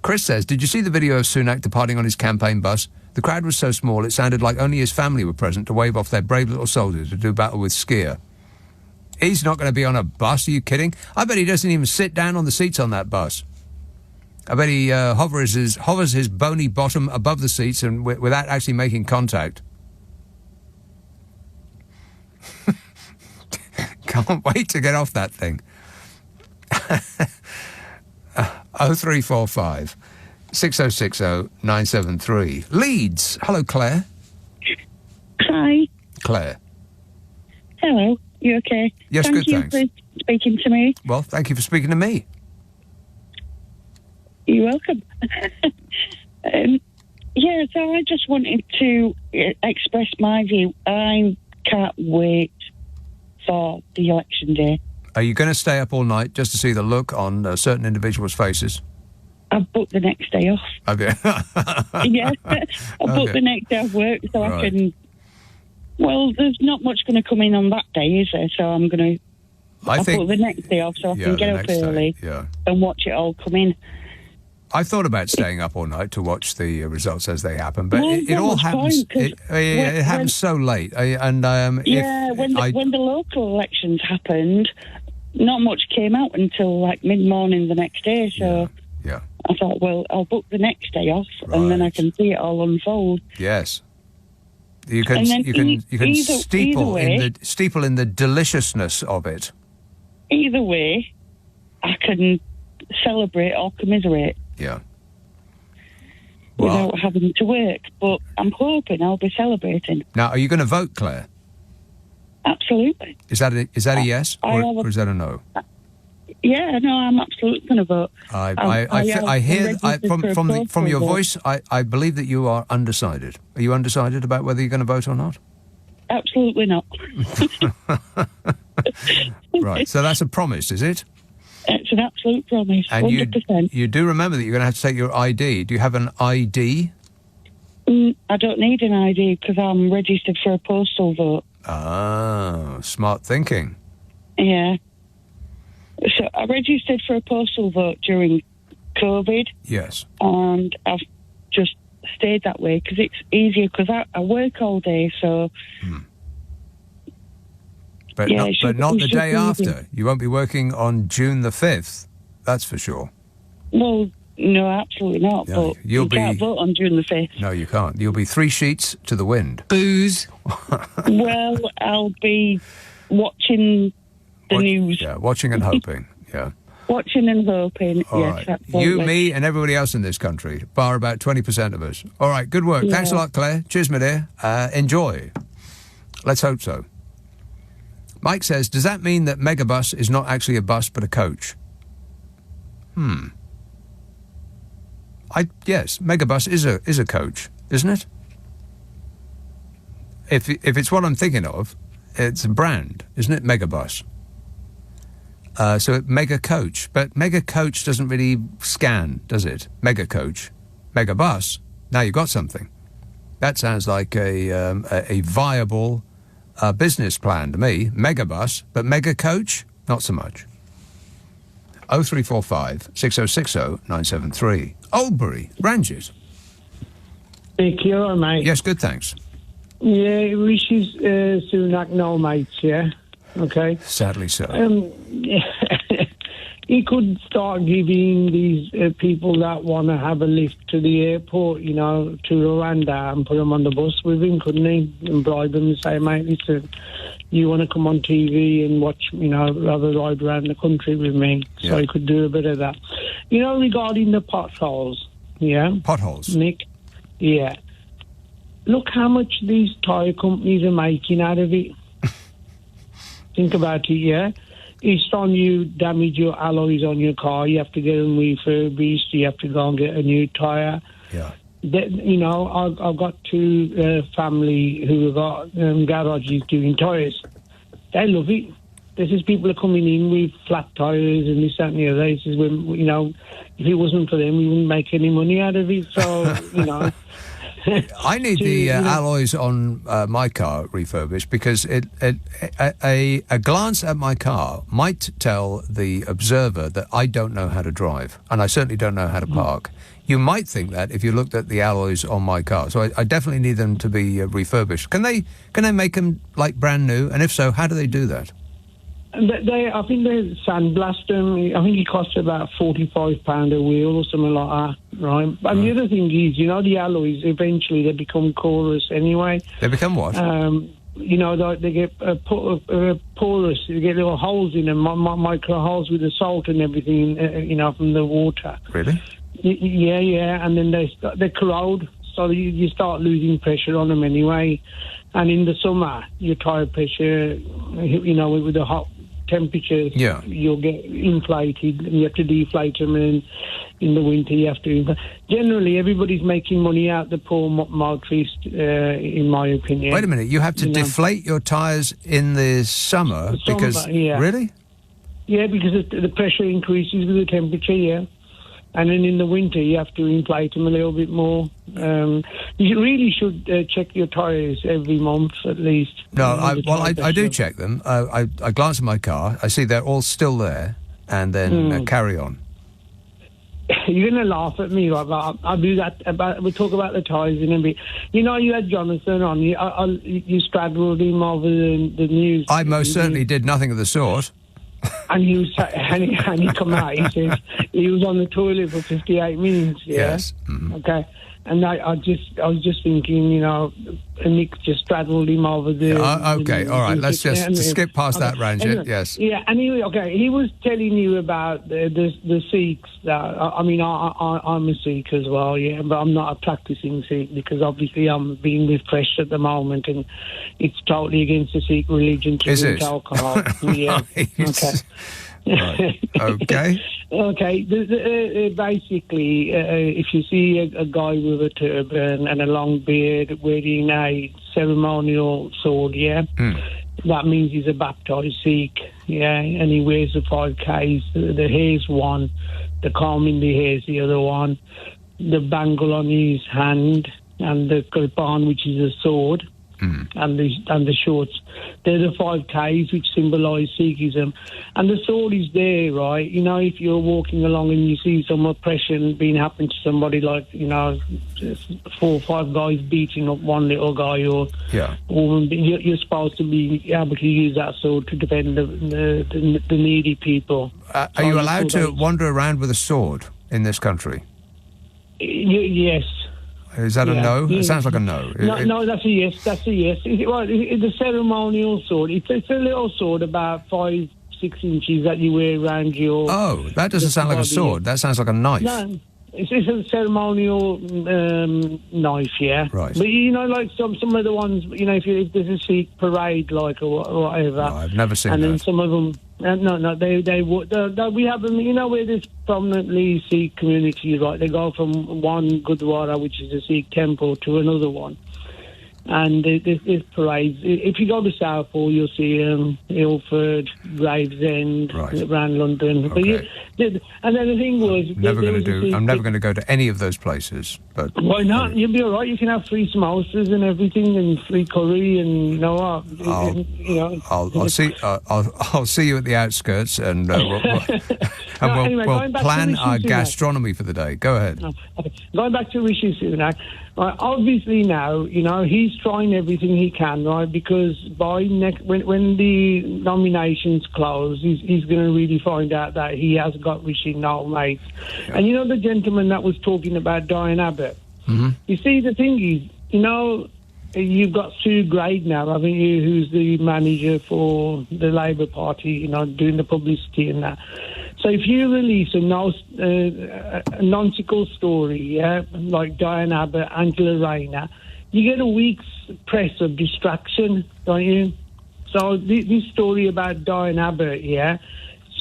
Chris says, did you see the video of Sunak departing on his campaign bus? The crowd was so small it sounded like only his family were present to wave off their brave little soldiers to do battle with Skier. He's not going to be on a bus, are you kidding? I bet he doesn't even sit down on the seats on that bus. I bet he hovers his bony bottom above the seats and without actually making contact. Can't wait to get off that thing. 0345 6060 973. Leeds. Hello, Claire. Hi. Claire. Hello. You okay? Yes, thank good, you thanks. for speaking to me. Well, thank you for speaking to me. You're welcome. Yeah, so I just wanted to express my view. I can't wait for the election day. Are you going to stay up all night just to see the look on certain individuals' faces? I've booked the next day off. Have you? Yeah, I've booked the next day off work so I can... Well, there's not much going to come in on that day, is there? So I'm going to... I'll put the next day off so I can get up early and watch it all come in. I thought about staying up all night to watch the results as they happen, but Well, it all happens. point, 'cause It happens so late, when the local elections happened, not much came out until like mid-morning the next day. So I thought, well, I'll book the next day off, and then I can see it all unfold. Yes, you can. And then You can steeple either way- in the deliciousness of it. Either way, I can celebrate or commiserate. Yeah. Without having to work, but I'm hoping I'll be celebrating. Now, are you going to vote, Claire? Absolutely. Is that a yes or is that a no? Yeah, no, I'm absolutely going to vote. I hear from your voice. I believe that you are undecided. Are you undecided about whether you're going to vote or not? Absolutely not. Right. So that's a promise, is it? It's an absolute promise. And 100%. you do remember that you're going to have to take your ID. Do you have an ID? I don't need an ID because I'm registered for a postal vote. Ah, smart thinking. Yeah. So I registered for a postal vote during COVID. Yes. And I've just stayed that way because it's easier because I work all day, so... But not the day after. You won't be working on June the 5th. That's for sure. Well, no, absolutely not. Yeah, but you can't vote on June the 5th. No, you can't. You'll be 3 sheets to the wind. Booze. Well, I'll be watching the news. Yeah, watching and hoping. Yeah. Watching and hoping. All yes, right. absolutely. You, me, and everybody else in this country, bar about 20% of us. All right, good work. Yeah. Thanks a lot, Claire. Cheers, my dear. Enjoy. Let's hope so. Mike says, does that mean that Megabus is not actually a bus but a coach? Yes, Megabus is a coach, isn't it? If it's what I'm thinking of, it's a brand, isn't it? Megabus. So Mega Coach, but Mega Coach doesn't really scan, does it? Mega Coach, Megabus. Now you've got something. That sounds like a viable business plan to me. Megabus, but Mega Coach, not so much. 0345 6060 973. Oldbury, Ranges. Nick, you all right, mate? Yes, good, thanks. Yeah, Rishi's Sunak no mates, yeah? Okay. Sadly so. He could start giving these people that want to have a lift to the airport, you know, to Rwanda and put them on the bus with him, couldn't he? And bribe them and say, mate, listen, you want to come on TV and watch, you know, have a ride around the country with me. So he could do a bit of that. You know, regarding the potholes, yeah? Potholes? Nick? Yeah. Look how much these tyre companies are making out of it. Think about it, yeah? Each time you damage your alloys on your car, you have to get them refurbished, you have to go and get a new tyre. Yeah. You know, I've got two family who have got garages doing tyres. They love it. This is people are coming in with flat tyres and this, that and the other. This is when, you know, if it wasn't for them, we wouldn't make any money out of it. So, you know... I need the alloys on my car refurbished because a glance at my car might tell the observer that I don't know how to drive, and I certainly don't know how to park. You might think that if you looked at the alloys on my car. So I definitely need them to be refurbished. Can they make them like brand new? And if so, how do they do that? I think they sandblast them. I think it costs about £45 a wheel or something like that, right? And the other thing is, you know, the alloys, eventually they become porous anyway. They become what? You know, they get porous. You get little holes in them, micro holes with the salt and everything, you know, from the water. Really? Yeah. And then they corrode, so you start losing pressure on them anyway. And in the summer, your tyre pressure, you know, with the hot temperatures, you'll get inflated and you have to deflate them. And in the winter you have to. Generally, everybody's making money out the poor motorist, in my opinion. Wait a minute, you have to deflate your tyres in the summer because... Yeah. Really? Yeah, because the pressure increases with the temperature, yeah. And then in the winter, you have to inflate them a little bit more. You really should check your tyres every month at least. No, I do check them. I glance at my car, I see they're all still there, and then carry on. You're going to laugh at me, right? But I'll do that. We'll talk about the tyres in a bit. You know, you had Jonathan on. You straddled him over the news. I most certainly did nothing of the sort. And he was, and he come out. He says he was on the toilet for 58 minutes. Yeah? Yes. Mm-hmm. Okay. And I was just thinking, you know, Nick just straddled him over the. Okay. All right. Let's just skip past that, Ranjit. Anyway, yes. Yeah. Anyway, okay. He was telling you about the Sikhs. I mean, I'm a Sikh as well. Yeah, but I'm not a practicing Sikh because obviously I'm being refreshed at the moment, and it's totally against the Sikh religion to drink alcohol. Yeah. Okay. Right. Okay. Okay. Basically, if you see a guy with a turban and a long beard wearing a ceremonial sword, that means he's a baptized Sikh, and he wears the 5Ks. The hair's one, the comb in the hair's the other one, the bangle on his hand, and the kirpan, which is a sword. And the shorts. They're the 5Ks which symbolise Sikhism. And the sword is there, right? You know, if you're walking along and you see some oppression being happened to somebody, like, you know, 4 or 5 guys beating up one little guy or woman, you're supposed to be able to use that sword to defend the needy people. Are you allowed to wander around with a sword in this country? Yes. Is that a no? It sounds like a no. No, that's a yes. That's a yes. It's a ceremonial sword. It's a little sword about 5-6 inches that you wear around your... Oh, that doesn't sound like a sword. That sounds like a knife. No, it's a ceremonial knife, yeah. Right. But, you know, like some of the ones, you know, if there's a Sikh parade, like, or whatever... No, I've never seen and that. And then some of them... we have them, you know, where there's prominently Sikh communities, right? They go from one Gurdwara, which is a Sikh temple, to another one. And there's parades. If you go to Southall, you'll see Ilford, Gravesend, around London. Okay. And then the thing was... I'm never going to go to any of those places. But why not? You'll be all right. You can have 3 samosas and everything, and 3 curry, and you know what? I'll see you at the outskirts, and we'll plan our gastronomy for the day. Go ahead. Okay. Going back to Rishi Sunak, obviously now, you know, he's trying everything he can, right? Because when the nominations close, he's going to really find out that he has got Rishi no mates. Yeah. And you know the gentleman that was talking about Diane Abbott? Mm-hmm. You see, the thing is, you know, you've got Sue Grade now, haven't you, who's the manager for the Labour Party, you know, doing the publicity and that. So if you release a nonsensical story, like Diane Abbott, Angela Rayner, you get a week's press of distraction, don't you? So this story about Diane Abbott,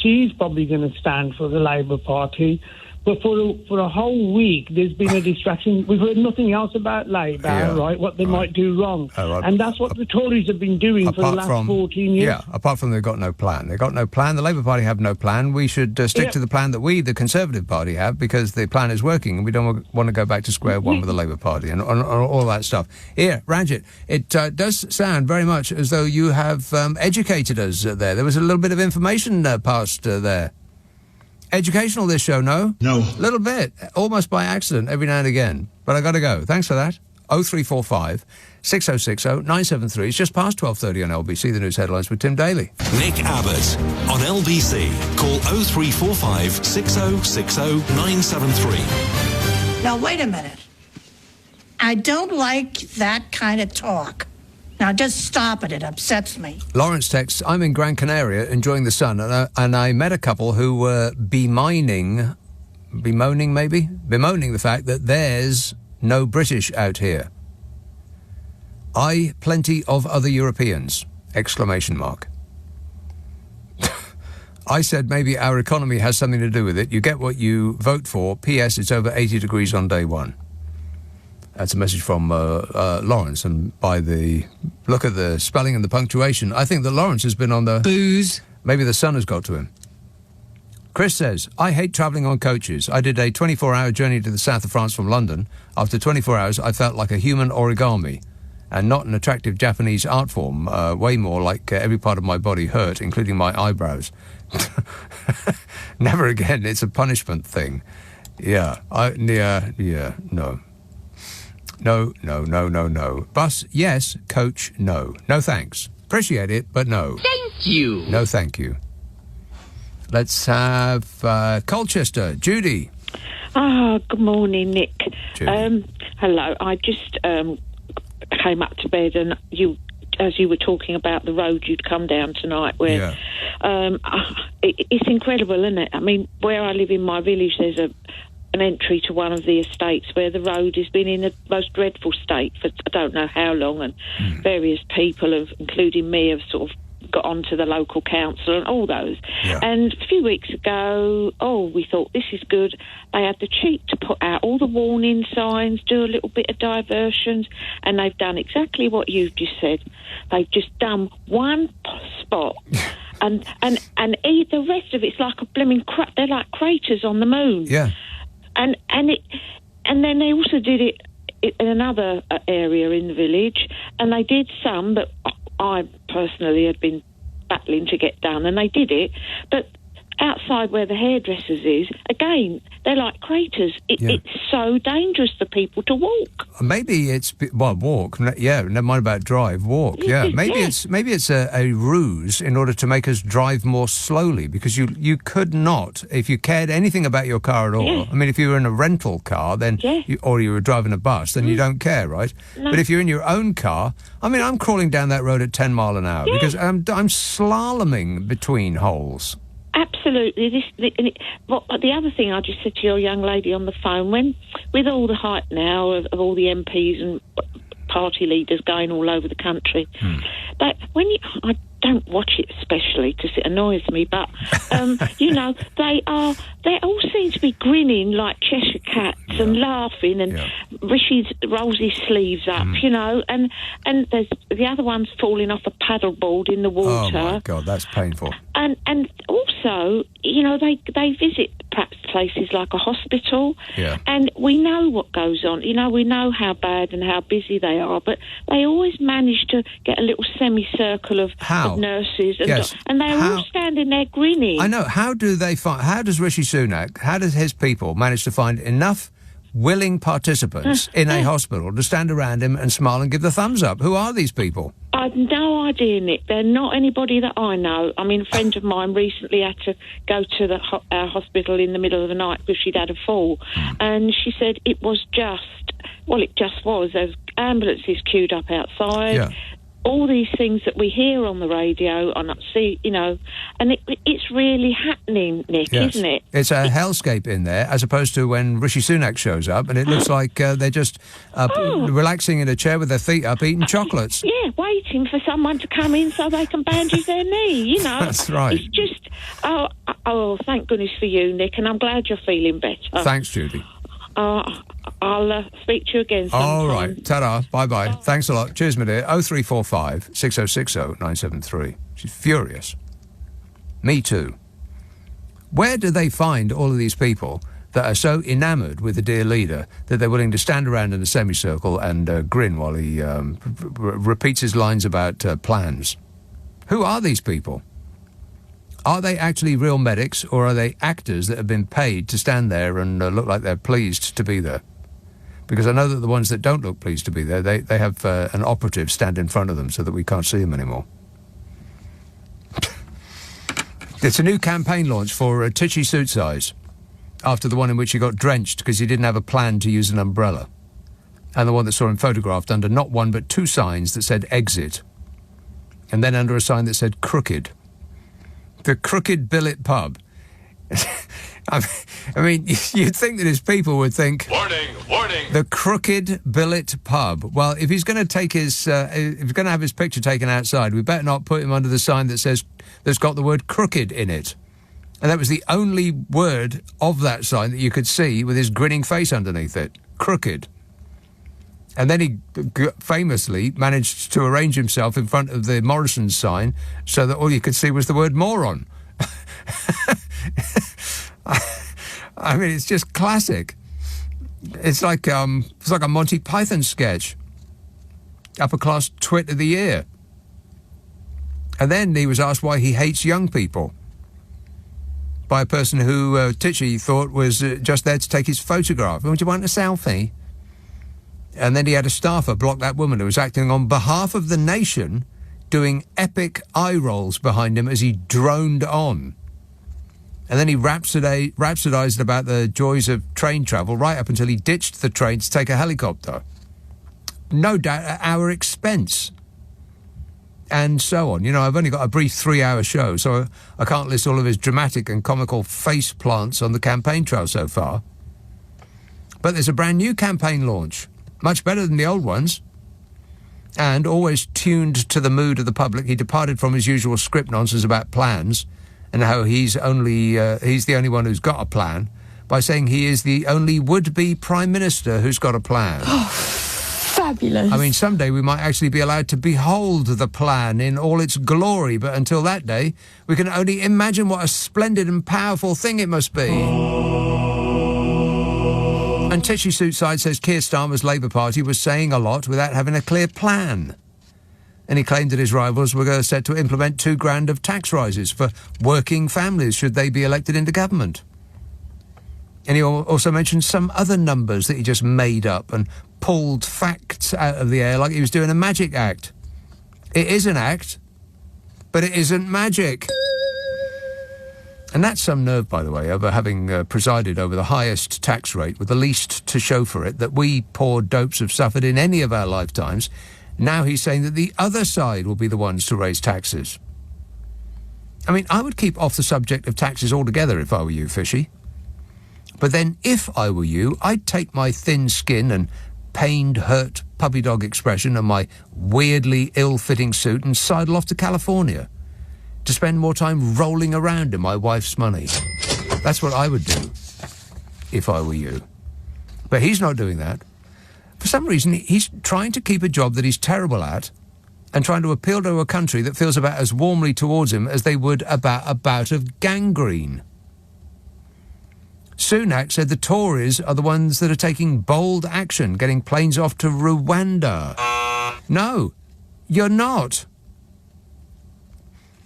she's probably going to stand for the Labour Party. But for a whole week, there's been a distraction. We've heard nothing else about Labour, right, what they might do wrong. And that's what the Tories have been doing for the last 14 years. Yeah, apart from they've got no plan. They've got no plan. The Labour Party have no plan. We should stick to the plan that we, the Conservative Party, have, because the plan is working, and we don't want to go back to square one with the Labour Party and all that stuff. Here, Ranjit, it does sound very much as though you have educated us there. There was a little bit of information passed there. Educational, this show, no? No. A little bit. Almost by accident, every now and again. But I got to go. Thanks for that. 0345 6060 973. It's just past 12:30 on LBC, the news headlines with Tim Daly. Nick Abbott on LBC. Call 0345 6060 973. Now, wait a minute. I don't like that kind of talk. Now, just stop it. It upsets me. Lawrence texts, I'm in Gran Canaria enjoying the sun, and I met a couple who were bemoaning the fact that there's no British out here. Plenty of other Europeans! ! I said maybe our economy has something to do with it. You get what you vote for. P.S. It's over 80 degrees on day one. That's a message from Lawrence, and by the look at the spelling and the punctuation, I think that Lawrence has been on the... Booze. Maybe the sun has got to him. Chris says, I hate travelling on coaches. I did a 24-hour journey to the south of France from London. After 24 hours, I felt like a human origami, and not an attractive Japanese art form, way more like every part of my body hurt, including my eyebrows. Never again, it's a punishment thing. No. No. Bus, yes. Coach, no. No thanks. Appreciate it, but no. Thank you. No thank you. Let's have Colchester. Judy. Good morning, Nick. Judy. Hello. I just came up to bed, and as you were talking about the road you'd come down tonight, where it's incredible, isn't it? I mean, where I live in my village, there's an entry to one of the estates where the road has been in the most dreadful state for I don't know how long, and various people, including me, have sort of got onto the local council and all those. Yeah. And a few weeks ago, we thought this is good. They had the cheek to put out all the warning signs, do a little bit of diversions, and they've done exactly what you've just said. They've just done one spot. And the rest of it's like a blooming they're like craters on the moon. Yeah. And then they also did it in another area in the village, and they did some that I personally had been battling to get done, and they did it. But outside where the hairdressers is, again, they're like craters. It's so dangerous for people to walk. Maybe it's walk. Yeah, never mind about drive. Walk. Yeah, maybe it's a ruse in order to make us drive more slowly, because you could not, if you cared anything about your car at all. Yeah. I mean, if you were in a rental car, then or you were driving a bus, then you don't care, right? No. But if you're in your own car, I mean, I'm crawling down that road at 10 mile an hour because I'm slaloming between holes. Absolutely. The other thing I just said to your young lady on the phone, with all the hype now of all the MPs and party leaders going all over the country, but I don't watch it especially because it annoys me, but they all seem to be grinning like Cheshire cats and laughing, and Rishi rolls his sleeves up, and there's the other one's falling off a paddleboard in the water. Oh my God, that's painful. And also, they visit perhaps places like a hospital, and we know what goes on. We know how bad and how busy they are, but they always manage to get a little semicircle of nurses, and they're all standing there grinning. I know. How does Rishi Sunak, how does his people manage to find enough willing participants in a hospital to stand around him and smile and give the thumbs up? Who are these people? I've no idea, Nick. They're not anybody that I know. I mean, a friend of mine recently had to go to our hospital in the middle of the night because she'd had a fall, and she said it was just there's ambulances queued up outside. All these things that we hear on the radio, and it's really happening, Nick, isn't it? It's a hellscape in there, as opposed to when Rishi Sunak shows up, and it looks like they're just relaxing in a chair with their feet up, eating chocolates. Yeah, waiting for someone to come in so they can bandage their knee, That's right. It's just, thank goodness for you, Nick, and I'm glad you're feeling better. Thanks, Judy. I'll speak to you again sometime. All right. Ta-da. Bye-bye. Thanks a lot. Cheers, my dear. 0345 6060 973. She's furious. Me too. Where do they find all of these people that are so enamoured with the dear leader that they're willing to stand around in a semicircle and grin while he repeats his lines about plans? Who are these people? Are they actually real medics, or are they actors that have been paid to stand there and look like they're pleased to be there? Because I know that the ones that don't look pleased to be there, they have an operative stand in front of them so that we can't see them anymore. It's a new campaign launch for Titchy suit size, after the one in which he got drenched because he didn't have a plan to use an umbrella, and the one that saw him photographed under not one but two signs that said exit, and then under a sign that said crooked. The Crooked Billet Pub. I mean, you'd think that his people would think... Warning! The Crooked Billet Pub. Well, if he's going to take his... if he's going to have his picture taken outside, we better not put him under the sign that says... that's got the word crooked in it. And that was the only word of that sign that you could see with his grinning face underneath it. Crooked. And then he famously managed to arrange himself in front of the Morrison's sign so that all you could see was the word moron. I mean, it's just classic. It's like a Monty Python sketch. Upper class twit of the year. And then he was asked why he hates young people by a person who Titchy thought was just there to take his photograph. Would you want a selfie? And then he had a staffer block that woman who was acting on behalf of the nation, doing epic eye rolls behind him as he droned on. And then he rhapsodised about the joys of train travel right up until he ditched the train to take a helicopter. No doubt at our expense. And so on. You know, I've only got a brief 3-hour show, so I can't list all of his dramatic and comical face plants on the campaign trail so far. But there's a brand new campaign launch, much better than the old ones. And always tuned to the mood of the public, he departed from his usual script nonsense about plans and how he's the only one who's got a plan by saying he is the only would-be Prime Minister who's got a plan. Fabulous. I mean, someday we might actually be allowed to behold the plan in all its glory, but until that day, we can only imagine what a splendid and powerful thing it must be. And Titchy Suitside says Keir Starmer's Labour Party was saying a lot without having a clear plan. And he claimed that his rivals were set to implement £2,000 of tax rises for working families should they be elected into government. And he also mentioned some other numbers that he just made up and pulled facts out of the air like he was doing a magic act. It is an act, but it isn't magic. And that's some nerve, by the way, over having presided over the highest tax rate with the least to show for it that we poor dopes have suffered in any of our lifetimes. Now he's saying that the other side will be the ones to raise taxes. I mean, I would keep off the subject of taxes altogether if I were you, Fishy. But then, if I were you, I'd take my thin skin and pained, hurt puppy dog expression and my weirdly ill-fitting suit and sidle off to California to spend more time rolling around in my wife's money. That's what I would do if I were you. But he's not doing that. For some reason, he's trying to keep a job that he's terrible at and trying to appeal to a country that feels about as warmly towards him as they would about a bout of gangrene. Sunak said the Tories are the ones that are taking bold action, getting planes off to Rwanda. No, you're not.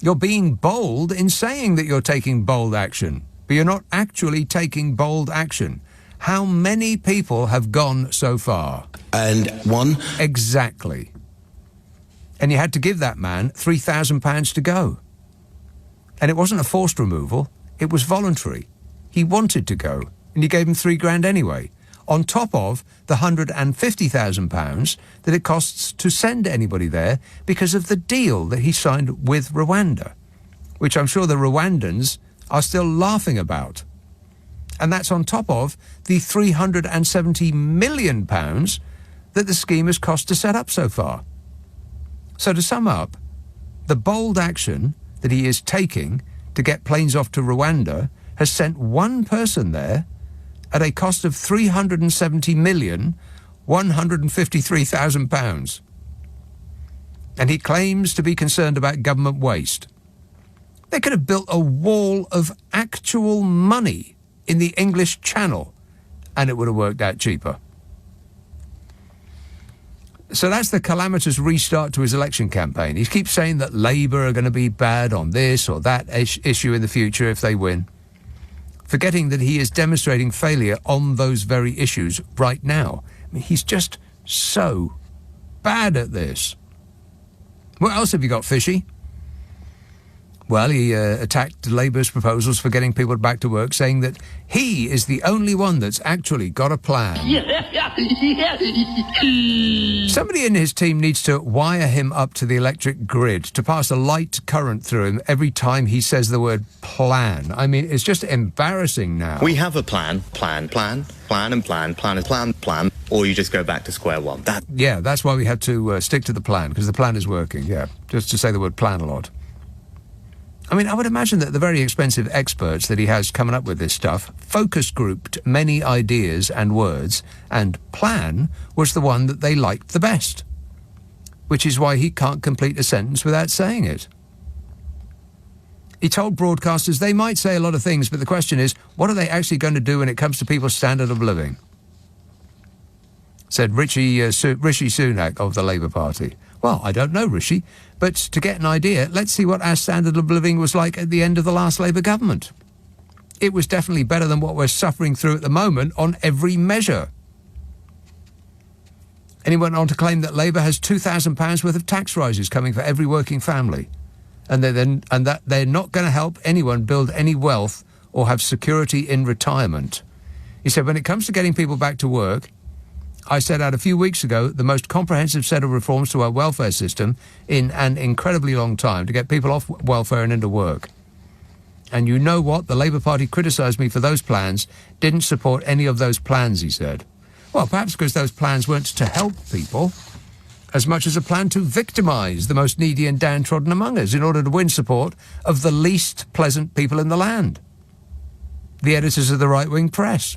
You're being bold in saying that you're taking bold action, but you're not actually taking bold action. How many people have gone so far? And one? Exactly. And you had to give that man £3,000 to go. And it wasn't a forced removal, it was voluntary. He wanted to go, and you gave him £3,000 anyway, on top of the £150,000 that it costs to send anybody there because of the deal that he signed with Rwanda, which I'm sure the Rwandans are still laughing about. And that's on top of the £370 million that the scheme has cost to set up so far. So to sum up, the bold action that he is taking to get planes off to Rwanda has sent one person there at a cost of £370,153,000. And he claims to be concerned about government waste. They could have built a wall of actual money in the English Channel and it would have worked out cheaper. So that's the calamitous restart to his election campaign. He keeps saying that Labour are going to be bad on this or that issue in the future if they win, forgetting that he is demonstrating failure on those very issues right now. I mean, he's just so bad at this. What else have you got, Fishy? Well, he attacked Labour's proposals for getting people back to work, saying that he is the only one that's actually got a plan. Somebody in his team needs to wire him up to the electric grid to pass a light current through him every time he says the word plan. I mean, it's just embarrassing now. We have a plan, or you just go back to square one. Yeah, that's why we had to stick to the plan, because the plan is working, yeah. Just to say the word plan a lot. I mean, I would imagine that the very expensive experts that he has coming up with this stuff focus grouped many ideas and words, and plan was the one that they liked the best, which is why he can't complete a sentence without saying it. He told broadcasters they might say a lot of things, but the question is, what are they actually going to do when it comes to people's standard of living? Said Rishi Sunak of the Labour Party. Well, I don't know, Rishi, but to get an idea, let's see what our standard of living was like at the end of the last Labour government. It was definitely better than what we're suffering through at the moment on every measure. And he went on to claim that Labour has £2,000 worth of tax rises coming for every working family, and that they're not going to help anyone build any wealth or have security in retirement. He said, when it comes to getting people back to work, I set out a few weeks ago the most comprehensive set of reforms to our welfare system in an incredibly long time to get people off welfare and into work. And you know what? The Labour Party criticised me for those plans, didn't support any of those plans, he said. Well, perhaps because those plans weren't to help people as much as a plan to victimise the most needy and downtrodden among us in order to win support of the least pleasant people in the land. The editors of the right-wing press.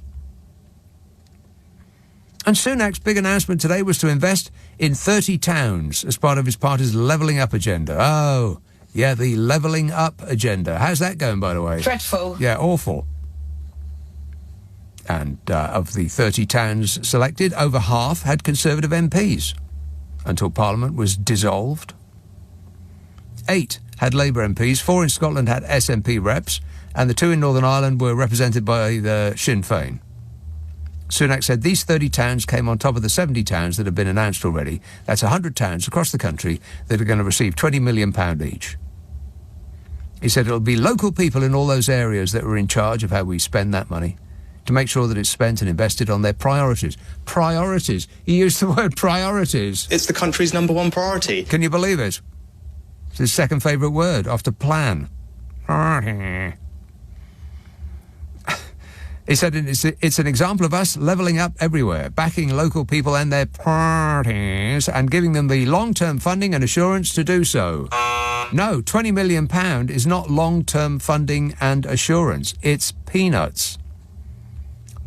And Sunak's big announcement today was to invest in 30 towns as part of his party's levelling up agenda. Oh, yeah, the levelling up agenda. How's that going, by the way? Dreadful. Yeah, awful. And of the 30 towns selected, over half had Conservative MPs until Parliament was dissolved. 8 had Labour MPs, 4 in Scotland had SNP reps, and the 2 in Northern Ireland were represented by the Sinn Féin. Sunak said these 30 towns came on top of the 70 towns that have been announced already. That's 100 towns across the country that are going to receive £20 million each. He said it'll be local people in all those areas that are in charge of how we spend that money, to make sure that it's spent and invested on their priorities. Priorities. He used the word priorities. It's the country's number one priority. Can you believe it? It's his second favourite word, after plan. He said it's an example of us levelling up everywhere, backing local people and their parties and giving them the long-term funding and assurance to do so. No, £20 million is not long-term funding and assurance. It's peanuts.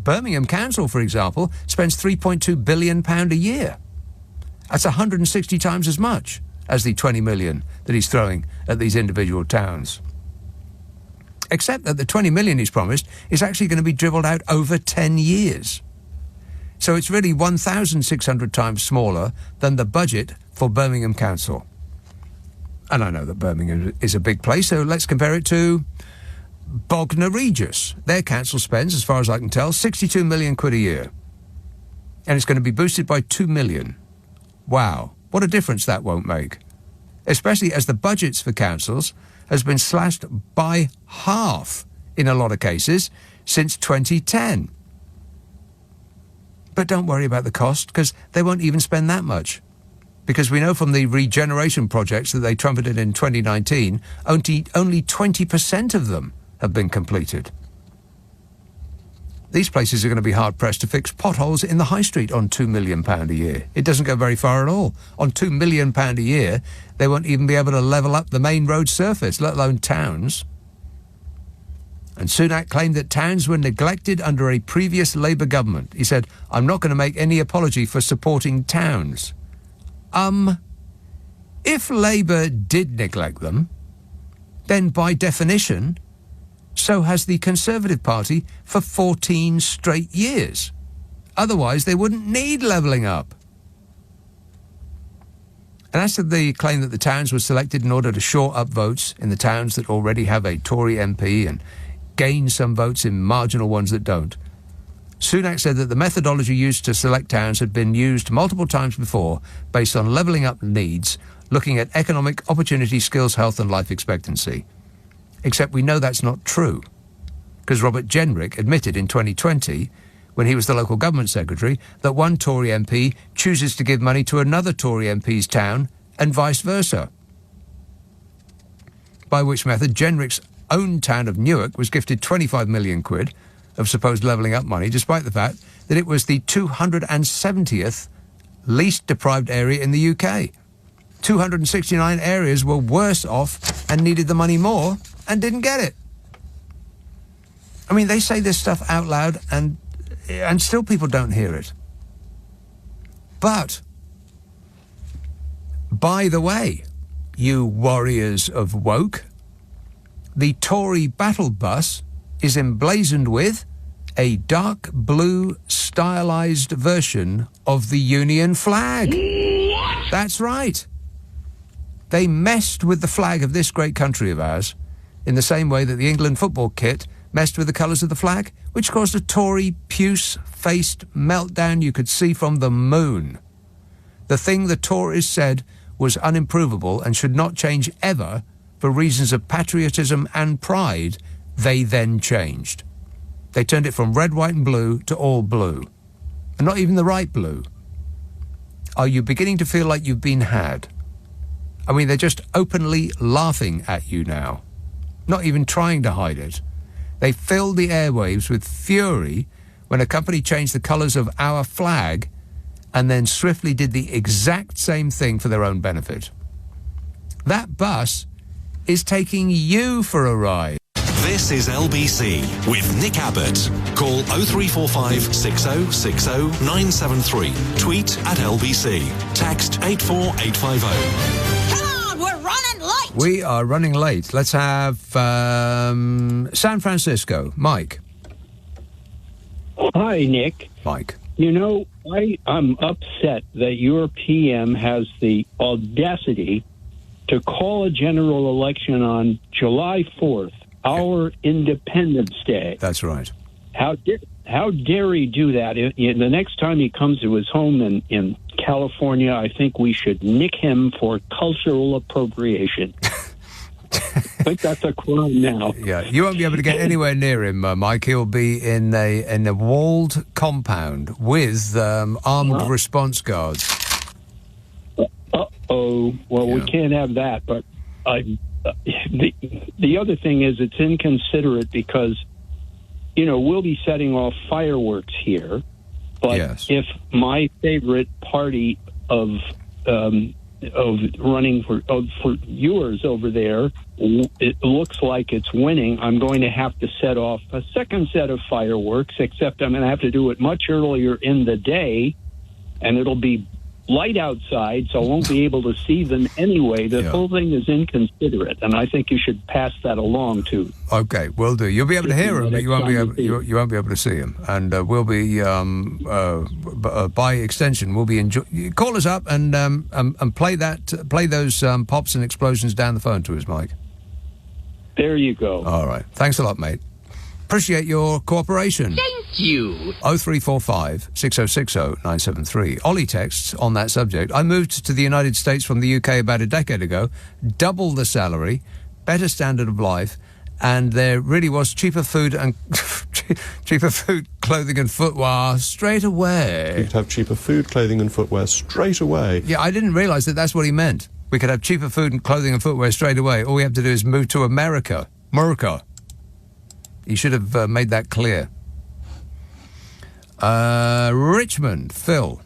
Birmingham Council, for example, spends £3.2 billion a year. That's 160 times as much as the £20 million that he's throwing at these individual towns. Except that the £20 million he's promised is actually going to be dribbled out over 10 years. So it's really 1,600 times smaller than the budget for Birmingham Council. And I know that Birmingham is a big place, so let's compare it to Bognor Regis. Their council spends, as far as I can tell, 62 million quid a year. And it's going to be boosted by 2 million. Wow, what a difference that won't make. Especially as the budgets for councils has been slashed by half in a lot of cases since 2010. But don't worry about the cost, because they won't even spend that much. Because we know from the regeneration projects that they trumpeted in 2019, only 20% of them have been completed. These places are going to be hard-pressed to fix potholes in the high street on £2 million a year. It doesn't go very far at all. On £2 million a year, they won't even be able to level up the main road surface, let alone towns. And Sunak claimed that towns were neglected under a previous Labour government. He said, I'm not going to make any apology for supporting towns. If Labour did neglect them, then by definition, so has the Conservative Party for 14 straight years. Otherwise, they wouldn't need levelling up. And as to the claim that the towns were selected in order to shore up votes in the towns that already have a Tory MP and gain some votes in marginal ones that don't, Sunak said that the methodology used to select towns had been used multiple times before based on levelling up needs, looking at economic opportunity, skills, health and life expectancy. Except we know that's not true, because Robert Jenrick admitted in 2020, when he was the local government secretary, that one Tory MP chooses to give money to another Tory MP's town and vice versa. By which method Jenrick's own town of Newark was gifted 25 million quid of supposed levelling up money, despite the fact that it was the 270th least deprived area in the UK. 269 areas were worse off and needed the money more and didn't get it. I mean, they say this stuff out loud, and still people don't hear it. But, by the way, you warriors of woke, the Tory battle bus is emblazoned with a dark blue stylized version of the Union flag. What? That's right. They messed with the flag of this great country of ours in the same way that the England football kit messed with the colours of the flag, which caused a Tory puce-faced meltdown you could see from the moon. The thing the Tories said was unimprovable and should not change ever for reasons of patriotism and pride, they then changed. They turned it from red, white and blue to all blue. And not even the right blue. Are you beginning to feel like you've been had? I mean, they're just openly laughing at you now. Not even trying to hide it. They filled the airwaves with fury when a company changed the colours of our flag and then swiftly did the exact same thing for their own benefit. That bus is taking you for a ride. This is LBC with Nick Abbott. Call 0345 6060 973. Tweet at LBC. Text 84850. Come on, we're running late. We are running late. Let's have San Francisco. Mike. Hi, Nick. Mike. You know, I'm upset that your PM has the audacity to call a general election on July 4th, our Independence Day. That's right. How dare he do that? The next time he comes to his home in California, I think we should nick him for cultural appropriation. I think that's a crime now. Yeah, you won't be able to get anywhere near him, Mike. He'll be in a walled compound with armed response guards. Uh-oh. Well, we can't have that. But the other thing is it's inconsiderate because, you know, we'll be setting off fireworks here. But if my favorite party of running for yours over there, it looks like it's winning, I'm going to have to set off a second set of fireworks, except I'm going to have to do it much earlier in the day, and it'll be light outside, so I won't be able to see them anyway. The whole thing is inconsiderate, and I think you should pass that along to. Okay, will do. You'll be able to hear him, but you won't be able to see him, and we'll be by extension we'll be call us up and play those pops and explosions down the phone to us, Mike. There you go. All right. Thanks a lot, mate. Appreciate your cooperation. Thank you. 0345 6060 973. Ollie texts on that subject. I moved to the United States from the UK about a decade ago. Double the salary, better standard of life, and there really was cheaper food and cheaper food, clothing and footwear straight away. You could have cheaper food, clothing and footwear straight away. Yeah, I didn't realise that that's what he meant. We could have cheaper food and clothing and footwear straight away. All we have to do is move to America. He should have made that clear. Richmond, Phil.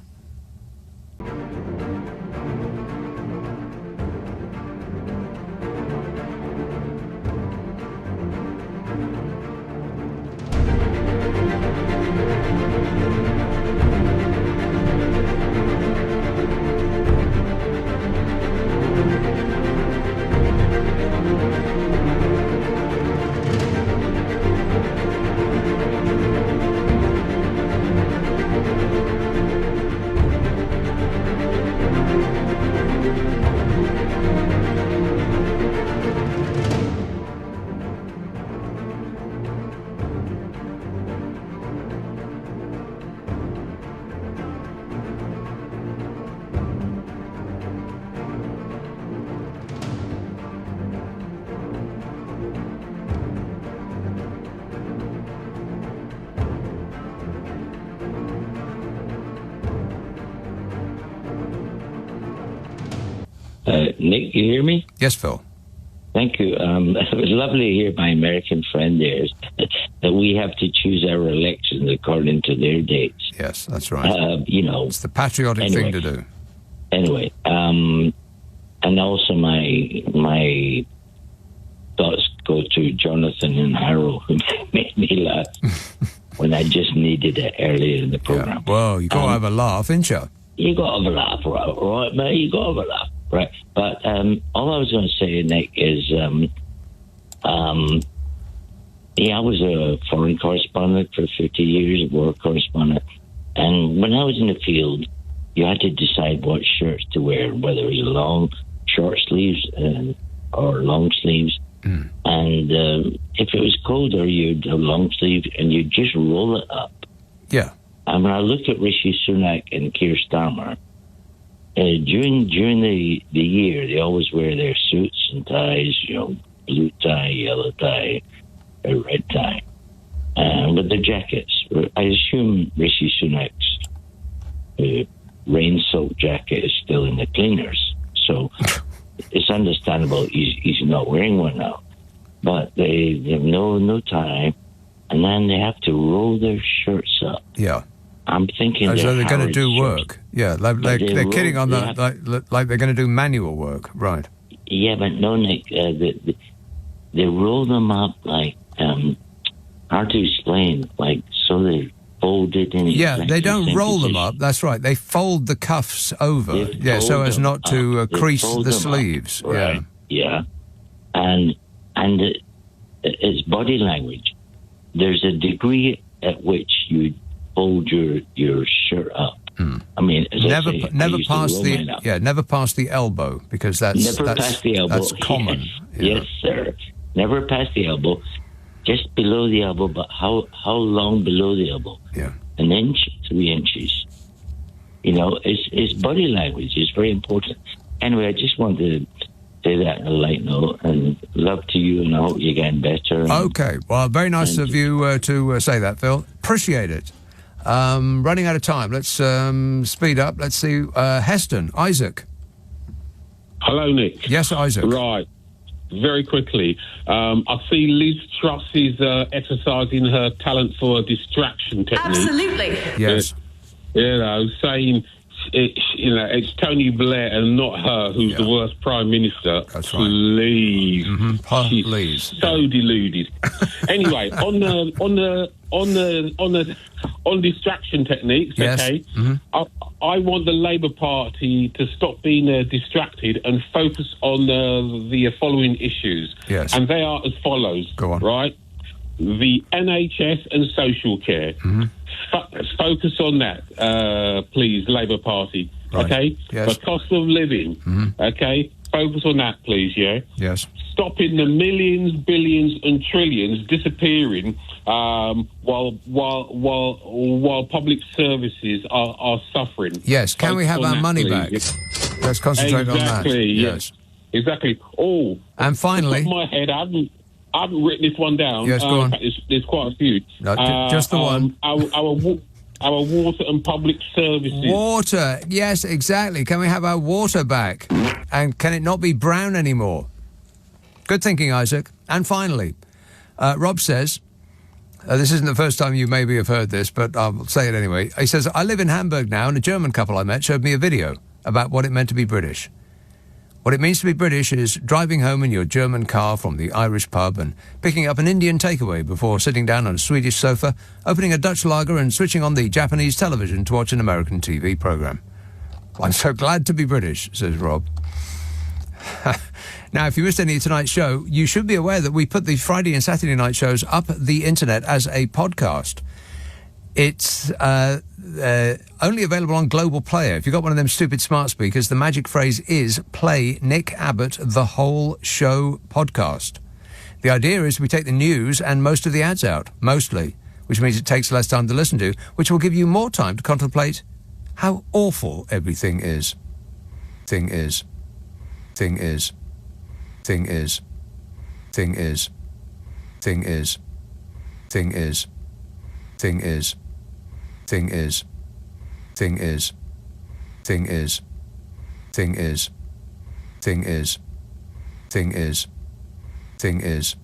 Nick, you hear me? Yes, Phil. Thank you. It was lovely to hear my American friend there that we have to choose our elections according to their dates. Yes, that's right. You know, it's the patriotic thing to do. Anyway, and also my thoughts go to Jonathan and Harold, who made me laugh when I just needed it earlier in the program. Yeah. Well, you got to have a laugh, ain't you? You got to have a laugh, right, mate? You got to have a laugh, right? But all I was going to say, Nick, is I was a foreign correspondent for 50 years, a war correspondent. And when I was in the field, you had to decide what shirts to wear, whether it was long, short sleeves or long sleeves. Mm. And if it was colder, you'd have long sleeve and you'd just roll it up. Yeah. And when I look at Rishi Sunak and Keir Starmer, during the year, they always wear their suits and ties, blue tie, yellow tie, a red tie, with their jackets. I assume Rishi Sunak's rain-soaked jacket is still in the cleaners, so it's understandable he's not wearing one now. But they have no tie, and then they have to roll their shirts up. Yeah. I'm thinking as though they're going to do shirts. work. Yeah, they're kidding on that, like they're going to do manual work, right? Yeah, but no, Nick, they roll them up like, hard to explain, like, so they're folded in. Yeah, they don't roll them up, that's right. They fold the cuffs over, so as not to crease the sleeves. Up, right. Yeah. And it's body language. There's a degree at which you fold your shirt up. Mm. I mean, never past the elbow, because that's past the elbow. That's common. Yes, sir. Never past the elbow, just below the elbow. But how long below the elbow? Yeah, an inch, 3 inches. It's body language. It's very important. Anyway, I just wanted to say that on a light note, and love to you, and I hope you're getting better. Okay, well, very nice of you to say that, Phil. Appreciate it. Running out of time. Let's speed up. Let's see. Heston, Isaac. Hello, Nick. Yes, Isaac. Right. Very quickly. I see Liz Truss is exercising her talent for a distraction technique. Absolutely. Yes. Saying it's Tony Blair and not her who's the worst Prime Minister. That's right. Please. Mm-hmm. She's Please. so deluded. Anyway, on distraction techniques, yes. okay, mm-hmm. I want the Labour Party to stop being distracted and focus on the following issues. Yes. And they are as follows. Go on. Right? The NHS and social care. Mm-hmm. Focus on that, please, Labour Party. Right. Okay? Yes. The cost of living. Mm-hmm. Okay? Focus on that, please, yeah? Yes. Stopping the millions, billions and trillions disappearing while public services are suffering. Yes. Can we have our money back? Yes. Let's concentrate on that. Yes. Exactly. Oh. And finally, off the top of my head, I haven't written this one down. Yes, go on. There's quite a few. No, just the one. Our water and public services. Water. Yes, exactly. Can we have our water back? And can it not be brown anymore? Good thinking, Isaac. And finally, Rob says, this isn't the first time you maybe have heard this, but I'll say it anyway. He says, I live in Hamburg now, and a German couple I met showed me a video about what it meant to be British. What it means to be British is driving home in your German car from the Irish pub and picking up an Indian takeaway before sitting down on a Swedish sofa, opening a Dutch lager and switching on the Japanese television to watch an American TV programme. I'm so glad to be British, says Rob. Now, if you missed any of tonight's show, you should be aware that we put the Friday and Saturday night shows up the internet as a podcast. It's only available on Global Player. If you've got one of them stupid smart speakers, the magic phrase is play Nick Abbott the whole show podcast. The idea is we take the news and most of the ads out, mostly, which means it takes less time to listen to, which will give you more time to contemplate how awful everything is. Thing is. Thing is. Thing is. Thing is. Thing is. Thing is. Thing is. Thing is. Thing is. Thing is. Thing is. Thing is. Thing is. Thing is.